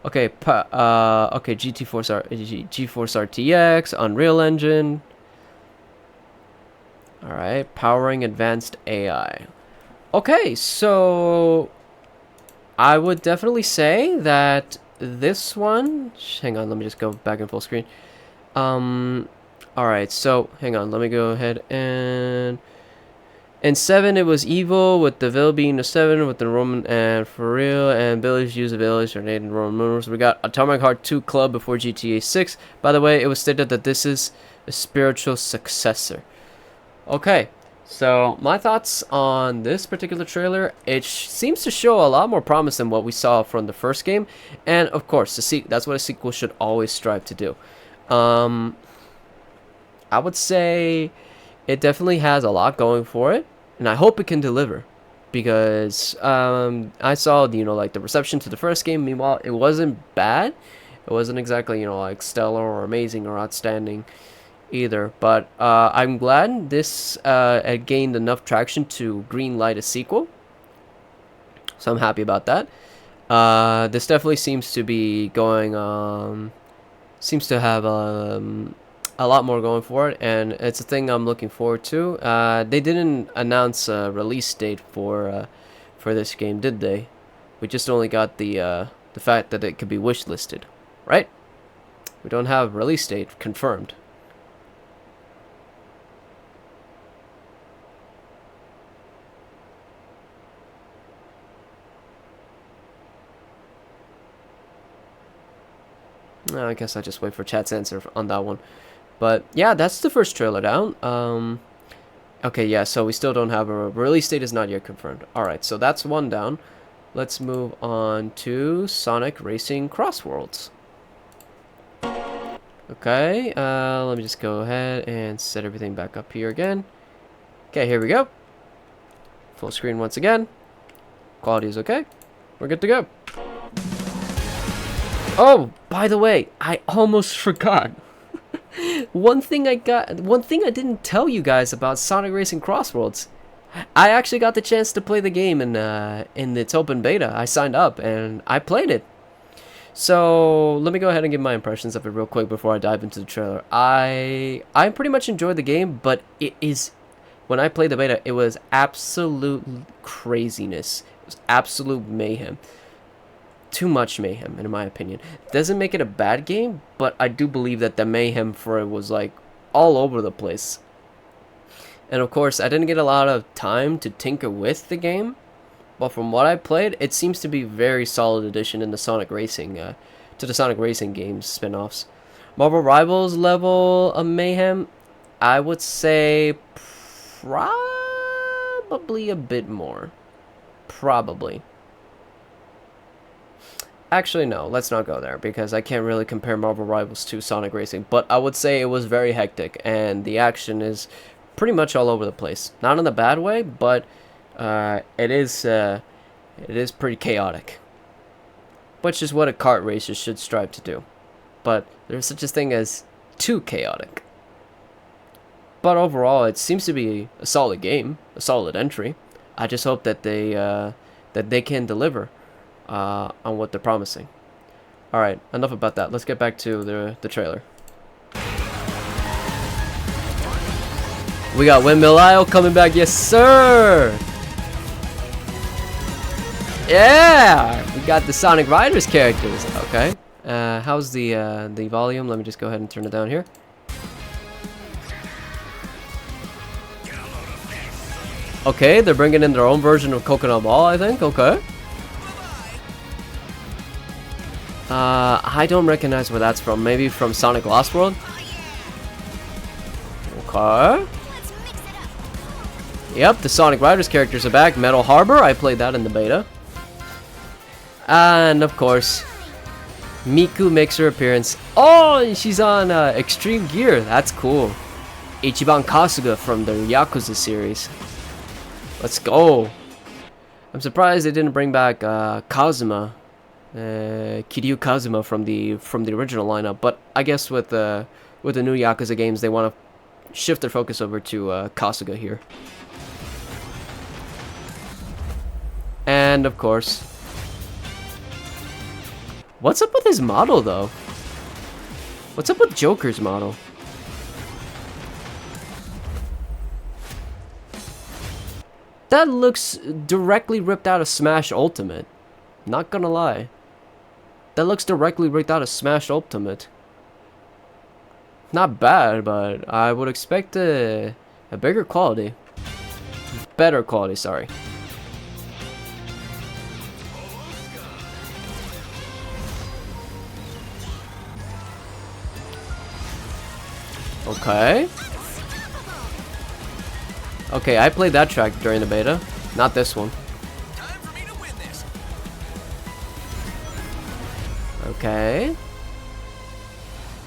Speaker 1: Okay. Okay. GeForce RTX, Unreal Engine. Alright, powering advanced AI. Okay, so I would definitely say that this one... Hang on, let me just go back in full screen. Alright, so hang on, let me go ahead and... In 7, it was evil, with the Vil being the 7, with the Roman and for real, and Billy's use of Billy's or Nathan Roman numerals. We got Atomic Heart 2 Club before GTA 6. By the way, it was stated that this is a spiritual successor. Okay, so my thoughts on this particular trailer, it seems to show a lot more promise than what we saw from the first game, and of course, that's what a sequel should always strive to do. I would say it definitely has a lot going for it, and I hope it can deliver, because I saw, like the reception to the first game. Meanwhile, it wasn't bad. It wasn't exactly, like stellar or amazing or outstanding either, but I'm glad this had gained enough traction to greenlight a sequel, so I'm happy about that. This definitely seems to be going seems to have a lot more going for it, and it's a thing I'm looking forward to. They didn't announce a release date for this game, did they? We just only got the fact that it could be wishlisted, right? We don't have a release date confirmed. I guess I'll just wait for chat's answer on that one. But yeah, that's the first trailer down. Okay, yeah, so we still don't have a release date, is not yet confirmed. Alright, so that's one down. Let's move on to Sonic Racing Cross Worlds. Okay, let me just go ahead and set everything back up here again. Okay, here we go. Full screen once again. Quality is okay. we're good to go. Oh, by the way, I almost forgot. One thing I didn't tell you guys about Sonic Racing Crossworlds. I actually got the chance to play the game in its open beta. I signed up and I played it. So let me go ahead and give my impressions of it real quick before I dive into the trailer. I pretty much enjoyed the game, but it is, when I played the beta, it was absolute craziness. It was absolute mayhem. Too much mayhem, in my opinion. Doesn't make it a bad game, but I do believe that the mayhem for it was like all over the place. And of course, I didn't get a lot of time to tinker with the game, but from what I played, it seems to be a very solid addition in the Sonic Racing, to the Sonic Racing games spin-offs. Marvel Rivals level of mayhem, I would say probably a bit more. Probably. Actually, no, let's not go there, because I can't really compare Marvel Rivals to Sonic Racing, but I would say it was very hectic, and the action is pretty much all over the place. Not in a bad way, but it is pretty chaotic, which is what a kart racer should strive to do. But there's such a thing as too chaotic. But overall, it seems to be a solid game, a solid entry. I just hope that they can deliver on what they're promising. All right, enough about that. Let's get back to the trailer. We got Windmill Isle coming back, yes sir. Yeah, we got the Sonic Riders characters. Okay, how's the volume? Let me just go ahead and turn it down here. Okay, they're bringing in their own version of Coconut Ball, I think. Okay. I don't recognize where that's from. Maybe from Sonic Lost World? Okay. Yep, the Sonic Riders characters are back. Metal Harbor, I played that in the beta. And of course, Miku makes her appearance. Oh, and she's on Extreme Gear. That's cool. Ichiban Kasuga from the Yakuza series. Let's go. I'm surprised they didn't bring back Kazuma. Kiryu Kazuma from the original lineup, but I guess with the new Yakuza games, they want to shift their focus over to Kasuga here. And of course, what's up with his model though? What's up with Joker's model? That looks directly ripped out of Smash Ultimate. Not gonna lie. That looks directly ripped out of Smash Ultimate. Not bad, but I would expect a bigger quality. Better quality, sorry. Okay. Okay, I played that track during the beta. Not this one. Okay.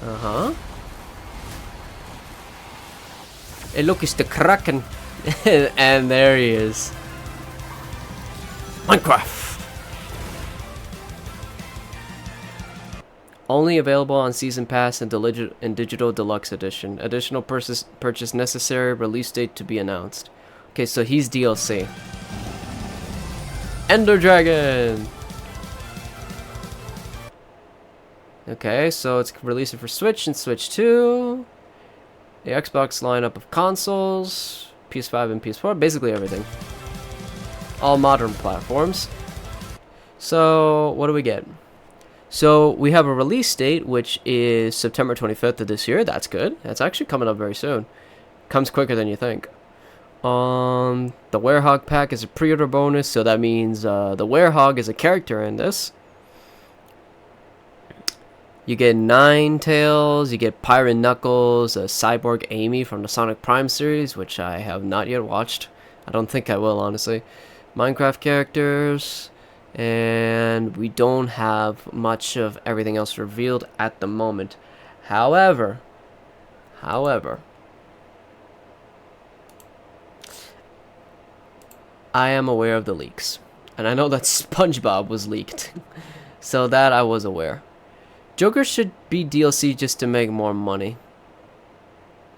Speaker 1: Uh-huh. Hey, look, it's the Kraken. And there he is. Minecraft. Only available on Season Pass and Digital Deluxe Edition. Additional purchase necessary. Release date to be announced. Okay, so he's DLC. Ender Dragon. Okay, so it's releasing for Switch and Switch 2. The Xbox lineup of consoles. PS5 and PS4. Basically everything. All modern platforms. So, what do we get? So, we have a release date, which is September 25th of this year. That's good. That's actually coming up very soon. Comes quicker than you think. The Werehog pack is a pre-order bonus, so that means the Werehog is a character in this. You get Ninetales, you get Pyra Knuckles, Cyborg Amy from the Sonic Prime series, which I have not yet watched. I don't think I will, honestly. Minecraft characters, and we don't have much of everything else revealed at the moment. However, I am aware of the leaks. And I know that SpongeBob was leaked. So that I was aware. Joker should be DLC just to make more money.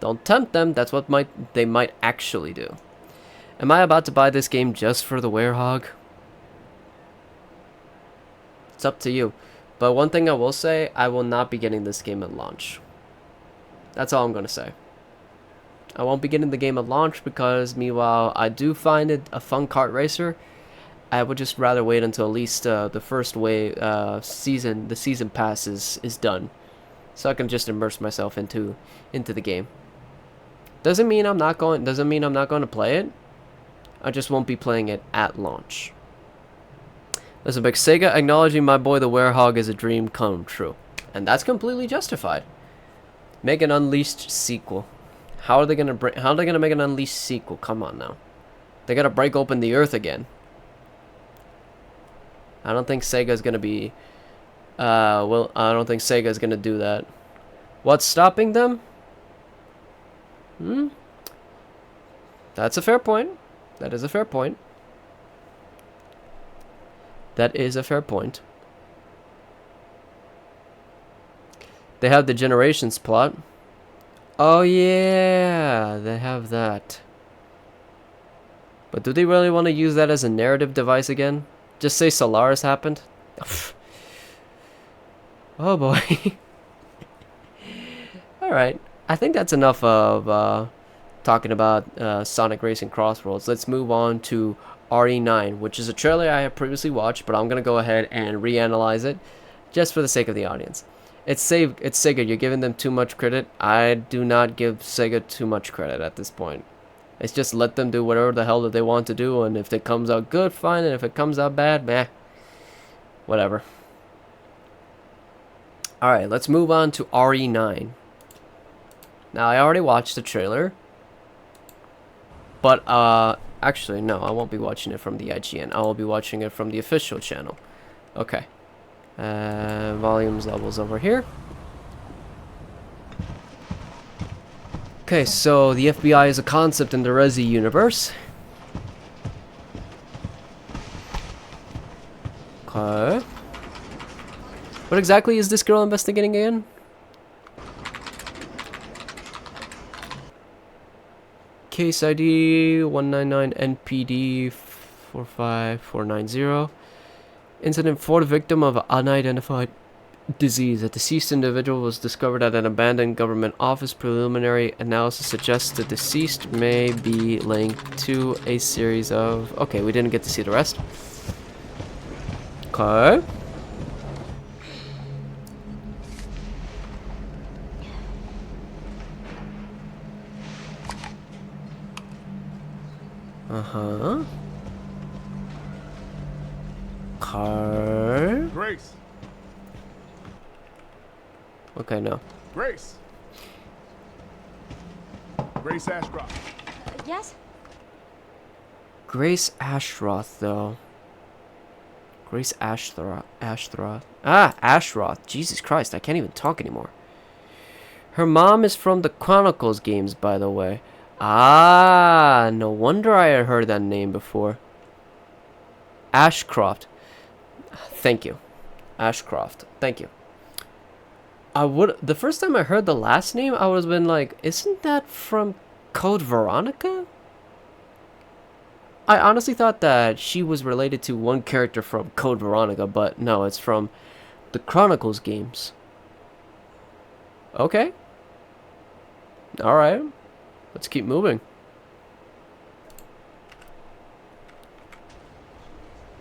Speaker 1: Don't tempt them, that's what they might actually do. Am I about to buy this game just for the werehog? It's up to you. But one thing I will say, I will not be getting this game at launch. That's all I'm going to say. I won't be getting the game at launch because, meanwhile, I do find it a fun kart racer. I would just rather wait until at least the first wave the season pass is done, so I can just immerse myself into the game. Doesn't mean I'm not going to play it. I just won't be playing it at launch. There's a big Sega acknowledging my boy the werehog is a dream come true, and that's completely justified. Make an Unleashed sequel. How are they gonna make an Unleashed sequel? Come on now, they gotta break open the earth again. I don't think Sega's gonna be I don't think Sega's gonna do that. What's stopping them? That's a fair point. That is a fair point. That is a fair point. They have the Generations plot. Oh yeah, they have that. But do they really want to use that as a narrative device again? Just say Solaris happened? Oh boy. Alright, I think that's enough of talking about Sonic Racing Crossroads. Let's move on to RE9, which is a trailer I have previously watched, but I'm going to go ahead and reanalyze it just for the sake of the audience. It's Sega, you're giving them too much credit. I do not give Sega too much credit at this point. It's just let them do whatever the hell that they want to do, and if it comes out good, fine, and if it comes out bad, meh. Whatever. Alright, let's move on to RE9. Now, I already watched the trailer, but, actually, no, I won't be watching it from the IGN. I will be watching it from the official channel. Okay. Volumes levels over here. Okay, so the FBI is a concept in the Resi universe. Okay. What exactly is this girl investigating again? Case ID 199 NPD 45490. Incident for the victim of unidentified disease. A deceased individual was discovered at an abandoned government office. Preliminary analysis suggests the deceased may be linked to a series of... Okay, we didn't get to see the rest. Okay. Uh-huh. Car.
Speaker 11: Grace.
Speaker 1: Okay, no.
Speaker 11: Grace. Grace Ashcroft.
Speaker 7: Yes?
Speaker 1: Grace Ashroth, though. Grace Ashroth. Ah, Ashroth. Jesus Christ, I can't even talk anymore. Her mom is from the Chronicles games, by the way. Ah, no wonder I had heard that name before. Ashcroft. Thank you. Ashcroft. Thank you. The first time I heard the last name, I was been like, isn't that from Code Veronica? I honestly thought that she was related to one character from Code Veronica, but no, it's from the Chronicles games. Okay. Alright. Let's keep moving.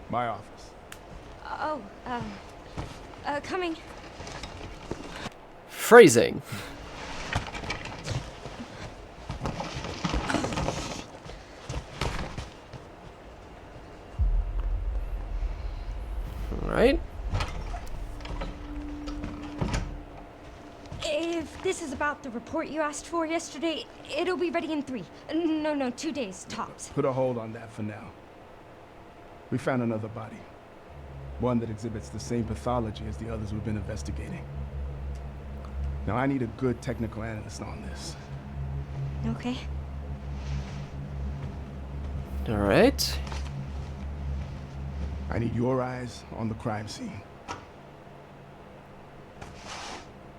Speaker 11: My office.
Speaker 7: Oh, coming.
Speaker 1: Phrasing. Alright.
Speaker 12: If this is about the report you asked for yesterday, it'll be ready in 3. No, 2 days, tops.
Speaker 11: Put a hold on that for now. We found another body. One that exhibits the same pathology as the others we've been investigating. Now I need a good technical analyst on this.
Speaker 12: Okay.
Speaker 1: Alright.
Speaker 11: I need your eyes on the crime scene.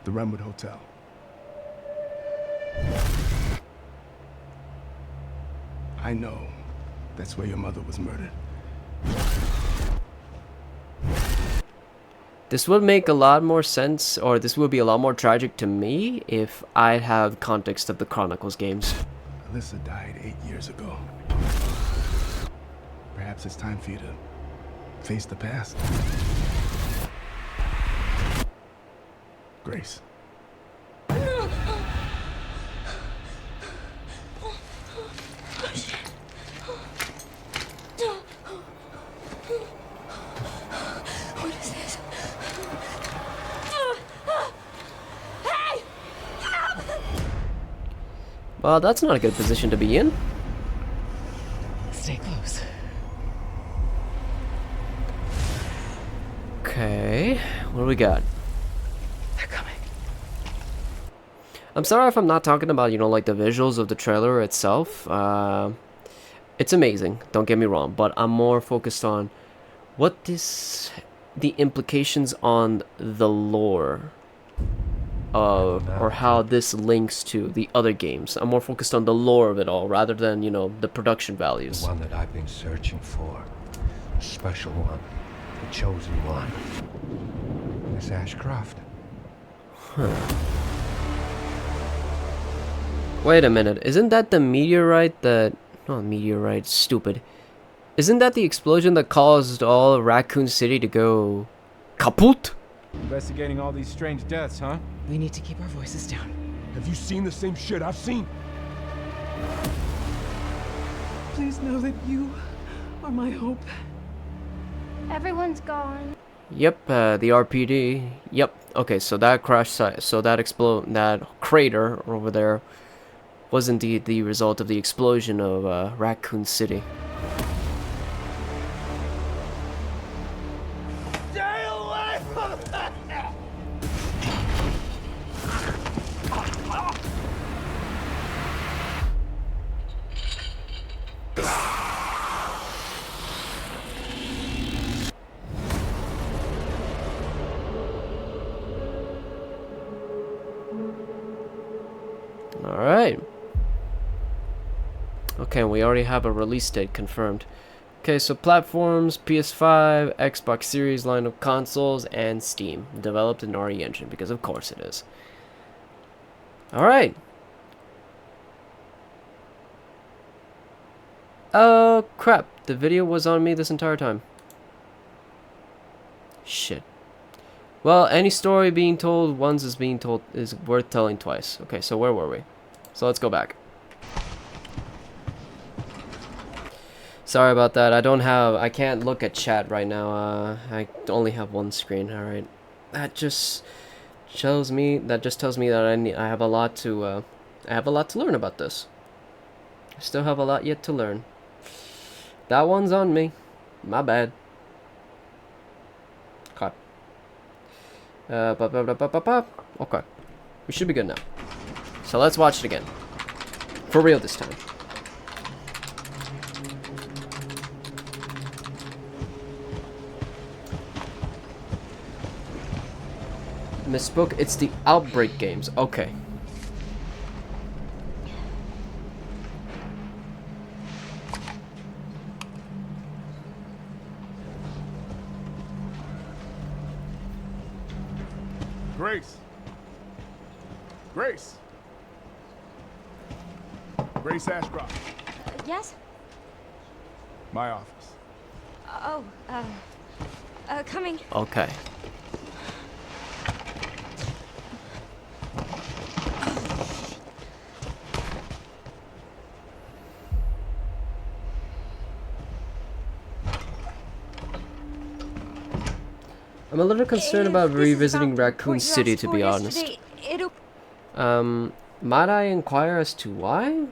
Speaker 11: The Renwood Hotel. I know that's where your mother was murdered.
Speaker 1: This would make a lot more sense, or this would be a lot more tragic to me if I have context of the Chronicles games.
Speaker 11: Alyssa died 8 years ago. Perhaps it's time for you to face the past. Grace.
Speaker 1: Well, that's not a good position to be in.
Speaker 13: Stay close.
Speaker 1: Okay, what do we got?
Speaker 13: They're coming.
Speaker 1: I'm sorry if I'm not talking about, you know, like the visuals of the trailer itself. It's amazing, don't get me wrong, but I'm more focused on the implications on the lore of, or how this links to the other games. I'm more focused on the lore of it all rather than, you know, the production values.
Speaker 10: The one that I've been searching for. The special one. The chosen one. Miss Ashcroft.
Speaker 1: Wait a minute, isn't that the meteorite that... Not meteorite, stupid. Isn't that the explosion that caused all of Raccoon City to go... kaput?
Speaker 14: Investigating all these strange deaths, huh?
Speaker 13: We need to keep our voices down.
Speaker 11: Have you seen the same shit I've seen?
Speaker 13: Please know that you are my hope.
Speaker 12: Everyone's gone.
Speaker 1: Yep, the RPD. Yep. Okay, so that crash site, so that that crater over there was indeed the result of the explosion of Raccoon City.
Speaker 14: Stay away from that!
Speaker 1: Alright. Okay, we already have a release date confirmed. Okay, so platforms, PS5, Xbox Series line of consoles, and Steam. Developed in RE Engine, because of course it is. Alright. Oh, crap. The video was on me this entire time. Shit. Well, any story being told once is worth telling twice. Okay, so where were we? So let's go back. Sorry about that. I can't look at chat right now. I only have one screen. All right. That just tells me that I have a lot to learn about this. I still have a lot yet to learn. That one's on me. My bad. Okay. Okay. We should be good now. So let's watch it again. For real this time. Misspoke. It's the Outbreak games. Okay.
Speaker 11: Grace. Grace. Grace Ashcroft.
Speaker 12: Yes?
Speaker 11: My office.
Speaker 12: Oh, coming.
Speaker 1: Okay. I'm a little concerned about revisiting Raccoon City, to be honest. Might I inquire as to why?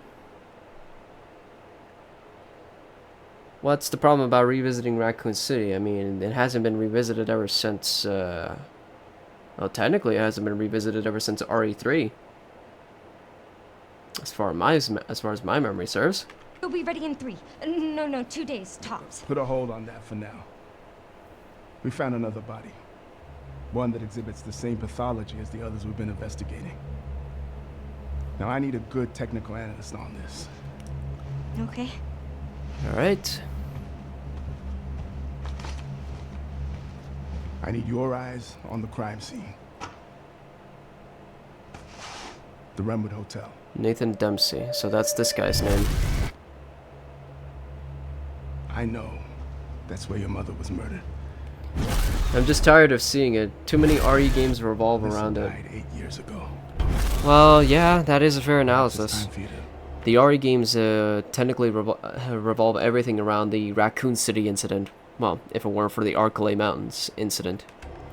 Speaker 1: What's the problem about revisiting Raccoon City? I mean, it hasn't been revisited ever since, well, technically it hasn't been revisited ever since RE3. As far as my memory serves.
Speaker 12: It'll be ready in 3. No, 2 days, tops.
Speaker 11: Put a hold on that for now. We found another body. One that exhibits the same pathology as the others we've been investigating. Now I need a good technical analyst on this.
Speaker 12: Okay.
Speaker 1: Alright.
Speaker 11: I need your eyes on the crime scene. The Renwood Hotel.
Speaker 1: Nathan Dempsey. So that's this guy's name.
Speaker 11: I know that's where your mother was murdered.
Speaker 1: I'm just tired of seeing it. Too many RE games revolve around it.
Speaker 11: Died 8 years ago.
Speaker 1: Well, yeah, that is a fair analysis. The RE games technically revolve everything around the Raccoon City incident. Well, if it weren't for the Arcalay Mountains incident.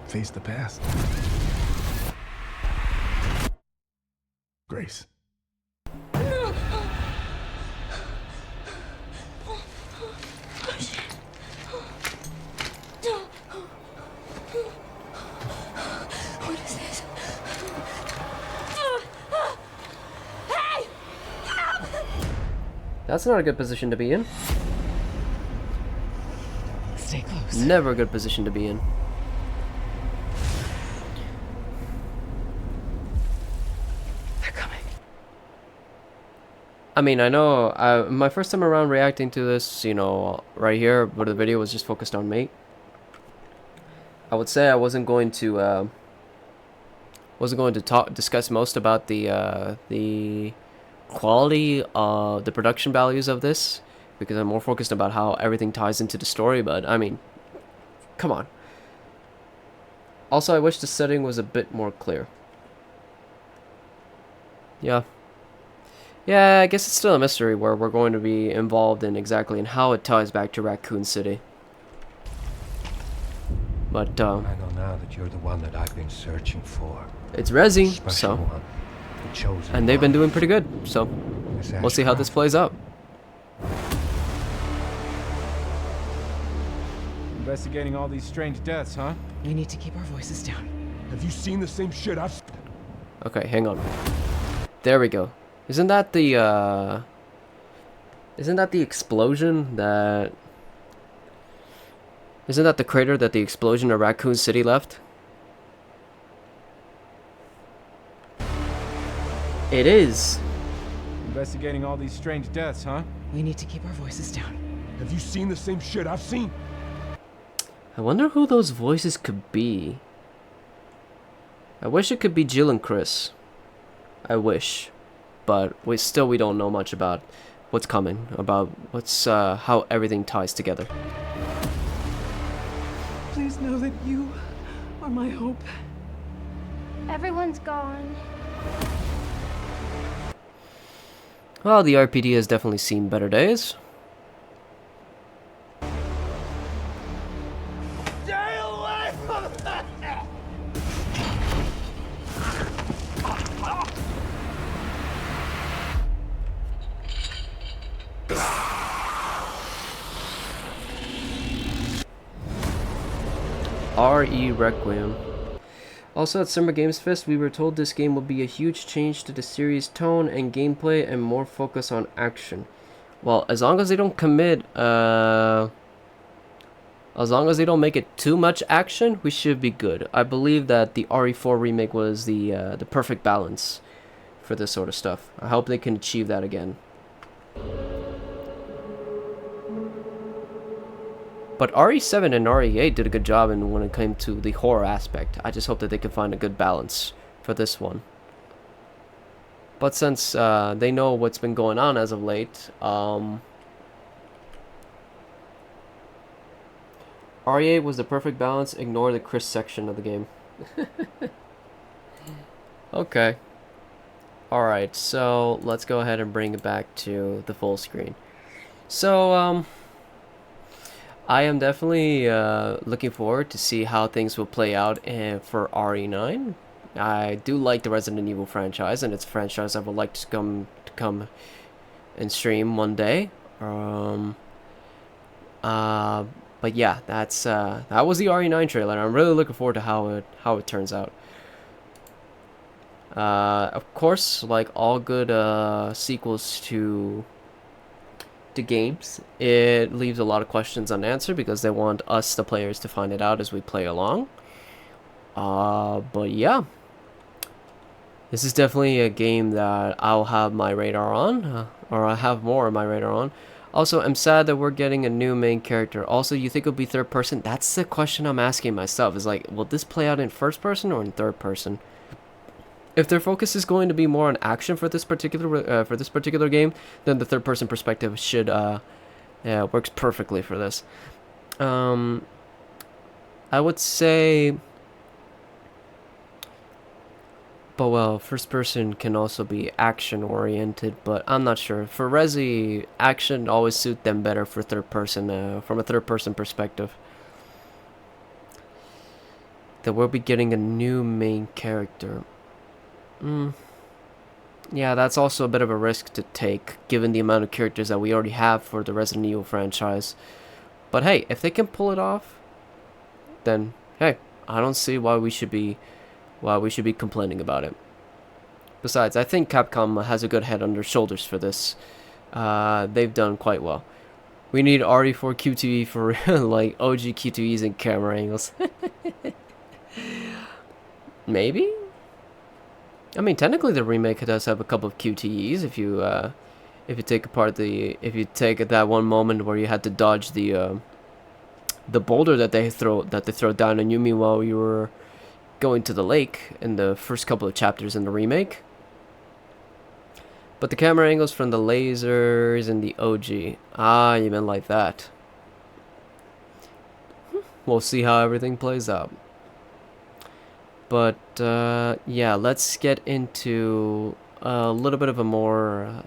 Speaker 11: Face the past. Grace.
Speaker 12: What is this? Hey!
Speaker 1: That's not a good position to be in.
Speaker 13: Stay close.
Speaker 1: Never a good position to be in.
Speaker 13: They're coming.
Speaker 1: I mean, I know my first time around reacting to this, you know, right here, where the video was just focused on Mate. I would say I wasn't going to discuss most about the quality of the production values of this, because I'm more focused about how everything ties into the story. But I mean, come on. Also, I wish the setting was a bit more clear. Yeah, I guess it's still a mystery where we're going to be involved in exactly and how it ties back to Raccoon City. But
Speaker 10: I know now that you're the one that I've been searching for.
Speaker 1: It's Resi,
Speaker 10: Special
Speaker 1: so
Speaker 10: one. The chosen
Speaker 1: and they've been
Speaker 10: one.
Speaker 1: doing pretty good. So we'll see how this plays out.
Speaker 14: Investigating all these strange deaths, huh?
Speaker 13: We need to keep our voices down.
Speaker 11: Have you seen the same shit I've...
Speaker 1: Okay, hang on. There we go. Isn't that the explosion that... Isn't that the crater that the explosion of Raccoon City left? It is.
Speaker 14: Investigating all these strange deaths, huh?
Speaker 13: We need to keep our voices down.
Speaker 11: Have you seen the same shit I've seen?
Speaker 1: I wonder who those voices could be. I wish it could be Jill and Chris. I wish. But we don't know much about what's coming, about what's how everything ties together.
Speaker 13: Please know that you are my hope.
Speaker 12: Everyone's gone.
Speaker 1: Well, the RPD has definitely seen better days.
Speaker 14: Stay away from that!
Speaker 1: RE Requiem. Also at Summer Games Fest, we were told this game will be a huge change to the series' tone and gameplay and more focus on action. Well, as long as they don't commit, as long as they don't make it too much action, we should be good. I believe that the RE4 remake was the perfect balance for this sort of stuff. I hope they can achieve that again. But RE7 and RE8 did a good job when it came to the horror aspect. I just hope that they can find a good balance for this one. But since they know what's been going on as of late, RE8 was the perfect balance. Ignore the Chris section of the game. Okay. Alright, so let's go ahead and bring it back to the full screen. So, I am definitely looking forward to see how things will play out for RE9. I do like the Resident Evil franchise, and it's a franchise I would like to come and stream one day. But yeah, that was the RE9 trailer. I'm really looking forward to how it turns out. Of course, like all good sequels to to games, it leaves a lot of questions unanswered because they want us, the players, to find it out as we play along. But yeah, this is definitely a game that I'll have my radar on, or I have more on my radar on. Also, I'm sad that we're getting a new main character. Also, you think it'll be third person? That's the question I'm asking myself. Is like, will this play out in first person or in third person? If their focus is going to be more on action for this particular game, then the third person perspective should works perfectly for this. I would say, but well, first person can also be action oriented, but I'm not sure. For Resi, action always suit them better for third person, from a third person perspective. That we'll be getting a new main character. Yeah, that's also a bit of a risk to take, given the amount of characters that we already have for the Resident Evil franchise. But hey, if they can pull it off, then hey, I don't see why we should be complaining about it. Besides, I think Capcom has a good head on their shoulders for this. They've done quite well. We need RE4 QTE for like OG QTEs and camera angles. Maybe? I mean, technically the remake does have a couple of QTEs if you take that one moment where you had to dodge the boulder that they throw down on Yumi while you were going to the lake in the first couple of chapters in the remake. But the camera angles from the lasers and the OG. Ah, you meant like that. We'll see how everything plays out. But yeah, let's get into a little bit of a more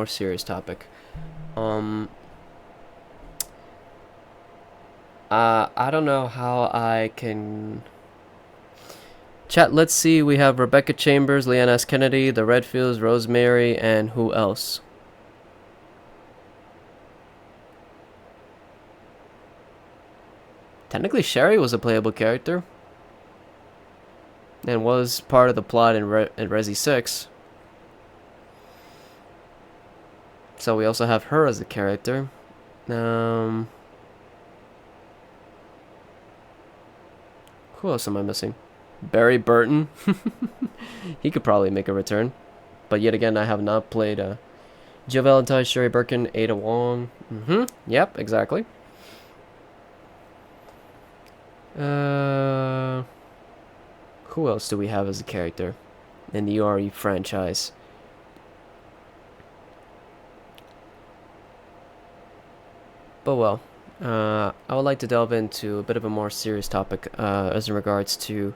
Speaker 1: serious topic. I don't know how I can. Chat. Let's see. We have Rebecca Chambers, Leanne S. Kennedy, the Redfields, Rosemary, and who else? Technically, Sherry was a playable character. And was part of the plot in Resi 6. So we also have her as a character. Who else am I missing? Barry Burton. He could probably make a return. But yet again, I have not played Jill Valentine, Sherry Birkin, Ada Wong. Yep, exactly. Who else do we have as a character in the RE franchise? But well, I would like to delve into a bit of a more serious topic as in regards to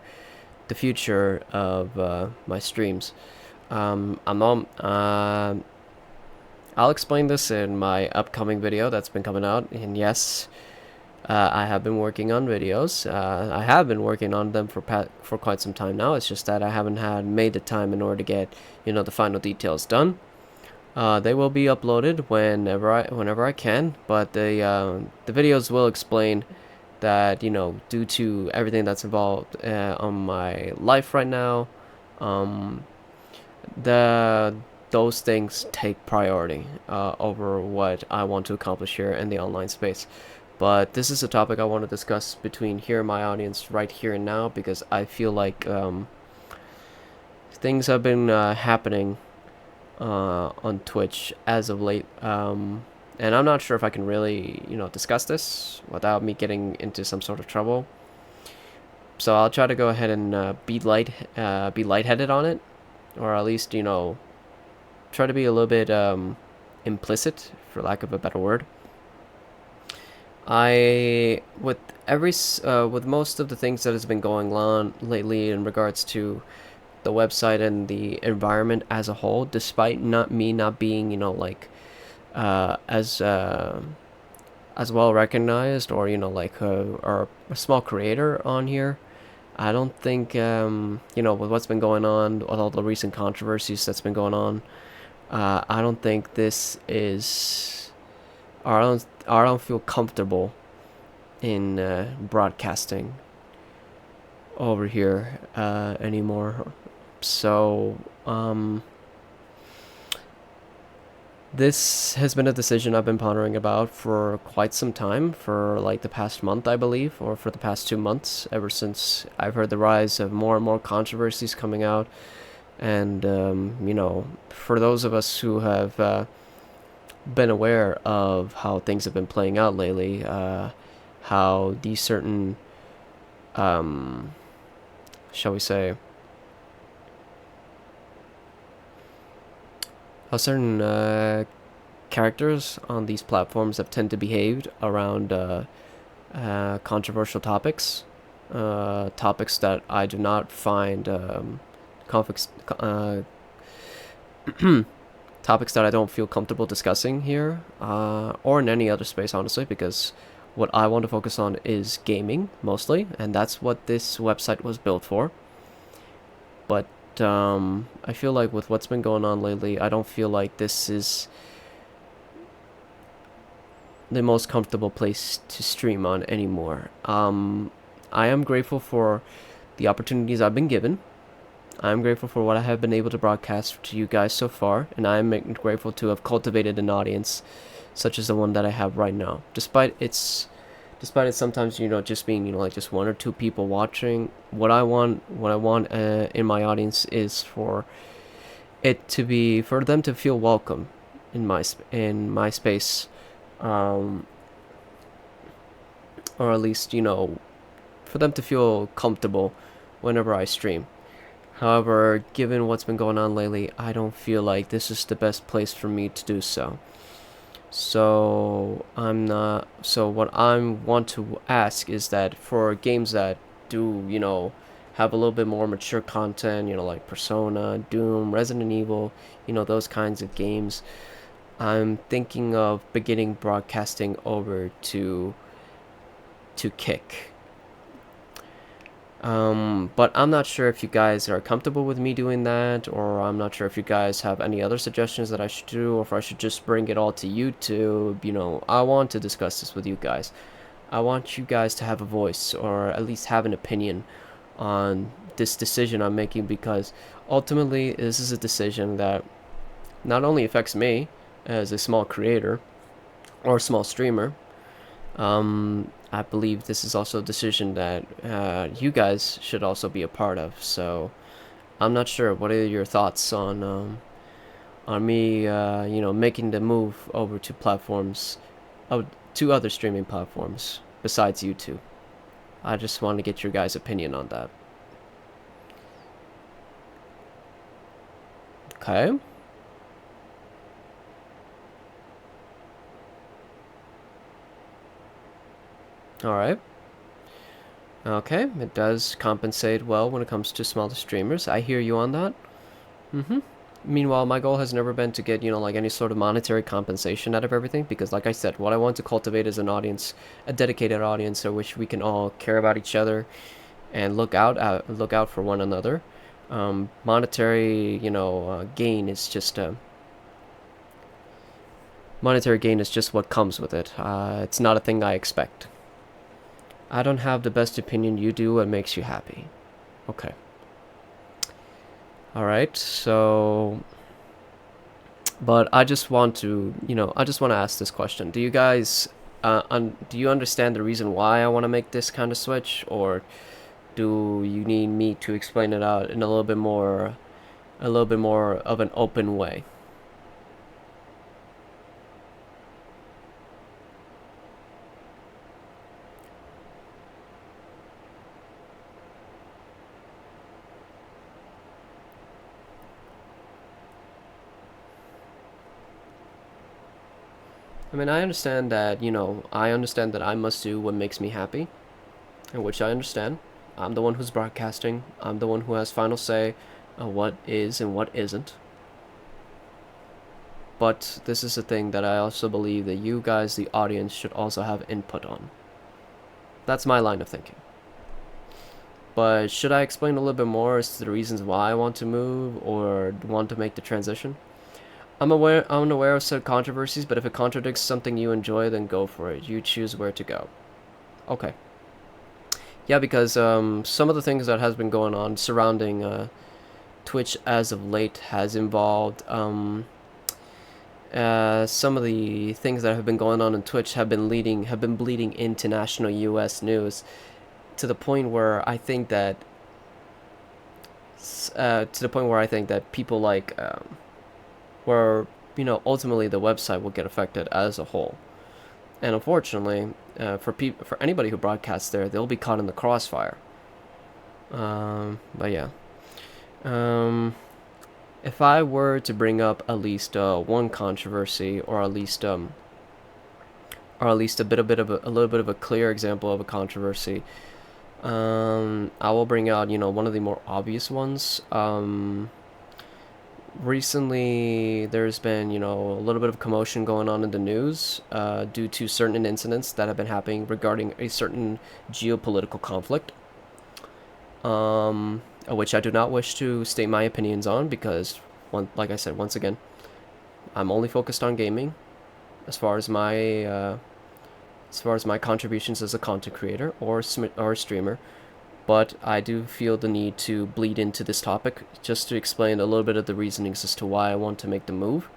Speaker 1: the future of my streams. I'll explain this in my upcoming video that's been coming out, and yes, I have been working on videos. I have been working on them for quite some time now. It's just that I haven't made the time in order to get the final details done. They will be uploaded whenever I can, but the videos will explain that due to everything that's involved on my life right now, those things take priority over what I want to accomplish here in the online space. But this is a topic I want to discuss between here and my audience right here and now, because I feel like things have been happening on Twitch as of late, and I'm not sure if I can really discuss this without me getting into some sort of trouble. So I'll try to go ahead and be lightheaded on it, or at least try to be a little bit implicit, for lack of a better word. With most of the things that has been going on lately in regards to the website and the environment as a whole, despite me not being as well recognized, or or a small creator on here, I don't think with what's been going on, with all the recent controversies that's been going on, I don't think this is, or I don't feel comfortable in broadcasting over here anymore. So This has been a decision I've been pondering about for quite some time, for like the past month, I believe, or for the past 2 months, ever since I've heard the rise of more and more controversies coming out. And, you know, for those of us who have been aware of how things have been playing out lately, how these certain, shall we say, how certain characters on these platforms have tend to behave around controversial topics, topics that I do not find conflicts, topics that I don't feel comfortable discussing here, or in any other space, honestly, because what I want to focus on is gaming mostly, and that's what this website was built for. But I feel like with what's been going on lately, I don't feel like this is the most comfortable place to stream on anymore. I am grateful for the opportunities I've been given. I'm grateful for what I have been able to broadcast to you guys so far, and I am grateful to have cultivated an audience such as the one that I have right now. Despite it sometimes, you know, just being, you know, like just one or two people watching, what I want in my audience is for them to feel welcome in my space, or at least, you know, for them to feel comfortable whenever I stream. However, given what's been going on lately, I don't feel like this is the best place for me to do so. So what I want to ask is that for games that do, you know, have a little bit more mature content, you know, like Persona, Doom, Resident Evil, you know, those kinds of games, I'm thinking of beginning broadcasting over to Kick. But I'm not sure if you guys are comfortable with me doing that, or I'm not sure if you guys have any other suggestions that I should do, or if I should just bring it all to YouTube. You know, I want to discuss this with you guys. I want you guys to have a voice, or at least have an opinion on this decision I'm making, because ultimately this is a decision that not only affects me as a small creator or a small streamer, I believe this is also a decision that you guys should also be a part of. So I'm not sure. What are your thoughts on me, you know, making the move over to platforms, to other streaming platforms besides YouTube? I just want to get your guys' opinion on that. Okay. Alright. Okay, it does compensate well when it comes to smaller streamers. I hear you on that. Meanwhile, my goal has never been to get, you know, like any sort of monetary compensation out of everything, because like I said, what I want to cultivate is an audience, a dedicated audience, in which we can all care about each other and look out for one another. Monetary, you know, gain is just what comes with it. It's not a thing I expect. I don't have the best opinion. You do what makes you happy. Okay. Alright, so... But I just want to, you know, ask this question. Do you guys, do you understand the reason why I want to make this kind of switch? Or do you need me to explain it out in a little bit more of an open way? I mean, I understand that, you know, I must do what makes me happy, and which I understand. I'm the one who's broadcasting. I'm the one who has final say on what is and what isn't. But this is a thing that I also believe that you guys, the audience, should also have input on. That's my line of thinking. But should I explain a little bit more as to the reasons why I want to move or want to make the transition? I'm unaware of said controversies, but if it contradicts something you enjoy, then go for it. You choose where to go. Okay. Yeah, because some of the things that has been going on surrounding Twitch as of late has involved some of the things that have been going on Twitch have been bleeding into national U.S. news, to the point where I think that people like where ultimately the website will get affected as a whole. And unfortunately, for anybody who broadcasts there, they'll be caught in the crossfire. But yeah. If I were to bring up at least one controversy, or at least a little bit of a clear example of a controversy, I will bring out one of the more obvious ones. Recently, there's been a little bit of commotion going on in the news due to certain incidents that have been happening regarding a certain geopolitical conflict. Which I do not wish to state my opinions on, because, like I said, once again, I'm only focused on gaming as far as my contributions as a content creator or a streamer. But I do feel the need to bleed into this topic just to explain a little bit of the reasonings as to why I want to make the move.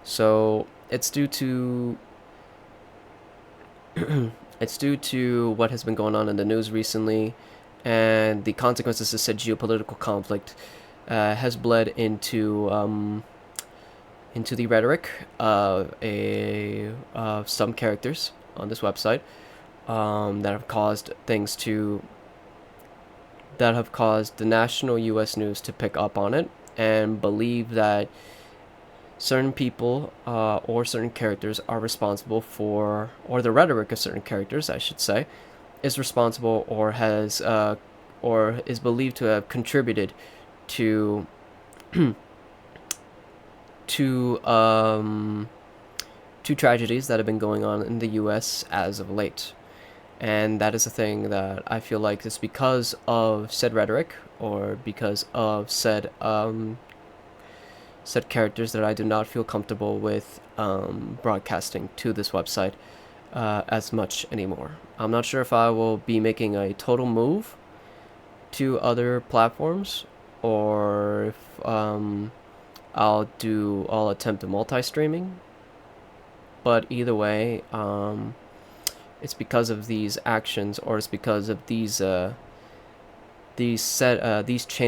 Speaker 1: So it's due to what has been going on in the news recently, and the consequences of said geopolitical conflict has bled into the rhetoric of some characters on this website that have caused the national U.S. news to pick up on it and believe that certain people or certain characters are responsible for, or the rhetoric of certain characters, I should say, is responsible or has or is believed to have contributed to two tragedies that have been going on in the U.S. as of late. And that is a thing that I feel like is because of said rhetoric, or because of said characters, that I do not feel comfortable with broadcasting to this website as much anymore. I'm not sure if I will be making a total move to other platforms, or if I'll attempt a multi-streaming. But either way, it's because of these actions, or it's because of these chain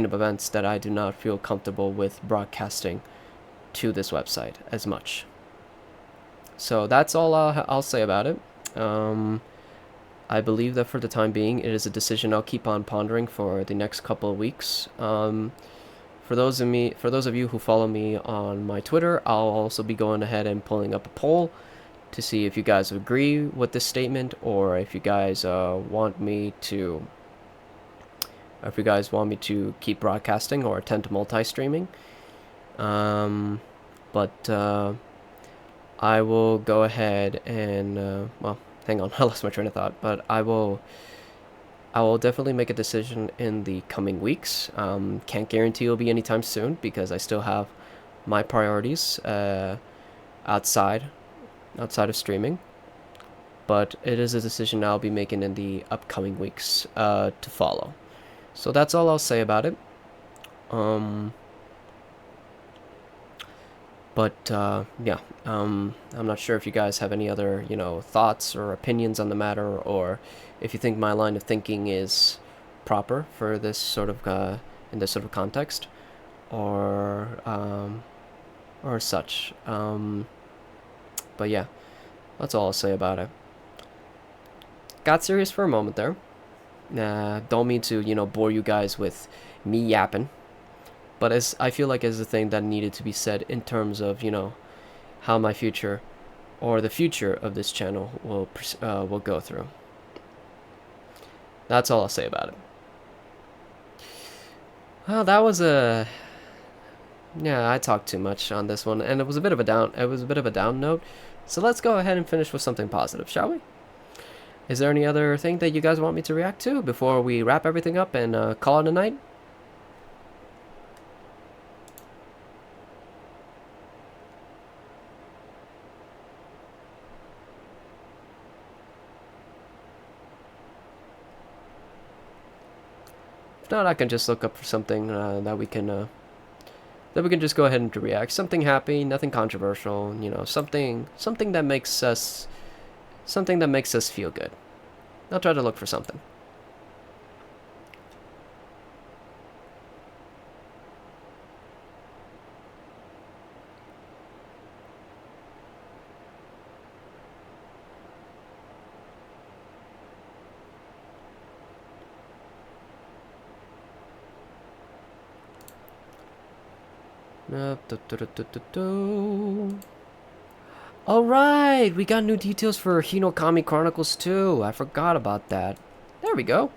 Speaker 1: of events, that I do not feel comfortable with broadcasting to this website as much. So that's all I'll say about it. I believe that for the time being, it is a decision I'll keep on pondering for the next couple of weeks. For those of you who follow me on my Twitter, I'll also be going ahead and pulling up a poll to see if you guys agree with this statement, or if you guys want me to keep broadcasting or attempt multi-streaming. But I will go ahead and well, hang on, I lost my train of thought. But I will definitely make a decision in the coming weeks. Can't guarantee it'll be anytime soon, because I still have my priorities outside of streaming. But it is a decision I'll be making in the upcoming weeks to follow. So that's all I'll say about it. Yeah, I'm not sure if you guys have any other, thoughts or opinions on the matter, or if you think my line of thinking is proper for this sort of in this sort of context, or such. But yeah, that's all I'll say about it. Got serious for a moment there. Don't mean to, bore you guys with me yapping. But I feel like it's a thing that needed to be said in terms of, how my future, or the future of this channel will go through. That's all I'll say about it. Well, that was yeah, I talked too much on this one, and it was a bit of a down note. So let's go ahead and finish with something positive, shall we? Is there any other thing that you guys want me to react to before we wrap everything up and call it a night? If not, I can just look up for something that we can that we can just go ahead and react. Something happy, nothing controversial, you know, something that makes us feel good. I'll try to look for something. Alright, we got new details for Hinokami Chronicles 2. I forgot about that. There we go.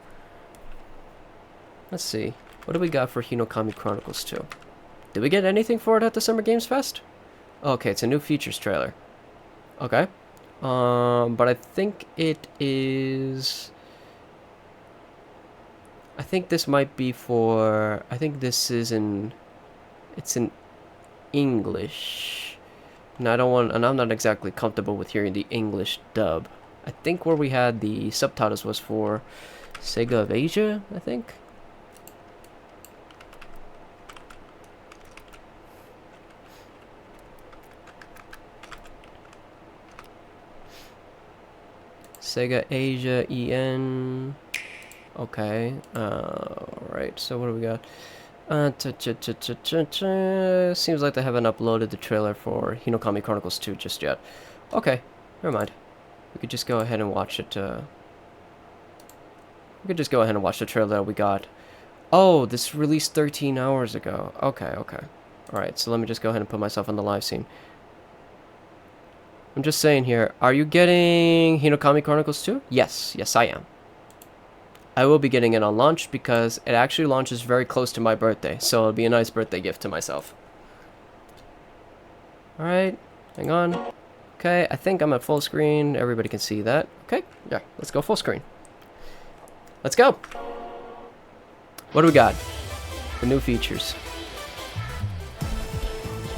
Speaker 1: Let's see. What do we got for Hinokami Chronicles 2? Did we get anything for it at the Summer Games Fest? Okay, it's a new features trailer. Okay. But I think it is... I think this might be for... I think this is in... It's in English. And I'm not exactly comfortable with hearing the English dub. I think where we had the subtitles was for Sega of Asia, I think. Sega Asia EN. Okay. Alright, so what do we got? Seems like they haven't uploaded the trailer for Hinokami Chronicles 2 just yet. Okay, never mind. We could just go ahead and watch it. We could just go ahead and watch the trailer that we got. Oh, this released 13 hours ago. Okay. Alright, so let me just go ahead and put myself on the live scene. I'm just saying here, are you getting Hinokami Chronicles 2? Yes, I am. I will be getting it on launch because it actually launches very close to my birthday, so it'll be a nice birthday gift to myself. Alright, hang on. Okay, I think I'm at full screen. Everybody can see that. Okay, yeah, let's go full screen. Let's go! What do we got? The new features.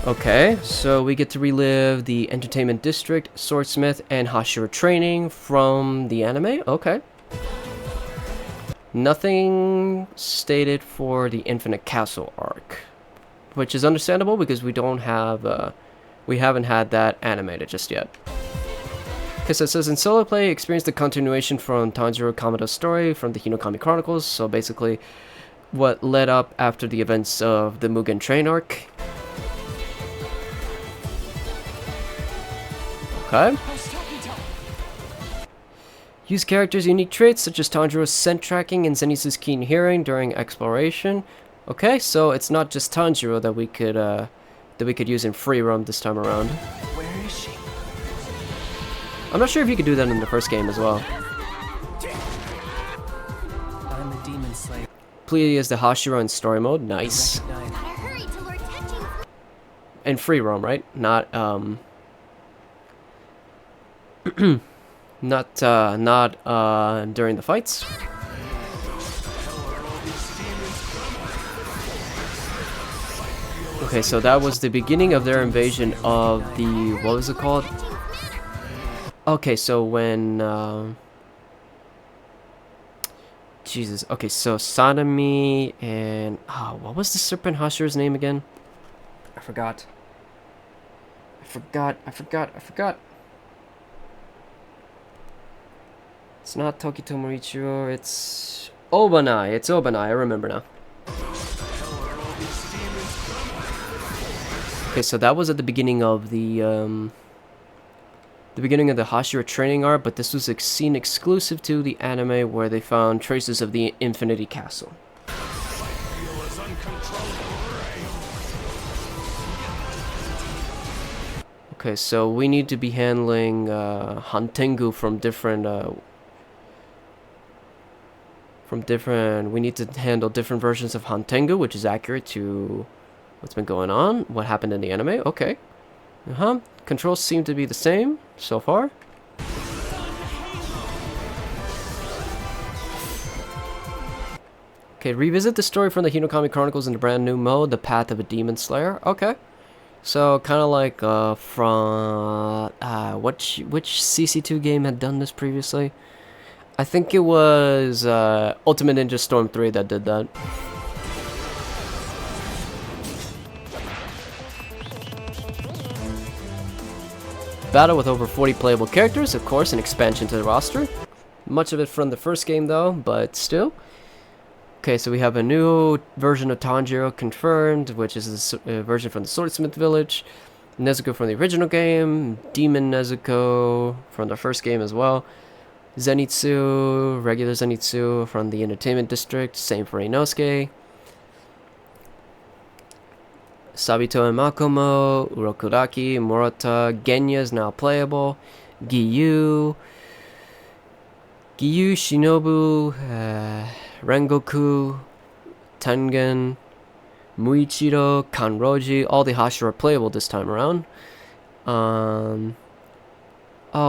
Speaker 1: Okay, so we get to relive the Entertainment District, Swordsmith, and Hashira training from the anime. Okay. Nothing stated for the Infinite Castle arc, which is understandable because we don't have, we haven't had that animated just yet. Okay, so it says in solo play, experience the continuation from Tanjiro Kamada's story from the Hinokami Chronicles. So basically, what led up after the events of the Mugen Train arc. Okay. Use characters' unique traits such as Tanjiro's scent tracking and Zenitsu's keen hearing during exploration. Okay, so it's not just Tanjiro that we could use in free roam this time around.
Speaker 14: Where is she?
Speaker 1: I'm not sure if you could do that in the first game as well.
Speaker 14: I'm a demon slayer.
Speaker 1: Plea as the Hashira in story mode. Nice. And free roam, right? Not not during the fights. Okay, so that was the beginning of their invasion of the, what was it called? Okay, so when Jesus. Okay, so Sodomy and what was the Serpent Hashira's name again? I forgot. It's not Tokito Morichiro, it's Obanai. It's Obanai, I remember now. Okay, so that was at the beginning of the Hashira training arc, but this was a scene exclusive to the anime where they found traces of the Infinity Castle. Okay, so we need to be handling Hantengu from different we need to handle different versions of Hantengu, which is accurate to what's been going on, what happened in the anime. Okay. Controls seem to be the same so far. Okay, revisit the story from the Hinokami Chronicles in the brand new mode, The Path of a Demon Slayer. Okay. So, kind of like from which CC2 game had done this previously? I think it was Ultimate Ninja Storm 3 that did that. battle with over 40 playable characters, of course, an expansion to the roster. Much of it from the first game though, but still. Okay, so we have a new version of Tanjiro confirmed, which is a version from the Swordsmith Village. Nezuko from the original game, Demon Nezuko from the first game as well. Zenitsu, regular Zenitsu from the Entertainment District, same for Inosuke. Sabito and Makomo, Urokuraki, Murata, Genya is now playable. Giyu, Shinobu, Rengoku, Tengen, Muichiro, Kanroji, all the Hashira are playable this time around. Oh,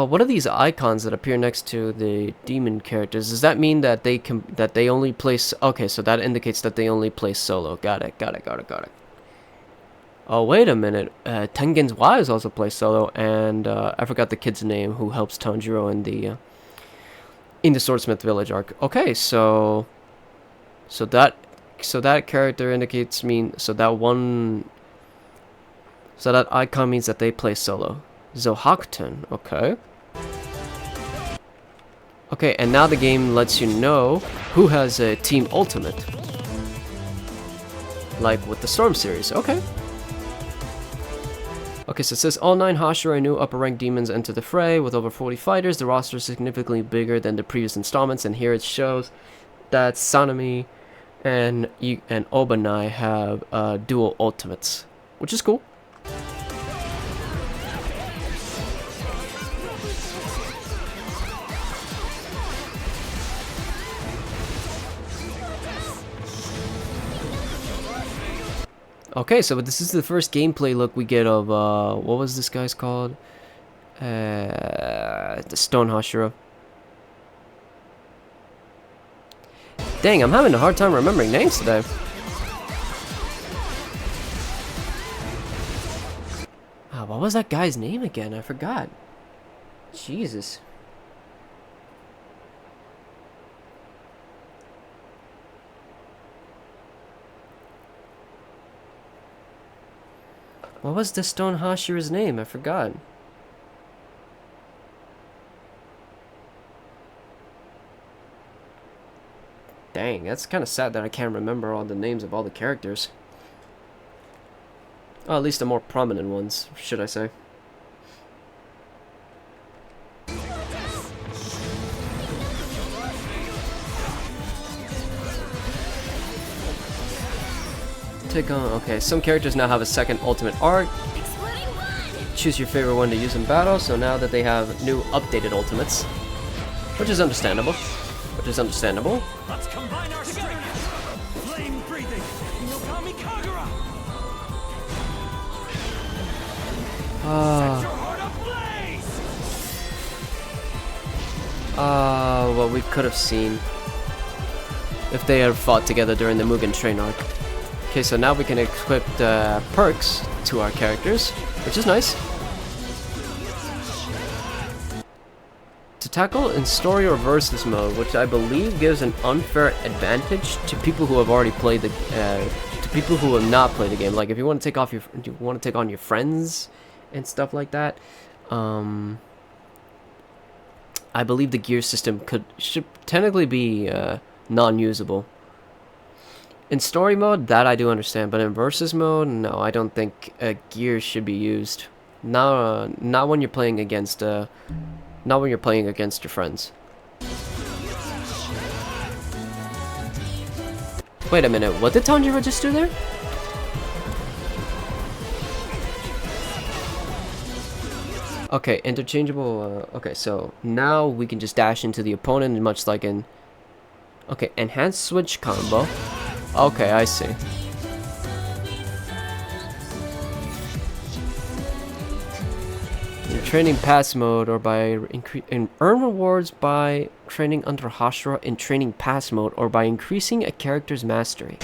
Speaker 1: what are these icons that appear next to the demon characters? Does that mean that they only play? Okay, so that indicates that they only play solo. Got it. Oh, wait a minute. Tengen's wives also play solo, and I forgot the kid's name who helps Tanjiro in the Swordsmith Village arc. Okay, so that character indicates so that icon means that they play solo. Zohakten, okay. Okay, and now the game lets you know who has a team ultimate. Like with the Storm series, okay. Okay, so it says all 9 Hashira new upper rank demons enter the fray. With over 40 fighters, the roster is significantly bigger than the previous installments, and here it shows that Sanemi and Obanai have dual ultimates, which is cool. Okay, so this is the first gameplay look we get of, what was this guy's called? The Stone Hashira. Dang, I'm having a hard time remembering names today. What was that guy's name again? I forgot. Jesus. What was the Stone Hashira's name? I forgot. Dang, that's kind of sad that I can't remember all the names of all the characters. Oh, at least the more prominent ones, should I say. Okay, some characters now have a second ultimate arc. Choose your favorite one to use in battle, so now that they have new updated ultimates, which is understandable.
Speaker 8: Let's combine our strength. Flame breathing. Nogami Kagura. Set your heart ablaze.
Speaker 1: What we could have seen if they had fought together during the Mugen Train arc. Okay, so now we can equip the perks to our characters, which is nice. To tackle in story or versus mode, which I believe gives an unfair advantage to people who have already played to people who have not played the game. Like if you want to take on your friends and stuff like that. I believe the gear system should technically be non-usable. In story mode, that I do understand, but in versus mode, no, I don't think gear should be used. Not when you're playing against your friends. Wait a minute, what did Tanjiro just do there? Okay, interchangeable. Okay, so now we can just dash into the opponent, much like in. Okay, enhanced switch combo. Okay, I see. In training pass mode, or by earn rewards by training under Hashira in training pass mode, or by increasing a character's mastery.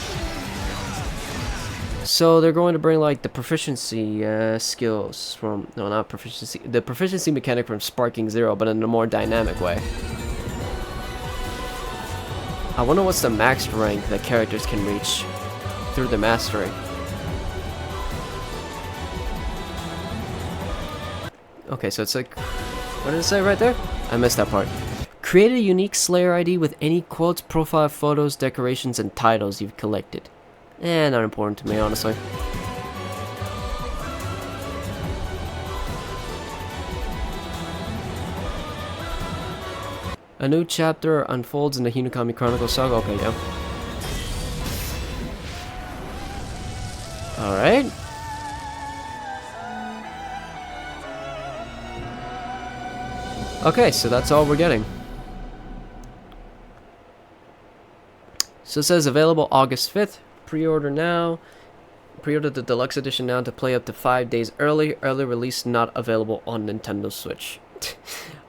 Speaker 1: So they're going to bring like the proficiency skills from not proficiency, the proficiency mechanic from Sparking Zero, but in a more dynamic way. I wonder what's the max rank that characters can reach through the mastery. Okay, so it's like, what did it say right there? I missed that part. Create a unique Slayer ID with any quotes, profile photos, decorations, and titles you've collected. Not important to me, honestly. A new chapter unfolds in the Hinokami Chronicles saga. Okay, yeah. Alright. Okay, so that's all we're getting. So it says available August 5th. Pre-order now. Pre-order the deluxe edition now to play up to 5 days early. Early release not available on Nintendo Switch.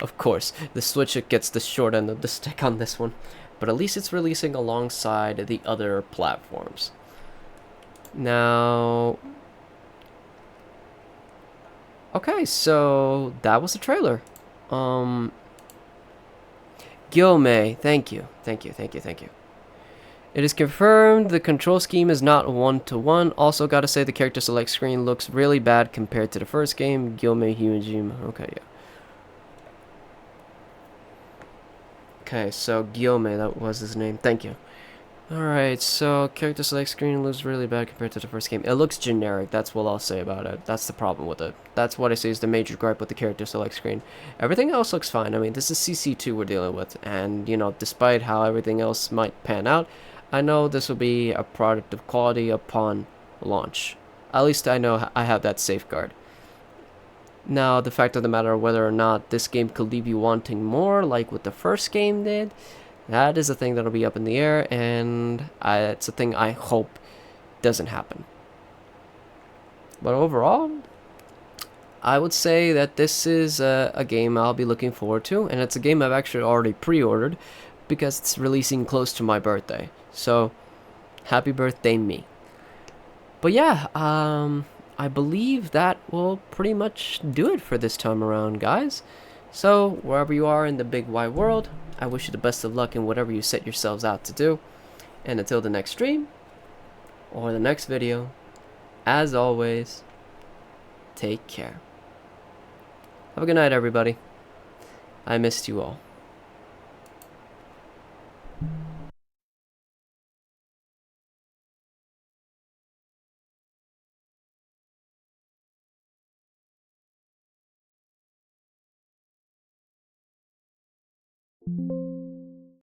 Speaker 1: Of course, the Switch gets the short end of the stick on this one. But at least it's releasing alongside the other platforms. Now... Okay, so that was the trailer. Gyomei, thank you. Thank you. It is confirmed the control scheme is not one-to-one. Also, gotta say the character select screen looks really bad compared to the first game. Gyomei Himejima. Okay, yeah. Okay, so Gyomei, that was his name. Thank you. Alright, so character select screen looks really bad compared to the first game. It looks generic, that's what I'll say about it. That's the problem with it. That's what I say is the major gripe with the character select screen. Everything else looks fine. I mean, this is CC2 we're dealing with, and, you know, despite how everything else might pan out, I know this will be a product of quality upon launch. At least I know I have that safeguard. Now, the fact of the matter, whether or not this game could leave you wanting more, like what the first game did, that is a thing that'll be up in the air, and it's a thing I hope doesn't happen. But overall, I would say that this is a game I'll be looking forward to, and it's a game I've actually already pre-ordered because it's releasing close to my birthday. So, happy birthday, me. But yeah, I believe that will pretty much do it for this time around, guys. So, wherever you are in the big wide world, I wish you the best of luck in whatever you set yourselves out to do. And until the next stream, or the next video, as always, take care. Have a good night, everybody. I missed you all.
Speaker 7: you